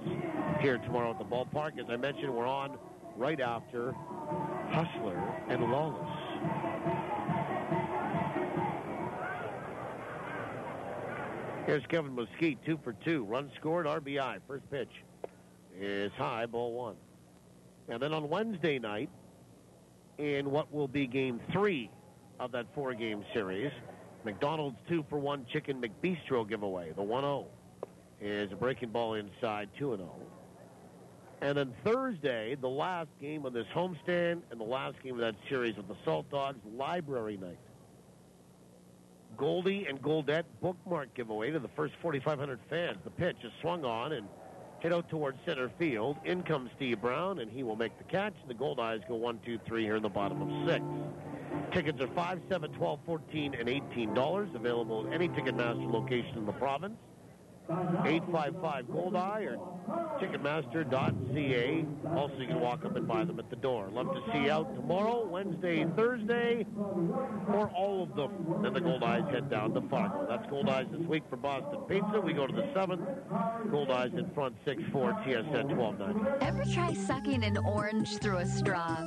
Here tomorrow at the ballpark. As I mentioned, we're on right after Hustler and Lawless. Here's Kevin Mesquite, 2 for 2. Run scored, RBI. First pitch is high, ball 1. And then on Wednesday night, in what will be game 3 of that 4-game series, McDonald's 2 for 1 Chicken McBistro giveaway. The 1-0 is a breaking ball inside, 2-0. And then Thursday, the last game of this homestand and the last game of that series with the Salt Dogs, Library Night. Goldie and Goldette bookmark giveaway to the first 4,500 fans. The pitch is swung on and hit out towards center field. In comes Steve Brown, and he will make the catch. The Goldeyes go 1, 2, 3 here in the bottom of 6. Tickets are $5, $7, $12, $14, and $18. Available at any Ticketmaster location in the province. 855-GOLDEYE or Ticketmaster.ca. Also, you can walk up and buy them at the door. Love to see you out tomorrow, Wednesday, Thursday, or all of them. Then the Goldeyes head down to Fargo. That's Goldeyes this week for Boston Pizza. We go to the 7th. Goldeyes in front, 6-4, TSN 1290. Ever try sucking an orange through a straw?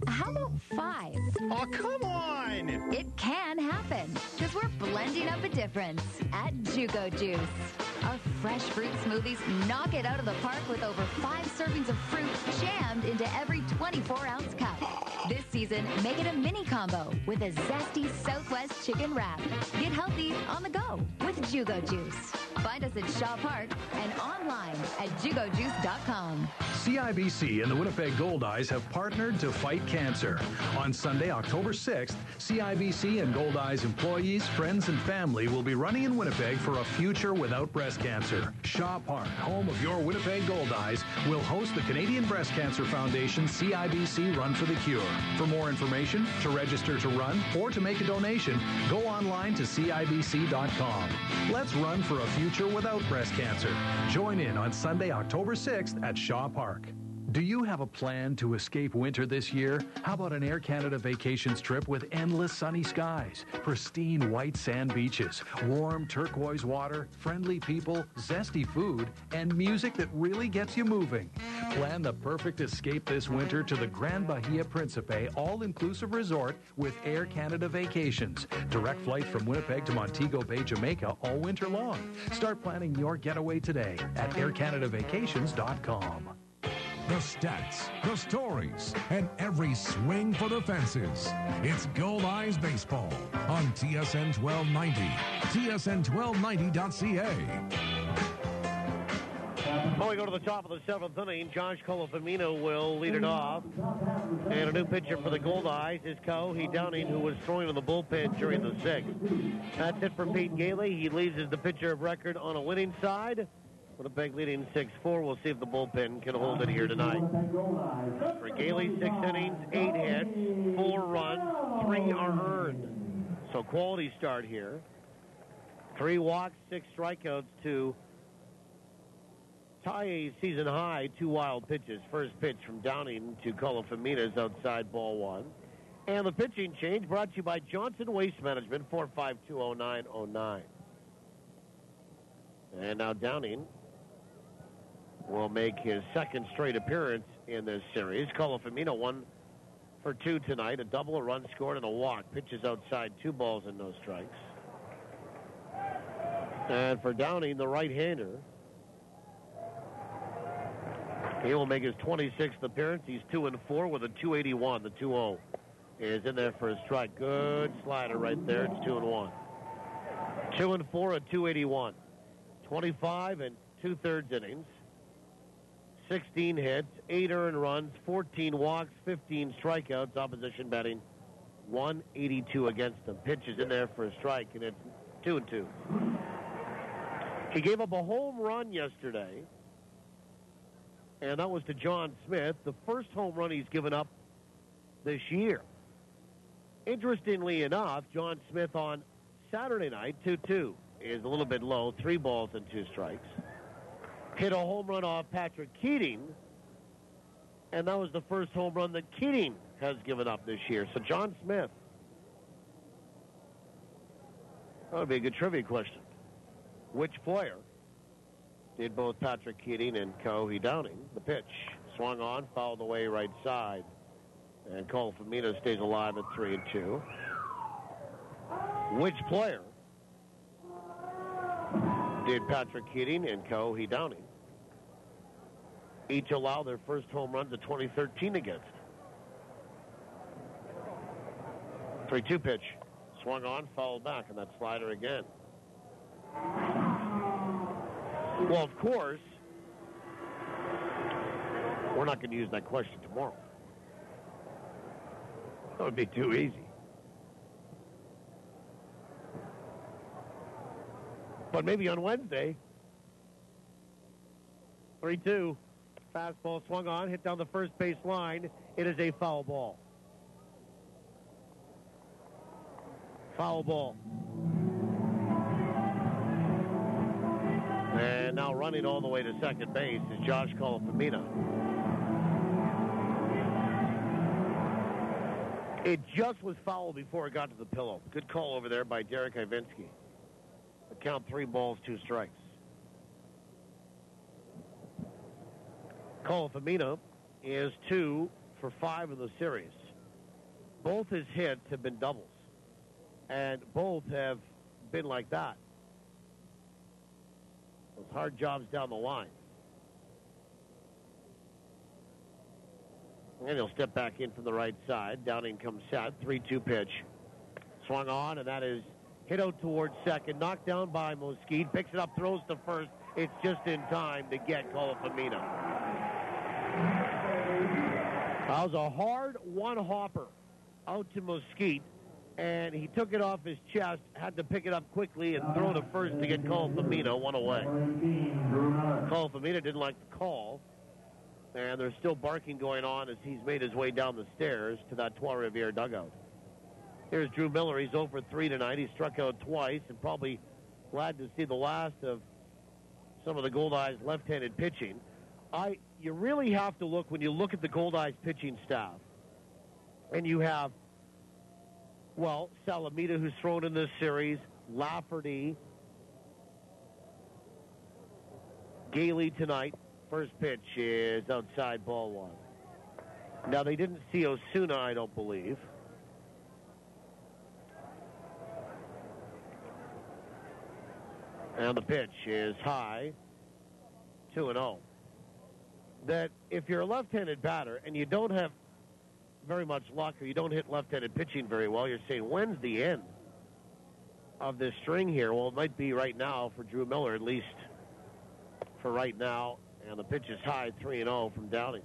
How about 5? Oh, come on! It can happen, because we're blending up a difference at Jugo Juice. Our fresh fruit smoothies knock it out of the park with over 5 servings of fruit jammed into every 24-ounce cup. This season, make it a mini combo with a zesty Southwest chicken wrap. Get healthy on the go with Jugo Juice. Find us at Shaw Park and online at jugojuice.com. CIBC and the Winnipeg Goldeyes have partnered to fight cancer. On Sunday, October 6th, CIBC and Goldeyes employees, friends, and family will be running in Winnipeg for a future without breast cancer. Shaw Park, home of your Winnipeg Goldeyes, will host the Canadian Breast Cancer Foundation CIBC Run for the Cure. For more information, to register to run, or to make a donation, go online to CIBC.com. Let's run for a future without breast cancer. Join in on Sunday, October 6th at Shaw Park. Do you have a plan to escape winter this year? How about an Air Canada Vacations trip with endless sunny skies, pristine white sand beaches, warm turquoise water, friendly people, zesty food, and music that really gets you moving? Plan the perfect escape this winter to the Grand Bahia Principe all-inclusive resort with Air Canada Vacations. Direct flights from Winnipeg to Montego Bay, Jamaica all winter long. Start planning your getaway today at aircanadavacations.com. The stats, the stories, and every swing for the fences. It's Goldeyes Baseball on TSN 1290, tsn1290.ca. Well, we go to the top of the 7th inning. Josh Colafamino will lead it off. And a new pitcher for the Goldeyes is Kaohi Downing, who was throwing in the bullpen during the 6th. That's it for Pete Gailey. He leaves as the pitcher of record on a winning side. Winnipeg leading 6-4. We'll see if the bullpen can hold it here tonight. For Gailey, 6 innings, 8 hits, 4 runs, 3 are earned. So quality start here. 3 walks, 6 strikeouts to tie a season high, 2 wild pitches. First pitch from Downing to Colafamino's outside, ball 1. And the pitching change brought to you by Johnson Waste Management, 4520909. And now Downing will make his second straight appearance in this series. Colafamino 1 for 2 tonight, a double, a run scored, and a walk. Pitches outside, 2 balls and no strikes. And for Downing, the right-hander, he will make his 26th appearance. He's 2-4 with a 281, the 2-0. is in there for a strike. Good slider right there. It's 2-1. 2-4 at 281. 25 and 2/3 innings. 16 hits, 8 earned runs, 14 walks, 15 strikeouts. Opposition batting 182 against them. Pitches in there for a strike, and it's 2-2. He gave up a home run yesterday, and that was to John Smith, the first home run he's given up this year. Interestingly enough, John Smith on Saturday night, 2-2, is a little bit low, 3 balls and 2 strikes. Hit a home run off Patrick Keating, and that was the first home run that Keating has given up this year. So John Smith. That would be a good trivia question. Which player did both Patrick Keating and Cohee Downing? The pitch swung on, fouled away right side. And Cole Famina stays alive at 3-2. Which player did Patrick Keating and Cohee Downing each allow their first home runs of 2013 against? 3-2 pitch. Swung on, fouled back, and that slider again. Well, of course, we're not going to use that question tomorrow. That would be too easy. But maybe on Wednesday. 3-2. Fastball swung on, hit down the first base line. It is a foul ball. Foul ball. And now running all the way to second base is Josh Colafamina. It just was foul before it got to the pillow. Good call over there by Derek Ivinsky. Count 3 balls, 2 strikes. Colafamina is 2 for 5 in the series. Both his hits have been doubles, and both have been like that. Those hard jobs down the line. And he'll step back in from the right side. Downing comes set. 3-2 pitch. Swung on, and that is hit out towards second. Knocked down by Mosquito. Picks it up, throws to first. It's just in time to get Colafamina. That was a hard one-hopper out to Mosquito, and he took it off his chest, had to pick it up quickly and throw to first to get Colafamina 1 away. Colafamina didn't like the call, and there's still barking going on as he's made his way down the stairs to that Trois-Rivières dugout. Here's Drew Miller. He's 0 for 3 tonight. He struck out twice and probably glad to see the last of some of the Goldeyes left-handed pitching. You really have to look, when you look at the Goldeyes pitching staff, and you have, well, Salamita, who's thrown in this series, Lafferty, Gailey tonight. First pitch is outside, ball 1. Now, they didn't see Osuna, I don't believe. And the pitch is high, 2-0. That if you're a left-handed batter and you don't have very much luck or you don't hit left-handed pitching very well, you're saying, when's the end of this string here? Well, it might be right now for Drew Miller, at least for right now. And the pitch is high, 3-0 from Downing.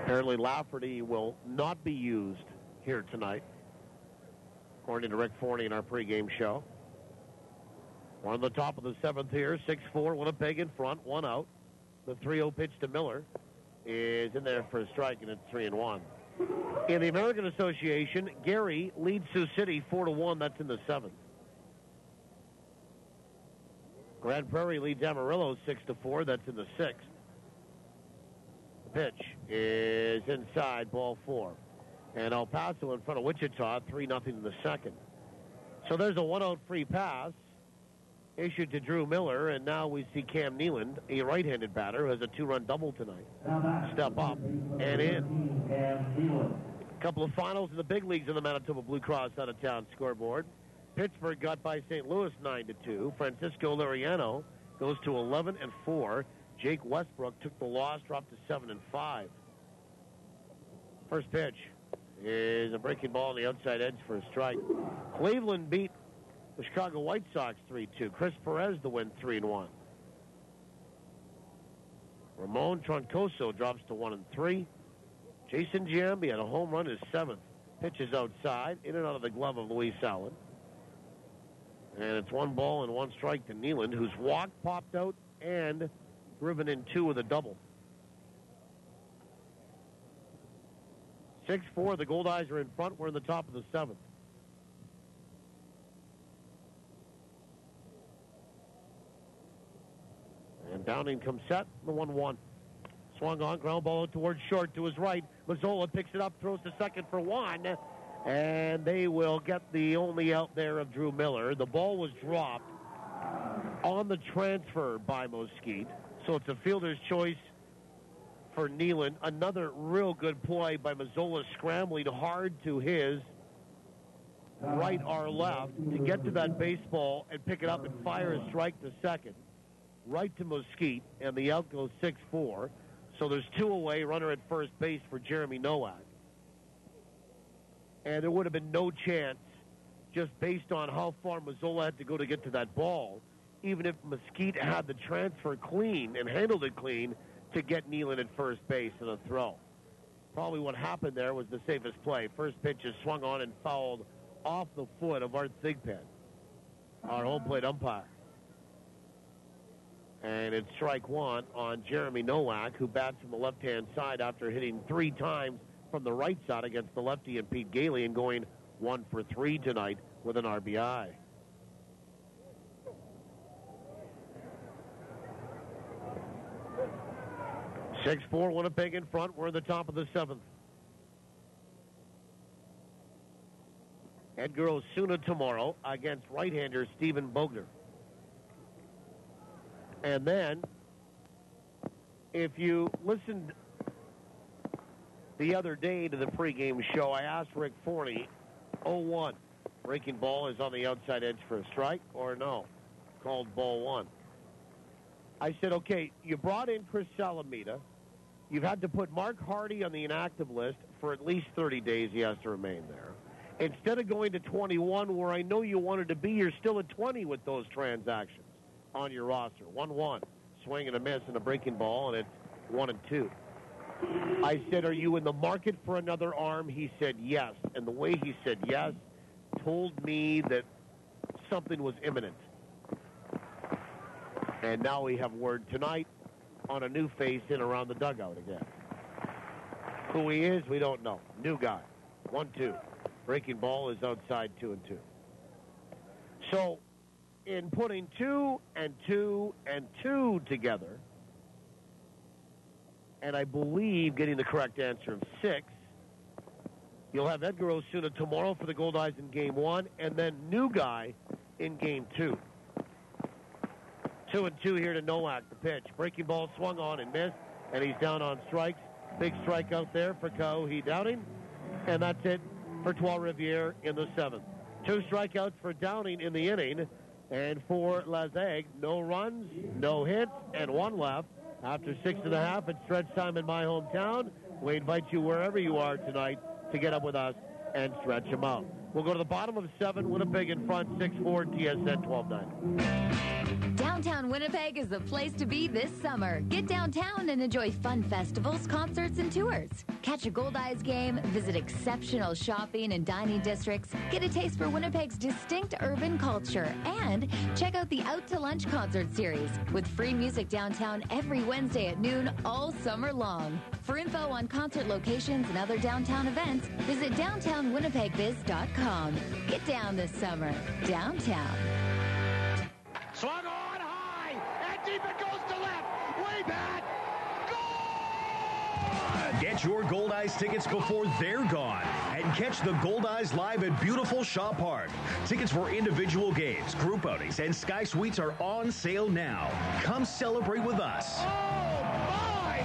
Apparently Lafferty will not be used here tonight, according to Rick Forney in our pregame show. We're on the top of the 7th here, 6-4, Winnipeg in front, 1 out. The 3-0 pitch to Miller is in there for a strike, and it's 3-1. In the American Association, Gary leads Sioux City 4-1. That's in the 7th. Grand Prairie leads Amarillo 6-4. That's in the 6th. The pitch is inside, ball 4. And El Paso in front of Wichita, 3-0 in the 2nd. So there's a 1-out free pass issued to Drew Miller, and now we see Cam Nealand, a right-handed batter who has a 2-run double tonight, step up and in. A couple of finals in the big leagues in the Manitoba Blue Cross out-of-town scoreboard. Pittsburgh got by St. Louis 9-2. Francisco Liriano goes to 11-4. Jake Westbrook took the loss, dropped to 7-5. First pitch is a breaking ball on the outside edge for a strike. Cleveland beat the Chicago White Sox 3-2. Chris Perez the win 3-1. Ramon Troncoso drops to 1-3. Jason Giambi had a home run, his 7th. Pitches outside, in and out of the glove of Luis Allen. And it's 1 ball and 1 strike to Nealon, who's walked, popped out, and driven in 2 with a double. 6-4, the Goldeyes are in front. We're in the top of the 7th. And Downing comes set, the 1-1. Swung on, ground ball towards short to his right. Mazzola picks it up, throws to second for 1. And they will get the only out there of Drew Miller. The ball was dropped on the transfer by Mosquite. So it's a fielder's choice for Nealon. Another real good play by Mazzola, scrambling hard to his right or left to get to that baseball and pick it up and fire a strike to second. Right to Mosquite, and the out goes 6-4. So there's 2 away, runner at first base for Jeremy Nowak. And there would have been no chance, just based on how far Mazzola had to go to get to that ball, even if Mesquite had the transfer clean and handled it clean, to get Nealon at first base in a throw. Probably what happened there was the safest play. First pitch is swung on and fouled off the foot of Art Thigpen, our home plate umpire. And it's strike 1 on Jeremy Nowak, who bats from the left-hand side after hitting 3 times from the right side against the lefty and Pete Gailey, and going 1 for 3 tonight with an RBI. (6-4) Winnipeg in front. We're in the top of the 7th. Edgar Osuna tomorrow against right-hander Stephen Bogner. And then, if you listened the other day to the pregame show, I asked Rick Forney, 0-1. Breaking ball is on the outside edge for a strike, or no? Called ball 1. I said, okay, you brought in Chris Salamita. You've had to put Mark Hardy on the inactive list for at least 30 days. He has to remain there. Instead of going to 21, where I know you wanted to be, you're still at 20 with those transactions on your roster. 1-1. Swing and a miss and a breaking ball, and it's 1-2. I said, are you in the market for another arm? He said yes. And the way he said yes told me that something was imminent. And now we have word tonight on a new face in around the dugout again. Who he is, we don't know. New guy. 1-2. Breaking ball is outside 2-2. So, in putting 2 and 2 and 2 together, and I believe getting the correct answer of 6, you'll have Edgar Osuna tomorrow for the Goldeyes in Game 1, and then new guy in Game 2. 2-2 here to Nowak, the pitch. Breaking ball swung on and missed, and he's down on strikes. Big strike out there for Kauhi Downing, and that's it for Trois-Rivières in the 7th. 2 strikeouts for Downing in the inning, and for Lazeg, no runs, no hits, and 1 left. After 6.5, it's stretch time in my hometown. We invite you wherever you are tonight to get up with us and stretch them out. We'll go to the bottom of 7, Winnipeg in front, 6-4, TSN 12-9. Downtown Winnipeg is the place to be this summer. Get downtown and enjoy fun festivals, concerts, and tours. Catch a Goldeyes game, visit exceptional shopping and dining districts, get a taste for Winnipeg's distinct urban culture, and check out the Out to Lunch concert series with free music downtown every Wednesday at noon all summer long. For info on concert locations and other downtown events, visit downtownwinnipegbiz.com. Get down this summer. Downtown. Swung on high, and deep it goes to left. Way back. Get your Goldeyes tickets before they're gone and catch the Goldeyes live at beautiful Shaw Park. Tickets for individual games, group outings, and Sky Suites are on sale now. Come celebrate with us. Oh, my!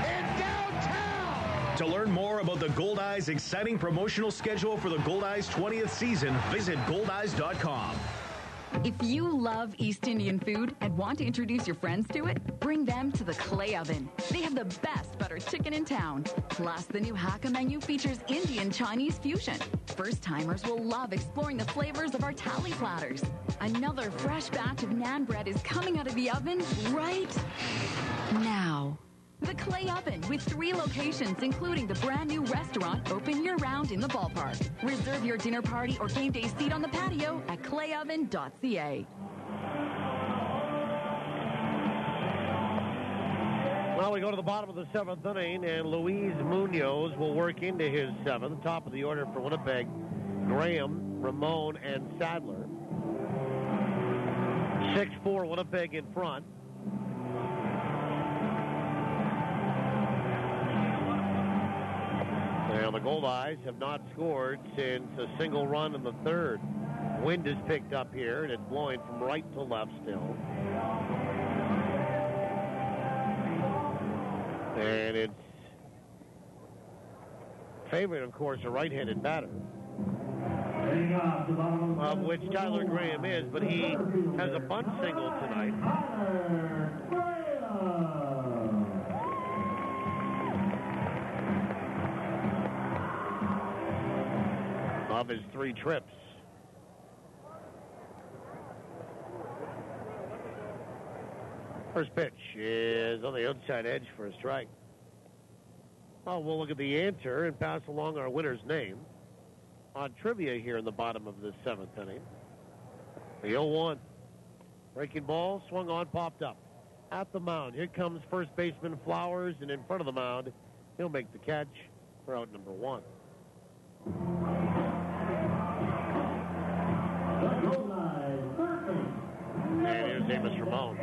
In downtown! To learn more about the Goldeyes' exciting promotional schedule for the Goldeyes' 20th season, visit Goldeyes.com. If you love East Indian food and want to introduce your friends to it, bring them to the Clay Oven. They have the best butter chicken in town. Plus, the new Hakka menu features Indian Chinese fusion. First-timers will love exploring the flavors of our tally platters. Another fresh batch of naan bread is coming out of the oven right now. The Clay Oven, with 3 locations, including the brand new restaurant, open year-round in the ballpark. Reserve your dinner party or game day seat on the patio at clayoven.ca. Well, we go to the bottom of the 7th inning, and Luis Munoz will work into his 7th. Top of the order for Winnipeg, Graham, Ramon, and Sadler. 6-4 Winnipeg in front. Now, the Goldeyes have not scored since a single run in the 3rd. Wind is picked up here, and it's blowing from right to left still. And it's favoring, of course, a right-handed batter, of which Tyler Graham is, but he has a bunt single tonight. Of his 3 trips. First pitch is on the outside edge for a strike. Well, we'll look at the answer and pass along our winner's name on trivia here in the bottom of the 7th inning. The 0-1. Breaking ball, swung on, popped up. At the mound, here comes first baseman Flowers, and in front of the mound, he'll make the catch for out number 1. And here's Amos Ramon.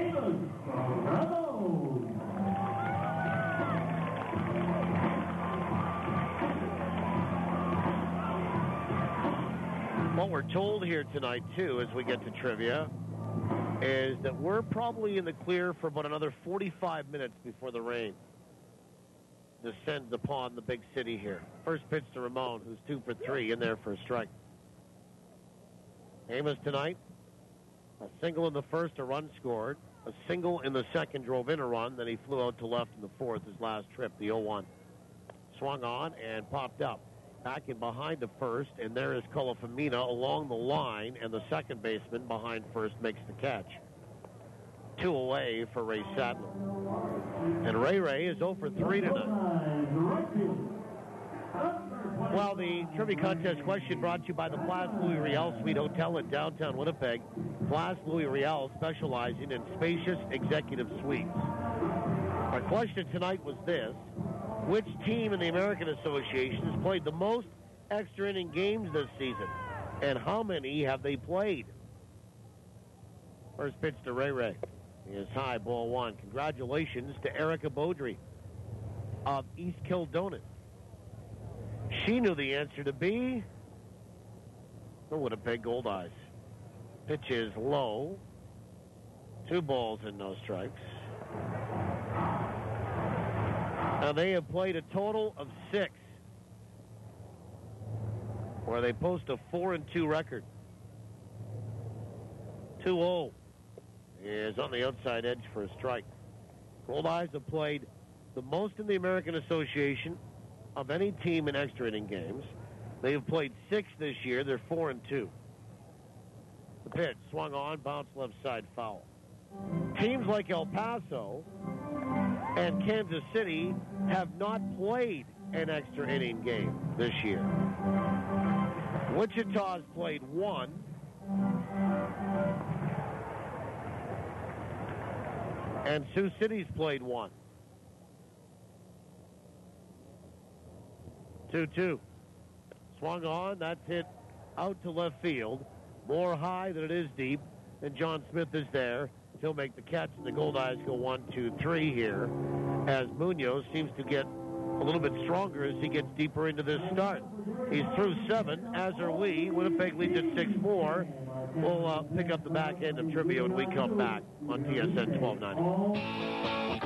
What we're told here tonight, too, as we get to trivia, is that we're probably in the clear for about another 45 minutes before the rain descends upon the big city here. First pitch to Ramon, who's 2 for 3, in there for a strike. Amos tonight, a single in the 1st, a run scored. A single in the 2nd drove in a run. Then he flew out to left in the 4th, his last trip, the 0-1. Swung on and popped up. Back in behind the 1st, and there is Colafamina along the line, and the second baseman behind 1st makes the catch. 2 away for Ray Sadler. And Ray is 0 for 3 tonight. Well, the trivia contest question brought to you by the Place Louis Riel Suite Hotel in downtown Winnipeg. Place Louis Riel, specializing in spacious executive suites. Our question tonight was this: which team in the American Association has played the most extra inning games this season, and how many have they played? First pitch to Ray is high, ball 1. Congratulations to Erica Beaudry of East Kildonan. She knew the answer to be the Winnipeg Goldeyes. Pitch is low. 2 balls and no strikes. Now they have played a total of 6, where they post a 4-2 record. 2-0 is on the outside edge for a strike. Goldeyes have played the most in the American Association of any team in extra inning games. They have played 6 this year. They're 4-2. The pitch swung on, bounced left side, foul. Teams like El Paso and Kansas City have not played an extra inning game this year. Wichita's played 1. And Sioux City's played 1. 2-2. Swung on. That's hit out to left field. More high than it is deep. And John Smith is there. He'll make the catch, and the Goldeyes go 1-2-3 here, as Munoz seems to get a little bit stronger as he gets deeper into this start. He's through 7, as are we. Winnipeg leads at 6-4. We'll pick up the back end of trivia when we come back on TSN 1290.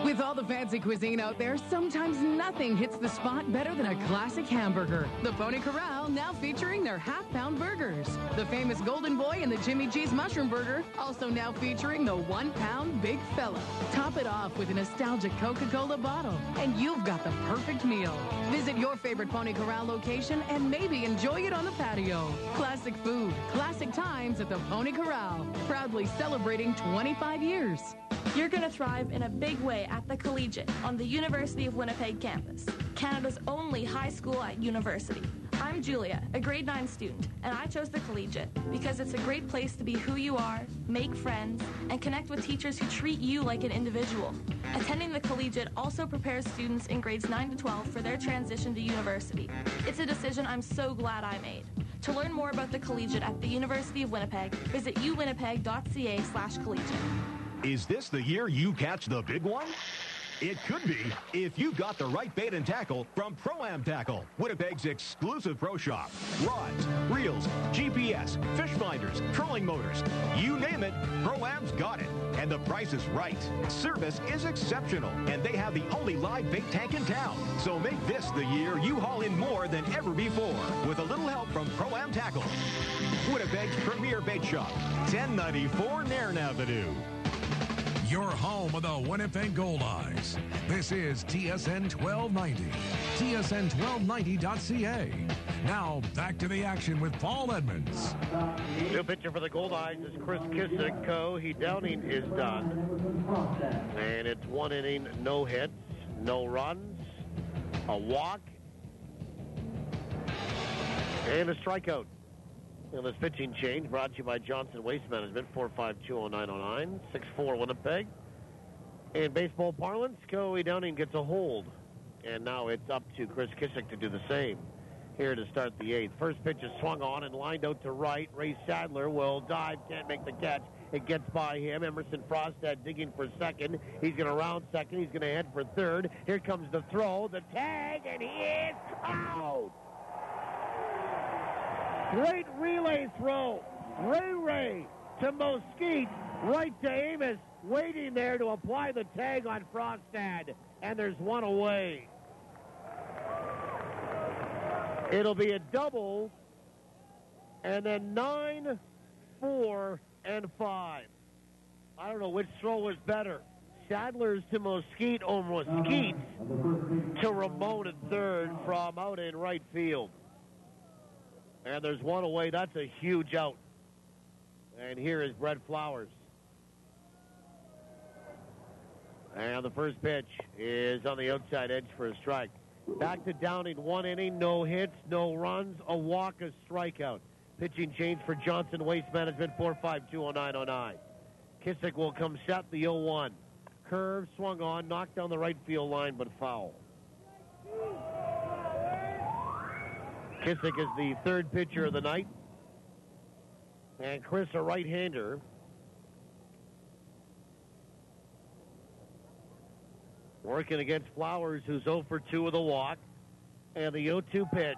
With all the fancy cuisine out there, sometimes nothing hits the spot better than a classic hamburger. The Pony Corral now featuring their half-pound burgers. The famous Golden Boy and the Jimmy G's Mushroom Burger also now featuring the 1-pound Big Fella. Top it off with a nostalgic Coca-Cola bottle, and you've got the perfect meal. Visit your favorite Pony Corral location and maybe enjoy it on the patio. Classic food, classic times at the Pony Corral. Proudly celebrating 25 years. You're going to thrive in a big way at the Collegiate on the University of Winnipeg campus, Canada's only high school at university. I'm Julia, a grade 9 student, and I chose the Collegiate because it's a great place to be who you are, make friends, and connect with teachers who treat you like an individual. Attending the Collegiate also prepares students in grades 9 to 12 for their transition to university. It's a decision I'm so glad I made. To learn more about the Collegiate at the University of Winnipeg, visit uwinnipeg.ca/collegiate. Is this the year you catch the big one? It could be if you've got the right bait and tackle from Pro-Am Tackle, Winnipeg's exclusive pro shop. Rods, reels, GPS, fish finders, trolling motors, you name it, Pro-Am's got it. And the price is right. Service is exceptional, and they have the only live bait tank in town. So make this the year you haul in more than ever before with a little help from Pro-Am Tackle. Winnipeg's premier bait shop, 1094 Nairn Avenue. Your home of the Winnipeg Goldeyes. This is TSN 1290. TSN1290.ca. Now, back to the action with Paul Edmonds. New pitcher for the Goldeyes is Chris Kissick. He Downing is done. And it's 1 inning, no hits, no runs, a walk, and a strikeout. And this pitching change brought to you by Johnson Waste Management, 4520909, 6'4" Winnipeg. In baseball parlance, Coe Downing gets a hold. And now it's up to Chris Kissick to do the same here to start the 8th. First pitch is swung on and lined out to right. Ray Sadler will dive, can't make the catch. It gets by him. Emerson Frostad digging for second. He's going to round second. He's going to head for third. Here comes the throw, the tag, and he is out. Great relay throw. Ray to Mosquite, right to Amos, waiting there to apply the tag on Frostad. And there's one away. It'll be a double, and then 9, 4, and 5. I don't know which throw was better. Sadler's to Mosquite or Mosquite's to Ramon at third from out in right field. And there's one away. That's a huge out. And here is Brett Flowers. And the first pitch is on the outside edge for a strike. Back to Downing, 1 inning, no hits, no runs, a walk, a strikeout. Pitching change for Johnson Waste Management, 4520909. Kissick will come set, the 0-1. Curve swung on, knocked down the right field line, but foul. Kissick is the third pitcher of the night. And Chris, a right-hander. Working against Flowers, who's 0 for 2 with a walk. And the 0-2 pitch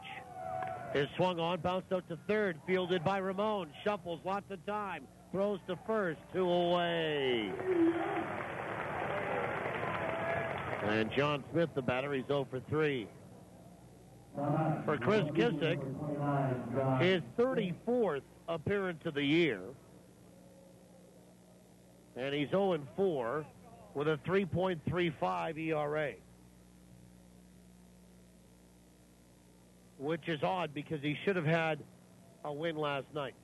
is swung on, bounced out to third, fielded by Ramon. Shuffles, lots of time. Throws to first, 2 away. And John Smith, the batter, he's 0 for 3. For Chris Kissick, his 34th appearance of the year. And he's 0-4 with a 3.35 ERA. Which is odd because he should have had a win last night.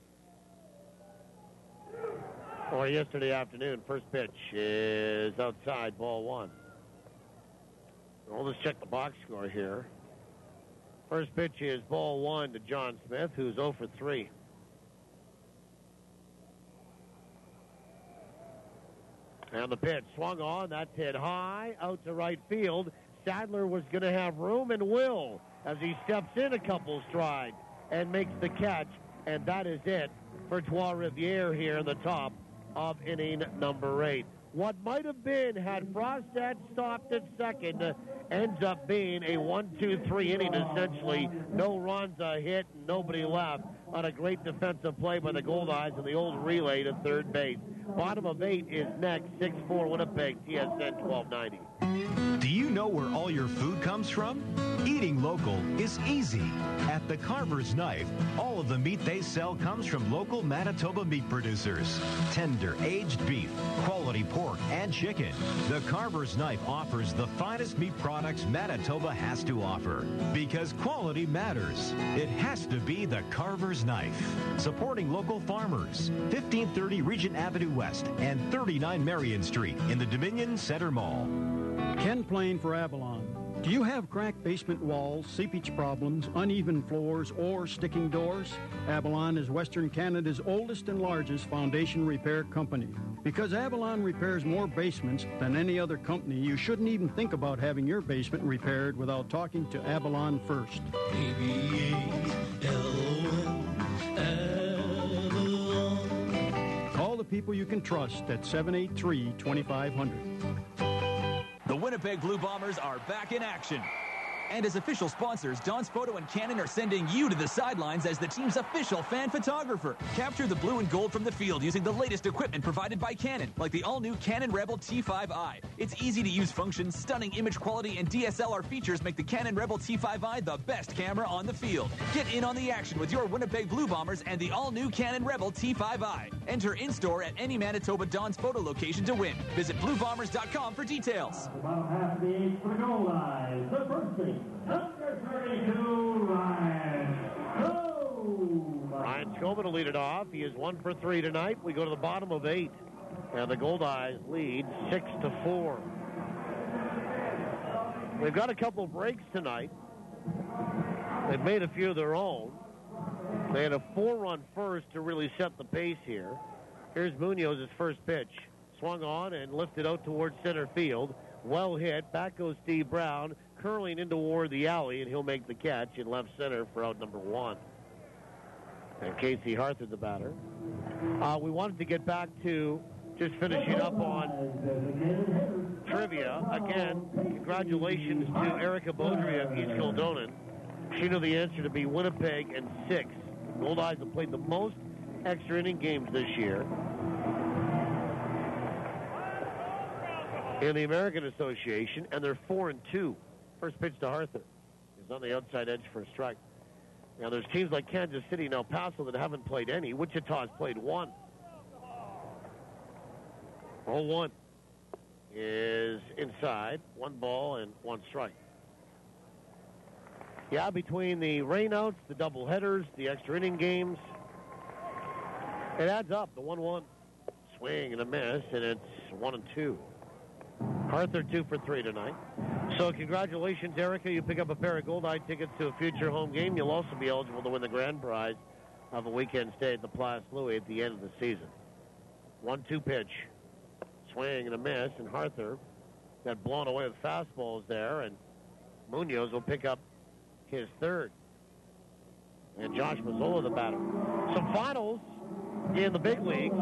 Or yesterday afternoon. First pitch is outside, ball 1. We'll just check the box score here. First pitch is ball 1 to John Smith, who's 0 for 3. And the pitch swung on. That's hit high out to right field. Sadler was going to have room and will as he steps in a couple strides and makes the catch. And that is it for Trois-Rivières here in the top of inning number 8. What might have been, had Frostad stopped at second, ends up being a 1-2-3 inning, essentially. No runs, a hit, and nobody left on a great defensive play by the Goldeyes and the old relay to third base. Bottom of 8 is next. 6-4 Winnipeg, TSN 1290. Do you know where all your food comes from? Eating local is easy. At the Carver's Knife, all of the meat they sell comes from local Manitoba meat producers. Tender, aged beef, quality pork, and chicken. The Carver's Knife offers the finest meat products Manitoba has to offer. Because quality matters. It has to be the Carver's Knife. Supporting local farmers. 1530 Regent Avenue West and 39 Marion Street in the Dominion Center Mall. Ken Plain for Avalon. Do you have cracked basement walls, seepage problems, uneven floors, or sticking doors? Avalon is Western Canada's oldest and largest foundation repair company. Because Avalon repairs more basements than any other company, you shouldn't even think about having your basement repaired without talking to Avalon first. Call the people you can trust at 783-2500. The Winnipeg Blue Bombers are back in action. And as official sponsors, Don's Photo and Canon are sending you to the sidelines as the team's official fan photographer. Capture the blue and gold from the field using the latest equipment provided by Canon, like the all-new Canon Rebel T5i. Its easy-to-use functions, stunning image quality, and DSLR features make the Canon Rebel T5i the best camera on the field. Get in on the action with your Winnipeg Blue Bombers and the all-new Canon Rebel T5i. Enter in-store at any Manitoba Don's Photo location to win. Visit bluebombers.com for details. About half the age for the Goldeyes. The first thing. Number 32, Ryan Scoman. Ryan Scoman will lead it off. He is 1 for 3 tonight. We go to the bottom of 8. And the Goldeyes lead 6-4. They've got a couple breaks tonight. They've made a few of their own. They had a 4-run first to really set the pace here. Here's Munoz's first pitch. Swung on and lifted out towards center field. Well hit. Back goes Steve Brown, curling in toward the alley, and he'll make the catch in left center for out number 1. And Casey Harther, the batter. We wanted to get back to just finishing up on trivia. Again, congratulations to Erica Baudry of East Kildonan. She knew the answer to be Winnipeg and 6. Goldeyes have played the most extra inning games this year in the American Association, and they're 4-2. First pitch to Harther is on the outside edge for a strike. Now, there's teams like Kansas City and El Paso that haven't played any. Wichita's played 1. 0-1 is inside. 1 ball and 1 strike. Yeah, between the rainouts, the doubleheaders, the extra inning games, it adds up. The 1-1 swing and a miss, and it's 1-2. Arthur 2 for 3 tonight. So congratulations, Erica. You pick up a pair of Goldeye tickets to a future home game. You'll also be eligible to win the grand prize of a weekend stay at the Place Louis at the end of the season. 1-2 pitch. Swing and a miss, and Arthur got blown away with fastballs there, and Munoz will pick up his third. And Josh Mazzola, the batter. Some finals in the big leagues.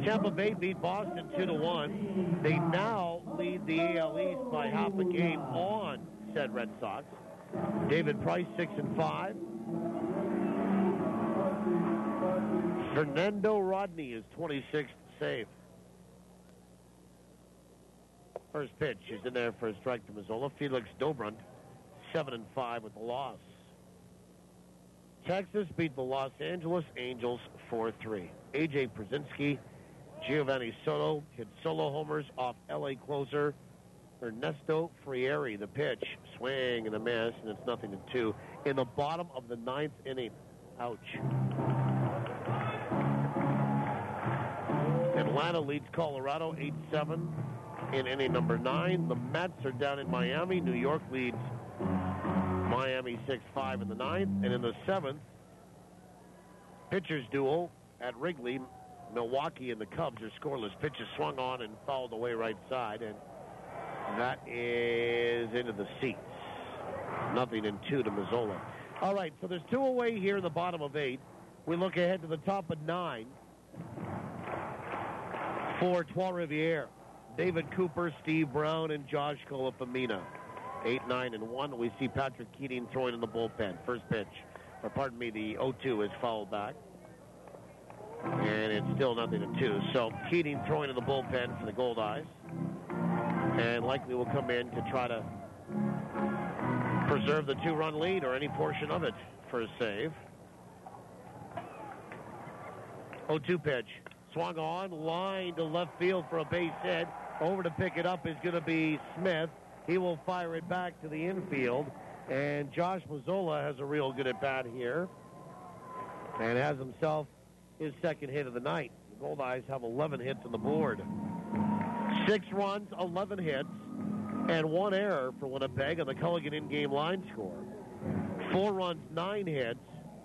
Tampa Bay beat Boston 2-1. They now lead the AL East by half a game on said Red Sox. David Price 6-5. Fernando Rodney is 26th save. First pitch is in there for a strike to Mazzola. Felix Dobrunt 7-5 with the loss. Texas beat the Los Angeles Angels 4-3. A.J. Przinsky, Giovanni Soto hit solo homers off L.A. closer Ernesto Frieri. The pitch, swing and a miss, and it's 0-2 in the bottom of the 9th inning. Ouch. Atlanta leads Colorado 8-7 in inning number 9. The Mets are down in Miami. New York leads Miami 6-5 in the 9th. And in the 7th, pitchers duel at Wrigley. Milwaukee and the Cubs are scoreless. Pitches swung on and fouled away right side, and that is into the seats. 0-2 to Mazzola. All right, so there's 2 away here in the bottom of 8. We look ahead to the top of 9 for Trois-Rivières. David Cooper, Steve Brown, and Josh Colafamina. 8, 9, and 1. We see Patrick Keating throwing in the bullpen. First pitch, or pardon me, the 0-2 is fouled back. And it's still 0-2. So Keating throwing in the bullpen for the Goldeyes. And likely will come in to try to preserve the 2-run lead or any portion of it for a save. 0-2 pitch. Swung on, line to left field for a base hit. Over to pick it up is going to be Smith. He will fire it back to the infield. And Josh Mazzola has a real good at-bat here. And has himself his second hit of the night. The Goldeyes have 11 hits on the board. 6 runs, 11 hits, and 1 error for Winnipeg on the Culligan in-game line score. 4 runs, 9 hits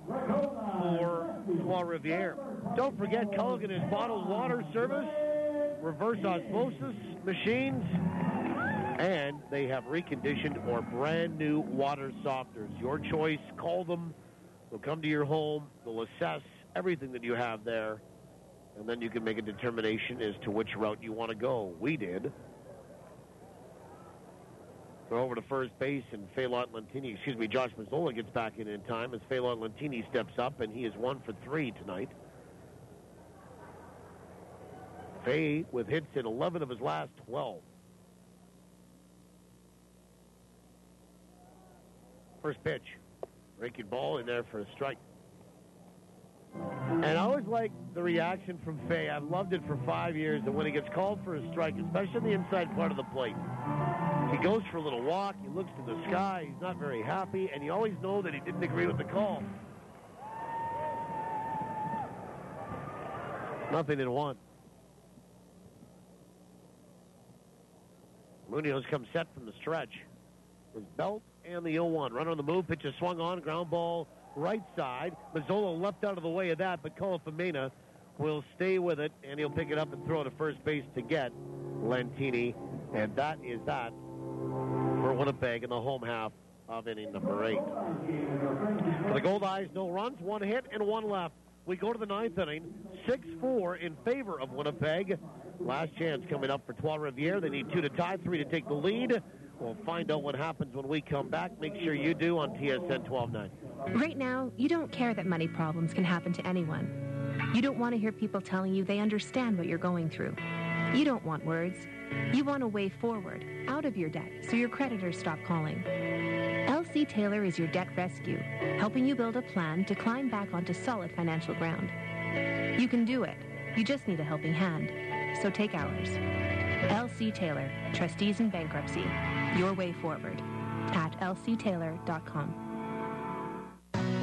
for Trois-Rivières. Don't forget, Culligan is bottled water service, reverse osmosis machines, and they have reconditioned or brand new water softeners. Your choice. Call them. They'll come to your home. They'll assess everything that you have there, and then you can make a determination as to which route you want to go. We did. Throw over to first base, and Josh Mazzola gets back in time as Phelan Lentini steps up, and he is 1 for 3 tonight. Fay with hits in 11 of his last 12. First pitch. Breaking ball in there for a strike. And I always like the reaction from Fay. I've loved it for 5 years, that when he gets called for a strike, especially the inside part of the plate, he goes for a little walk, he looks to the sky, he's not very happy, and you always know that he didn't agree with the call. 0-1. Munoz comes set from the stretch. His belt and the 0-1. Runner on the move, pitch is swung on, ground ball right side. Mazzola left out of the way of that, but Colafamena will stay with it, and he'll pick it up and throw to first base to get Lentini. And that is that for Winnipeg in the home half of inning number 8. For the Goldeyes, no runs, 1 hit, and 1 left. We go to the 9th inning, 6-4 in favor of Winnipeg. Last chance coming up for Trois-Rivières. They need 2 to tie, 3 to take the lead. We'll find out what happens when we come back. Make sure you do on TSN 12-9. Right now, you don't care that money problems can happen to anyone. You don't want to hear people telling you they understand what you're going through. You don't want words. You want a way forward, out of your debt, so your creditors stop calling. LC Taylor is your debt rescue, helping you build a plan to climb back onto solid financial ground. You can do it. You just need a helping hand. So take ours. LC Taylor, Trustees in Bankruptcy. Your way forward. At lctaylor.com.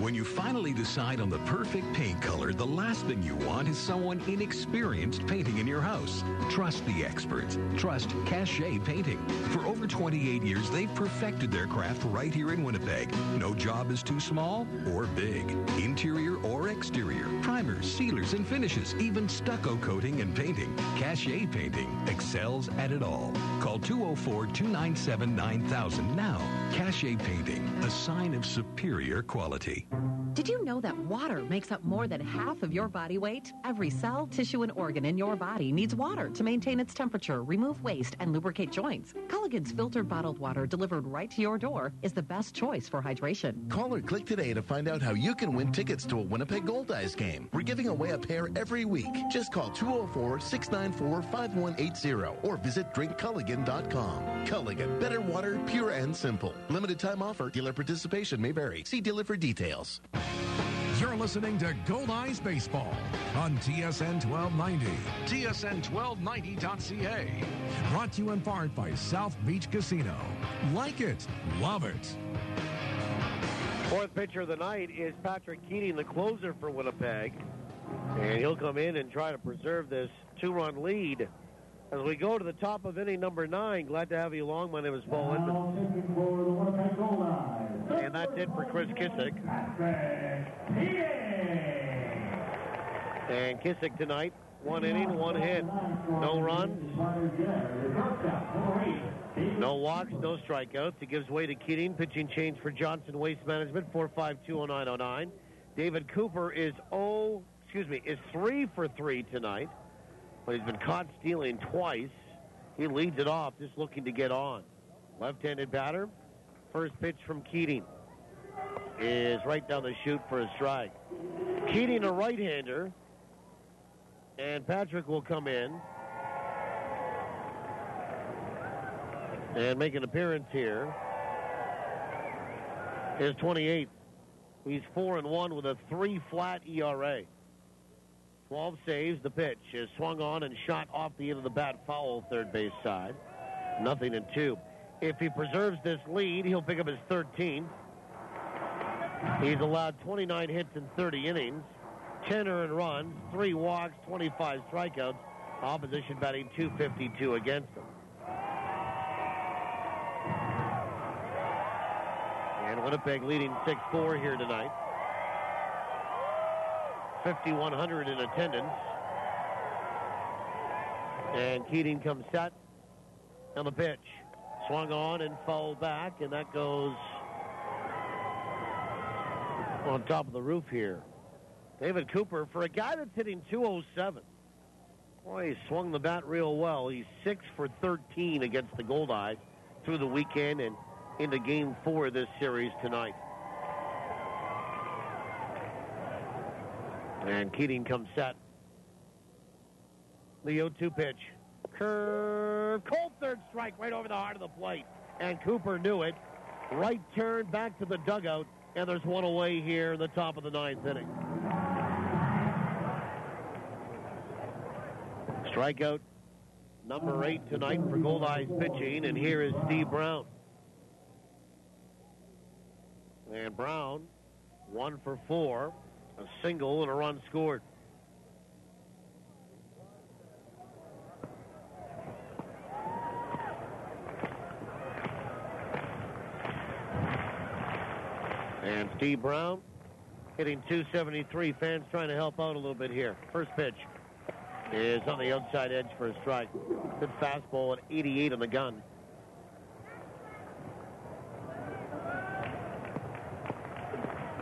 When you finally decide on the perfect paint color, the last thing you want is someone inexperienced painting in your house. Trust the experts. Trust Cachet Painting. For over 28 years, they've perfected their craft right here in Winnipeg. No job is too small or big. Interior or exterior. Primers, sealers, and finishes. Even stucco coating and painting. Cachet Painting excels at it all. Call 204-297-9000 now. Cachet Painting, a sign of superior quality. Did you know that water makes up more than half of your body weight? Every cell, tissue, and organ in your body needs water to maintain its temperature, remove waste, and lubricate joints. Culligan's filtered bottled water delivered right to your door is the best choice for hydration. Call or click today to find out how you can win tickets to a Winnipeg Goldeyes game. We're giving away a pair every week. Just call 204-694-5180 or visit drinkculligan.com. Culligan, better water, pure and simple. Limited time offer. Dealer participation may vary. See dealer for details. You're listening to Goldeyes Baseball on TSN 1290, TSN1290.ca. Brought to you in part by South Beach Casino. Like it, love it. Fourth pitcher of the night is Patrick Keating, the closer for Winnipeg. And he'll come in and try to preserve this 2-run lead. As we go to the top of inning number 9, glad to have you along. My name is Paul Inman. And that's it for Chris Kissick. And Kissick tonight, 1 inning, 1 hit. No runs, no walks, no strikeouts. He gives way to Keating. Pitching change for Johnson Waste Management, 4.520909. David Cooper is 3 for 3 tonight. But he's been caught stealing twice. He leads it off, just looking to get on. Left-handed batter. First pitch from Keating is right down the chute for a strike. Keating, a right-hander, And Patrick will come in and make an appearance here. His 28th. He's 4-1 with a 3 flat ERA. 12 saves. The pitch is swung on and shot off the end of the bat, foul third base side. 0-2. If he preserves this lead, he'll pick up his 13th. He's allowed 29 hits in 30 innings, 10 earned runs, 3 walks, 25 strikeouts. Opposition batting .252 against him. And Winnipeg leading 6-4 here tonight. 5,100 in attendance. And Keating comes set on the pitch. Swung on and fouled back, and that goes on top of the roof here. David Cooper, for a guy that's hitting .207, boy, he swung the bat real well. He's 6 for 13 against the Goldeyes through the weekend and into Game 4 of this series tonight. And Keating comes set. The 0-2 pitch. Curve. Cold third strike right over the heart of the plate. And Cooper knew it. Right turn back to the dugout. And there's one away here in the top of the 9th inning. Strikeout number 8 tonight for Goldeyes pitching. And here is Steve Brown. And Brown, 1 for 4. A single and a run scored. And Steve Brown hitting .273. Fans trying to help out a little bit here. First pitch is on the outside edge for a strike. Good fastball at 88 on the gun.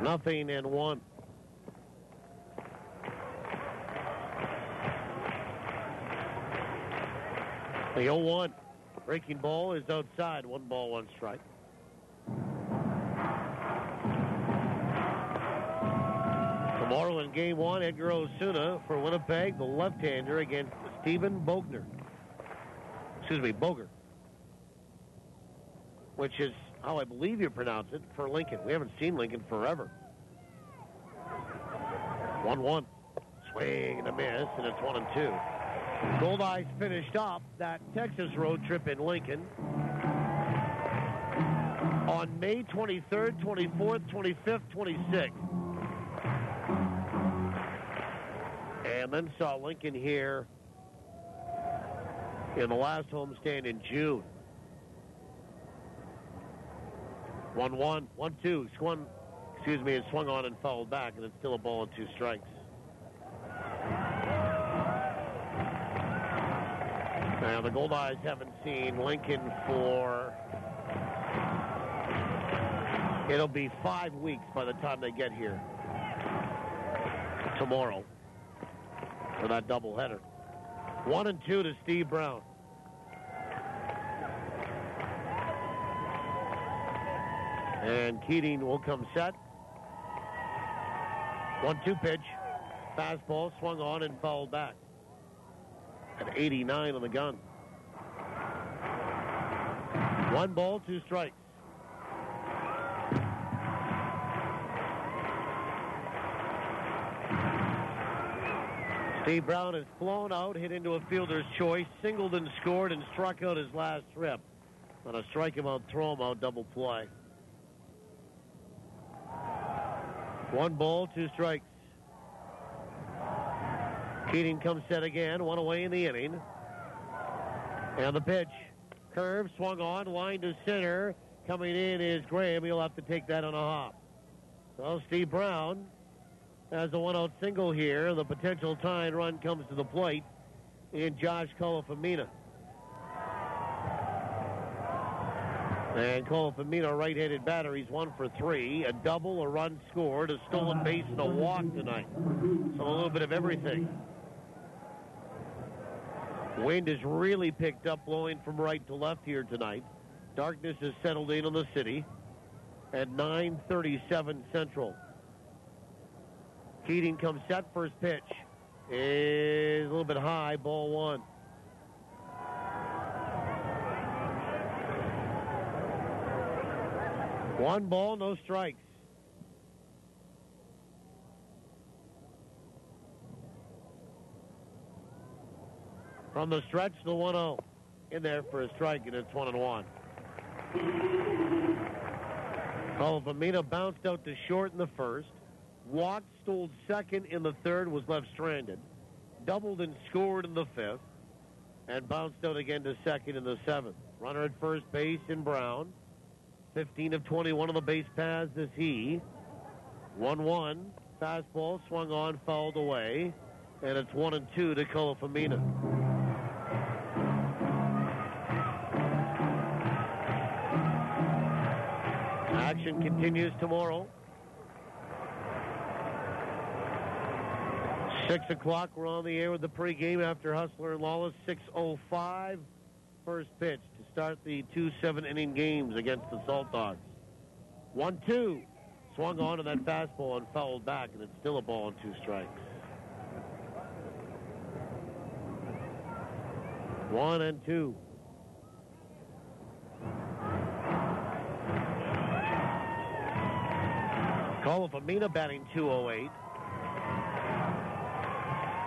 Nothing and 1. The 0-1. Breaking ball is outside. 1 ball, 1 strike. Tomorrow in Game 1, Edgar Osuna for Winnipeg, the left-hander against Stephen Boger. Which is how I believe you pronounce it for Lincoln. We haven't seen Lincoln forever. 1-1. Swing and a miss, and it's 1-2. Goldeyes finished up that Texas road trip in Lincoln on May 23rd, 24th, 25th, 26th. And then saw Lincoln here in the last homestand in June. 1-1, 1-2. It swung on and fouled back, and it's still a ball and 2 strikes. Now, the Goldeyes haven't seen Lincoln for, it'll be 5 weeks by the time they get here tomorrow for that doubleheader. 1-2 to Steve Brown. And Keating will come set. 1-2 pitch. Fastball swung on and fouled back. At 89 on the gun. 1 ball, 2 strikes. Steve Brown has flown out, hit into a fielder's choice, singled and scored, and struck out his last trip. On a strike him out, throw him out, double play. 1 ball, 2 strikes. Keating comes set again, 1 away in the inning. And the pitch. Curve, swung on, line to center. Coming in is Graham. He'll have to take that on a hop. So Steve Brown has a 1-out single here. The potential tying run comes to the plate in Josh Colafamina. And Colafamina, right-handed batter, he's 1 for 3. A double, a run scored, a stolen base, and a walk tonight. So a little bit of everything. Wind has really picked up, blowing from right to left here tonight. Darkness has settled in on the city at 9:37 Central. Keating comes set. First pitch is a little bit high, ball one. One ball, no strikes. From the stretch, the 1-0. In there for a strike, and it's 1-1. Colifamina bounced out to short in the first. Walked, stole second in the third, was left stranded. Doubled and scored in the fifth. And bounced out again to second in the seventh. Runner at first base in Brown. 15 of 21 on the base paths is he. 1-1. Fastball swung on, fouled away. And it's 1-2 to Colifamina. Action continues tomorrow. 6 o'clock, we're on the air with the pregame after Hustler and Lawless. 6:05, first pitch to start the 2 7-inning games against the Salt Dogs. 1-2, swung on to that fastball and fouled back, and it's still a ball and 2 strikes. 1-2. Colifamina batting .208.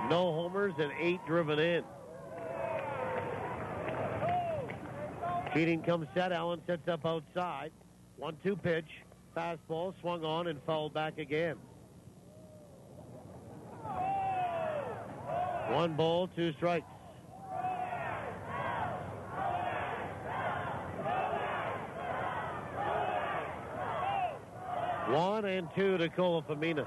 No homers and 8 driven in. Keating comes set. Allen sets up outside. 1-2 pitch. Fastball swung on and fouled back again. 1 ball, 2 strikes. One and 2 to Colifamina.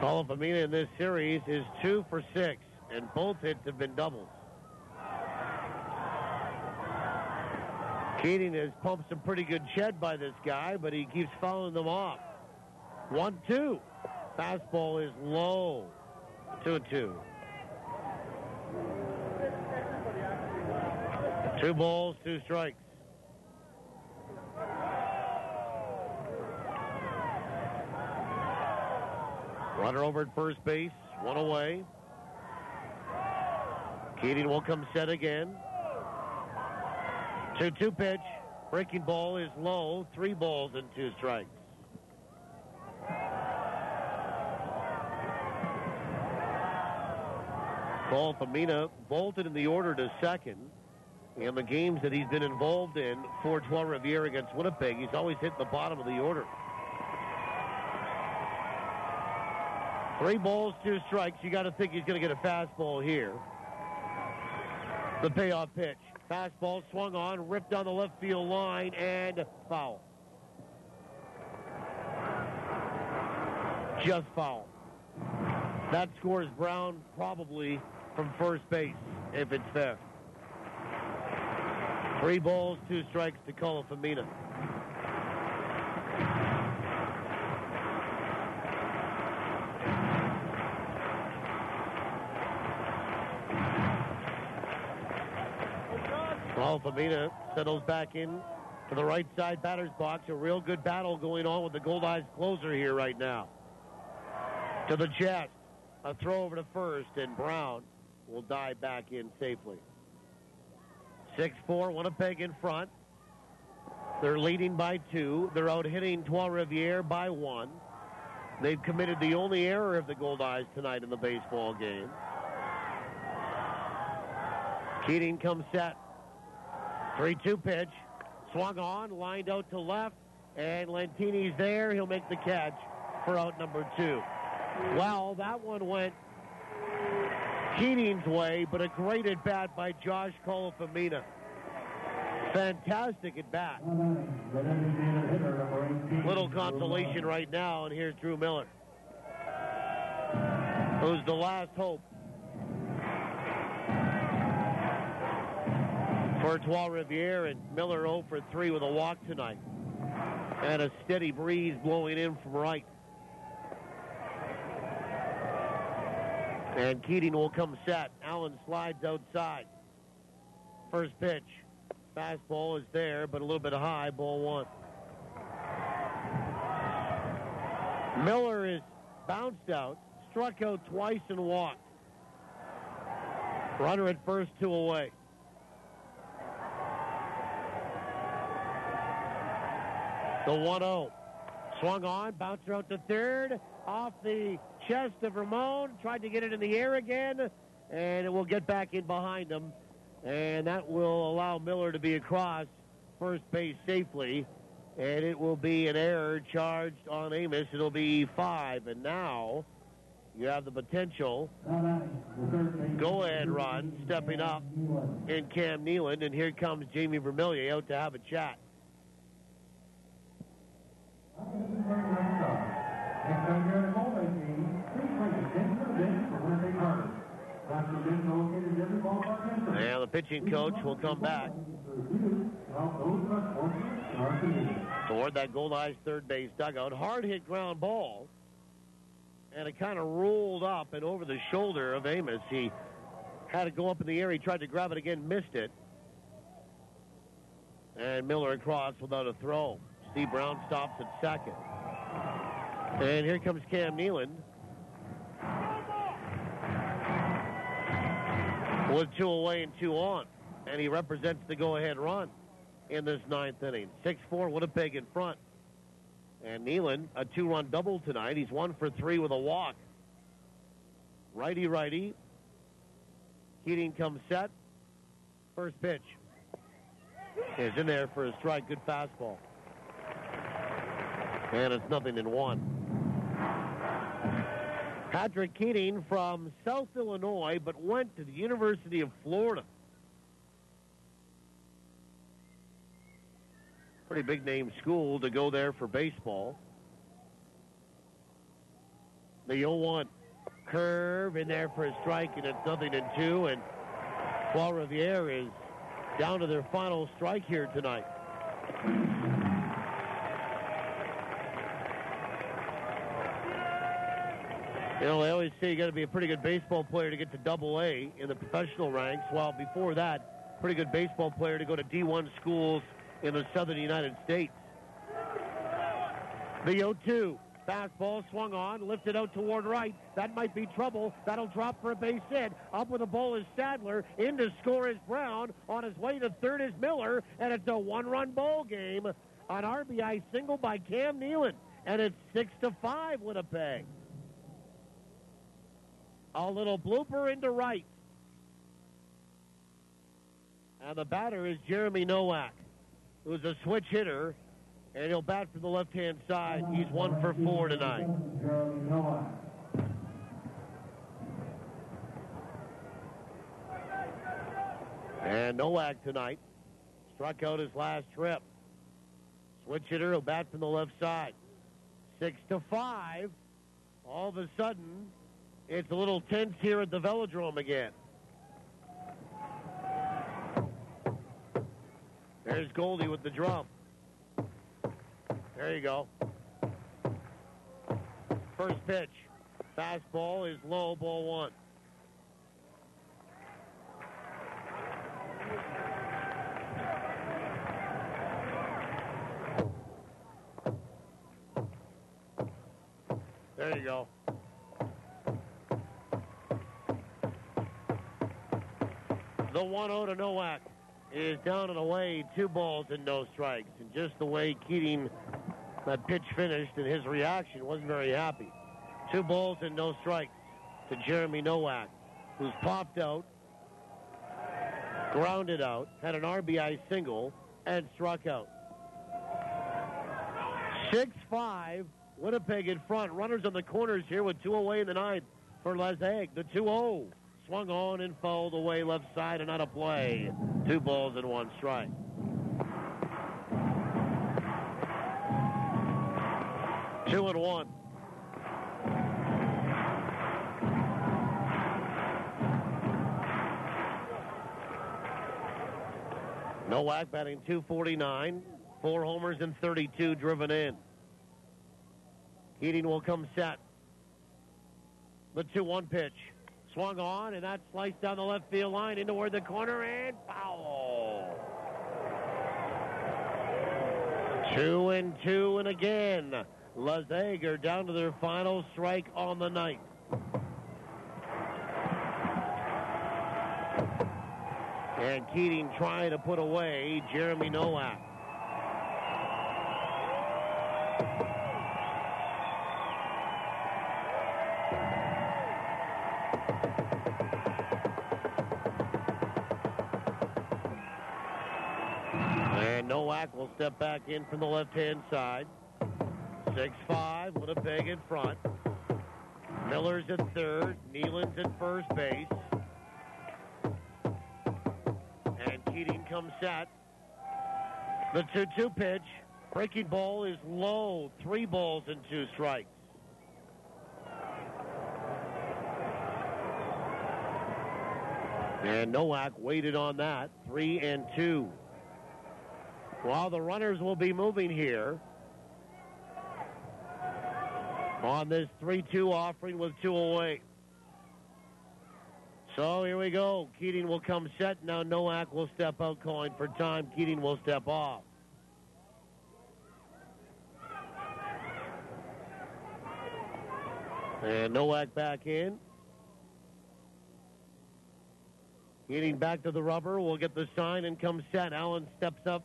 Colifamina in this series is 2 for 6, and both hits have been doubles. Keating has pumped some pretty good shed by this guy, but he keeps fouling them off. 1-2. Fastball is low. 2-2. 2 balls, 2 strikes. Runner over at first base, 1 away. Keating will come set again. 2-2 pitch. Breaking ball is low. 3 balls and 2 strikes. Colifamina bolted in the order to second. In the games that he's been involved in for Trois-Rivières against Winnipeg, he's always hit the bottom of the order. 3 balls, 2 strikes. You got to think he's going to get a fastball here. The payoff pitch. Fastball swung on, ripped down the left field line, and foul. Just foul. That scores Brown probably from first base, if it's fair. 3 balls, 2 strikes to Colifamina. Colifamina settles back in to the right side batter's box. A real good battle going on with the Goldeyes closer here right now. To the chest. A throw over to first, and Brown will dive back in safely. 6-4, Winnipeg in front. They're leading by 2. They're out hitting Trois-Rivières by 1. They've committed the only error of the Goldeyes tonight in the baseball game. Keating comes set. 3-2 pitch. Swung on, lined out to left, and Lentini's there. He'll make the catch for out number 2. Well, that one went Keating's way, but a great at-bat by Josh Colifamina. Fantastic at-bat. Little consolation right now, and here's Drew Miller, who's the last hope for Trois-Rivières, and Miller 0 for 3 with a walk tonight. And a steady breeze blowing in from right. And Keating will come set. Allen slides outside. First pitch. Fastball is there, but a little bit high. Ball one. Miller is bounced out, struck out twice and walked. Runner at first, 2 away. The 1-0. Swung on, bouncer out to third, off the chest of Ramon, tried to get it in the air again, and it will get back in behind him. And that will allow Miller to be across first base safely. And it will be an error charged on Amos. It'll be 5. And now you have the potential go-ahead run stepping up in Cam Nealon. And here comes Jamie Vermillion out to have a chat. And the pitching coach will come back toward that Goldeyes third base dugout. Hard hit ground ball. And it kind of rolled up and over the shoulder of Amos. He had to go up in the air. He tried to grab it again, missed it. And Miller across without a throw. Steve Brown stops at second. And here comes Cam Nealon with 2 away and 2 on. And he represents the go-ahead run in this 9th inning. 6-4 Winnipeg in front. And Nealon, a 2-run double tonight. He's 1 for 3 with a walk. Righty-righty. Keating comes set. First pitch is in there for a strike. Good fastball. And it's 0-1. Patrick Keating from South Illinois, but went to the University of Florida. Pretty big name school to go there for baseball. The 0-1 curve in there for a strike, and it's 0-2. And Trois-Rivières is down to their final strike here tonight. You know, they always say you got to be a pretty good baseball player to get to Double-A in the professional ranks. While before that, pretty good baseball player to go to D1 schools in the southern United States. The 0-2. Fastball swung on, lifted out toward right. That might be trouble. That'll drop for a base hit. Up with the ball is Stadler. In to score is Brown. On his way to third is Miller. And it's a 1-run ball game. An RBI single by Cam Nealon. And it's 6-5 Winnipeg. A little blooper into right. And the batter is Jeremy Nowak, who's a switch hitter, and he'll bat from the left-hand side. He's 1 for 4 tonight. And Nowak tonight struck out his last trip. Switch hitter will bat from the left side. 6-5. All of a sudden, it's a little tense here at the Velodrome again. There's Goldie with the drum. There you go. First pitch. Fastball is low, ball 1. There you go. The 1-0 to Nowak is down and away, 2 balls and no strikes. And just the way Keating, that pitch finished and his reaction, wasn't very happy. 2 balls and no strikes to Jeremy Nowak, who's popped out, grounded out, had an RBI single, and struck out. 6-5, Winnipeg in front. Runners on the corners here with 2 away in the 9th for Les Aigles. The 2-0. Swung on and fouled away left side and out of play. 2 balls and 1 strike. Two and 1. Nowak batting .249, 4 homers and 32 driven in. Keating will come set. The 2-1 pitch. Swung on, and that sliced down the left field line into toward the corner, and foul. 2-2, and again, Les Aigles down to their final strike on the night. And Keating trying to put away Jeremy Nowak. And Nowak will step back in from the left-hand side. 6-5, Winnipeg in front. Miller's at third. Nealon's at first base. And Keating comes set. The 2-2 pitch. Breaking ball is low. 3 balls and 2 strikes. And Nowak waited on that. 3-2. While the runners will be moving here on this 3-2 offering with 2 away. So here we go. Keating will come set. Now Nowak will step out calling for time. Keating will step off. And Nowak back in. Keating back to the rubber. Will get the sign and come set. Allen steps up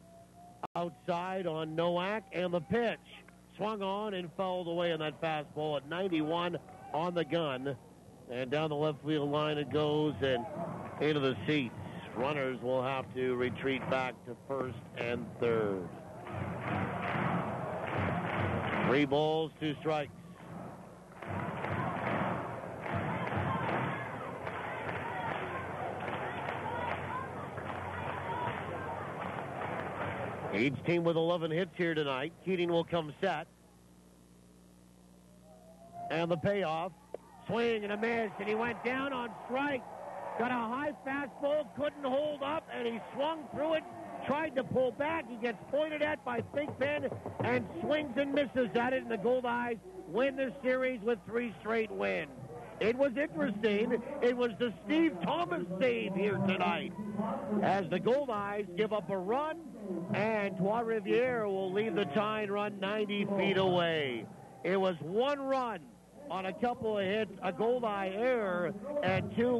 outside on Nowak, and the pitch swung on and fouled away on that fastball at 91 on the gun. And down the left field line it goes and into the seats. Runners will have to retreat back to first and third. 3 balls, 2 strikes. Each team with 11 hits here tonight. Keating will come set. And the payoff. Swing and a miss, and he went down on strike. Got a high fastball, couldn't hold up, and he swung through it, tried to pull back. He gets pointed at by Big Ben and swings and misses at it, and the Goldeyes win the series with 3 straight wins. It was interesting. It was the Steve Thomas save here tonight as the Goldeyes give up a run, and Trois-Rivières will leave the tying run 90 feet away. It was 1 run on a couple of hits, a Goldeye error, and 2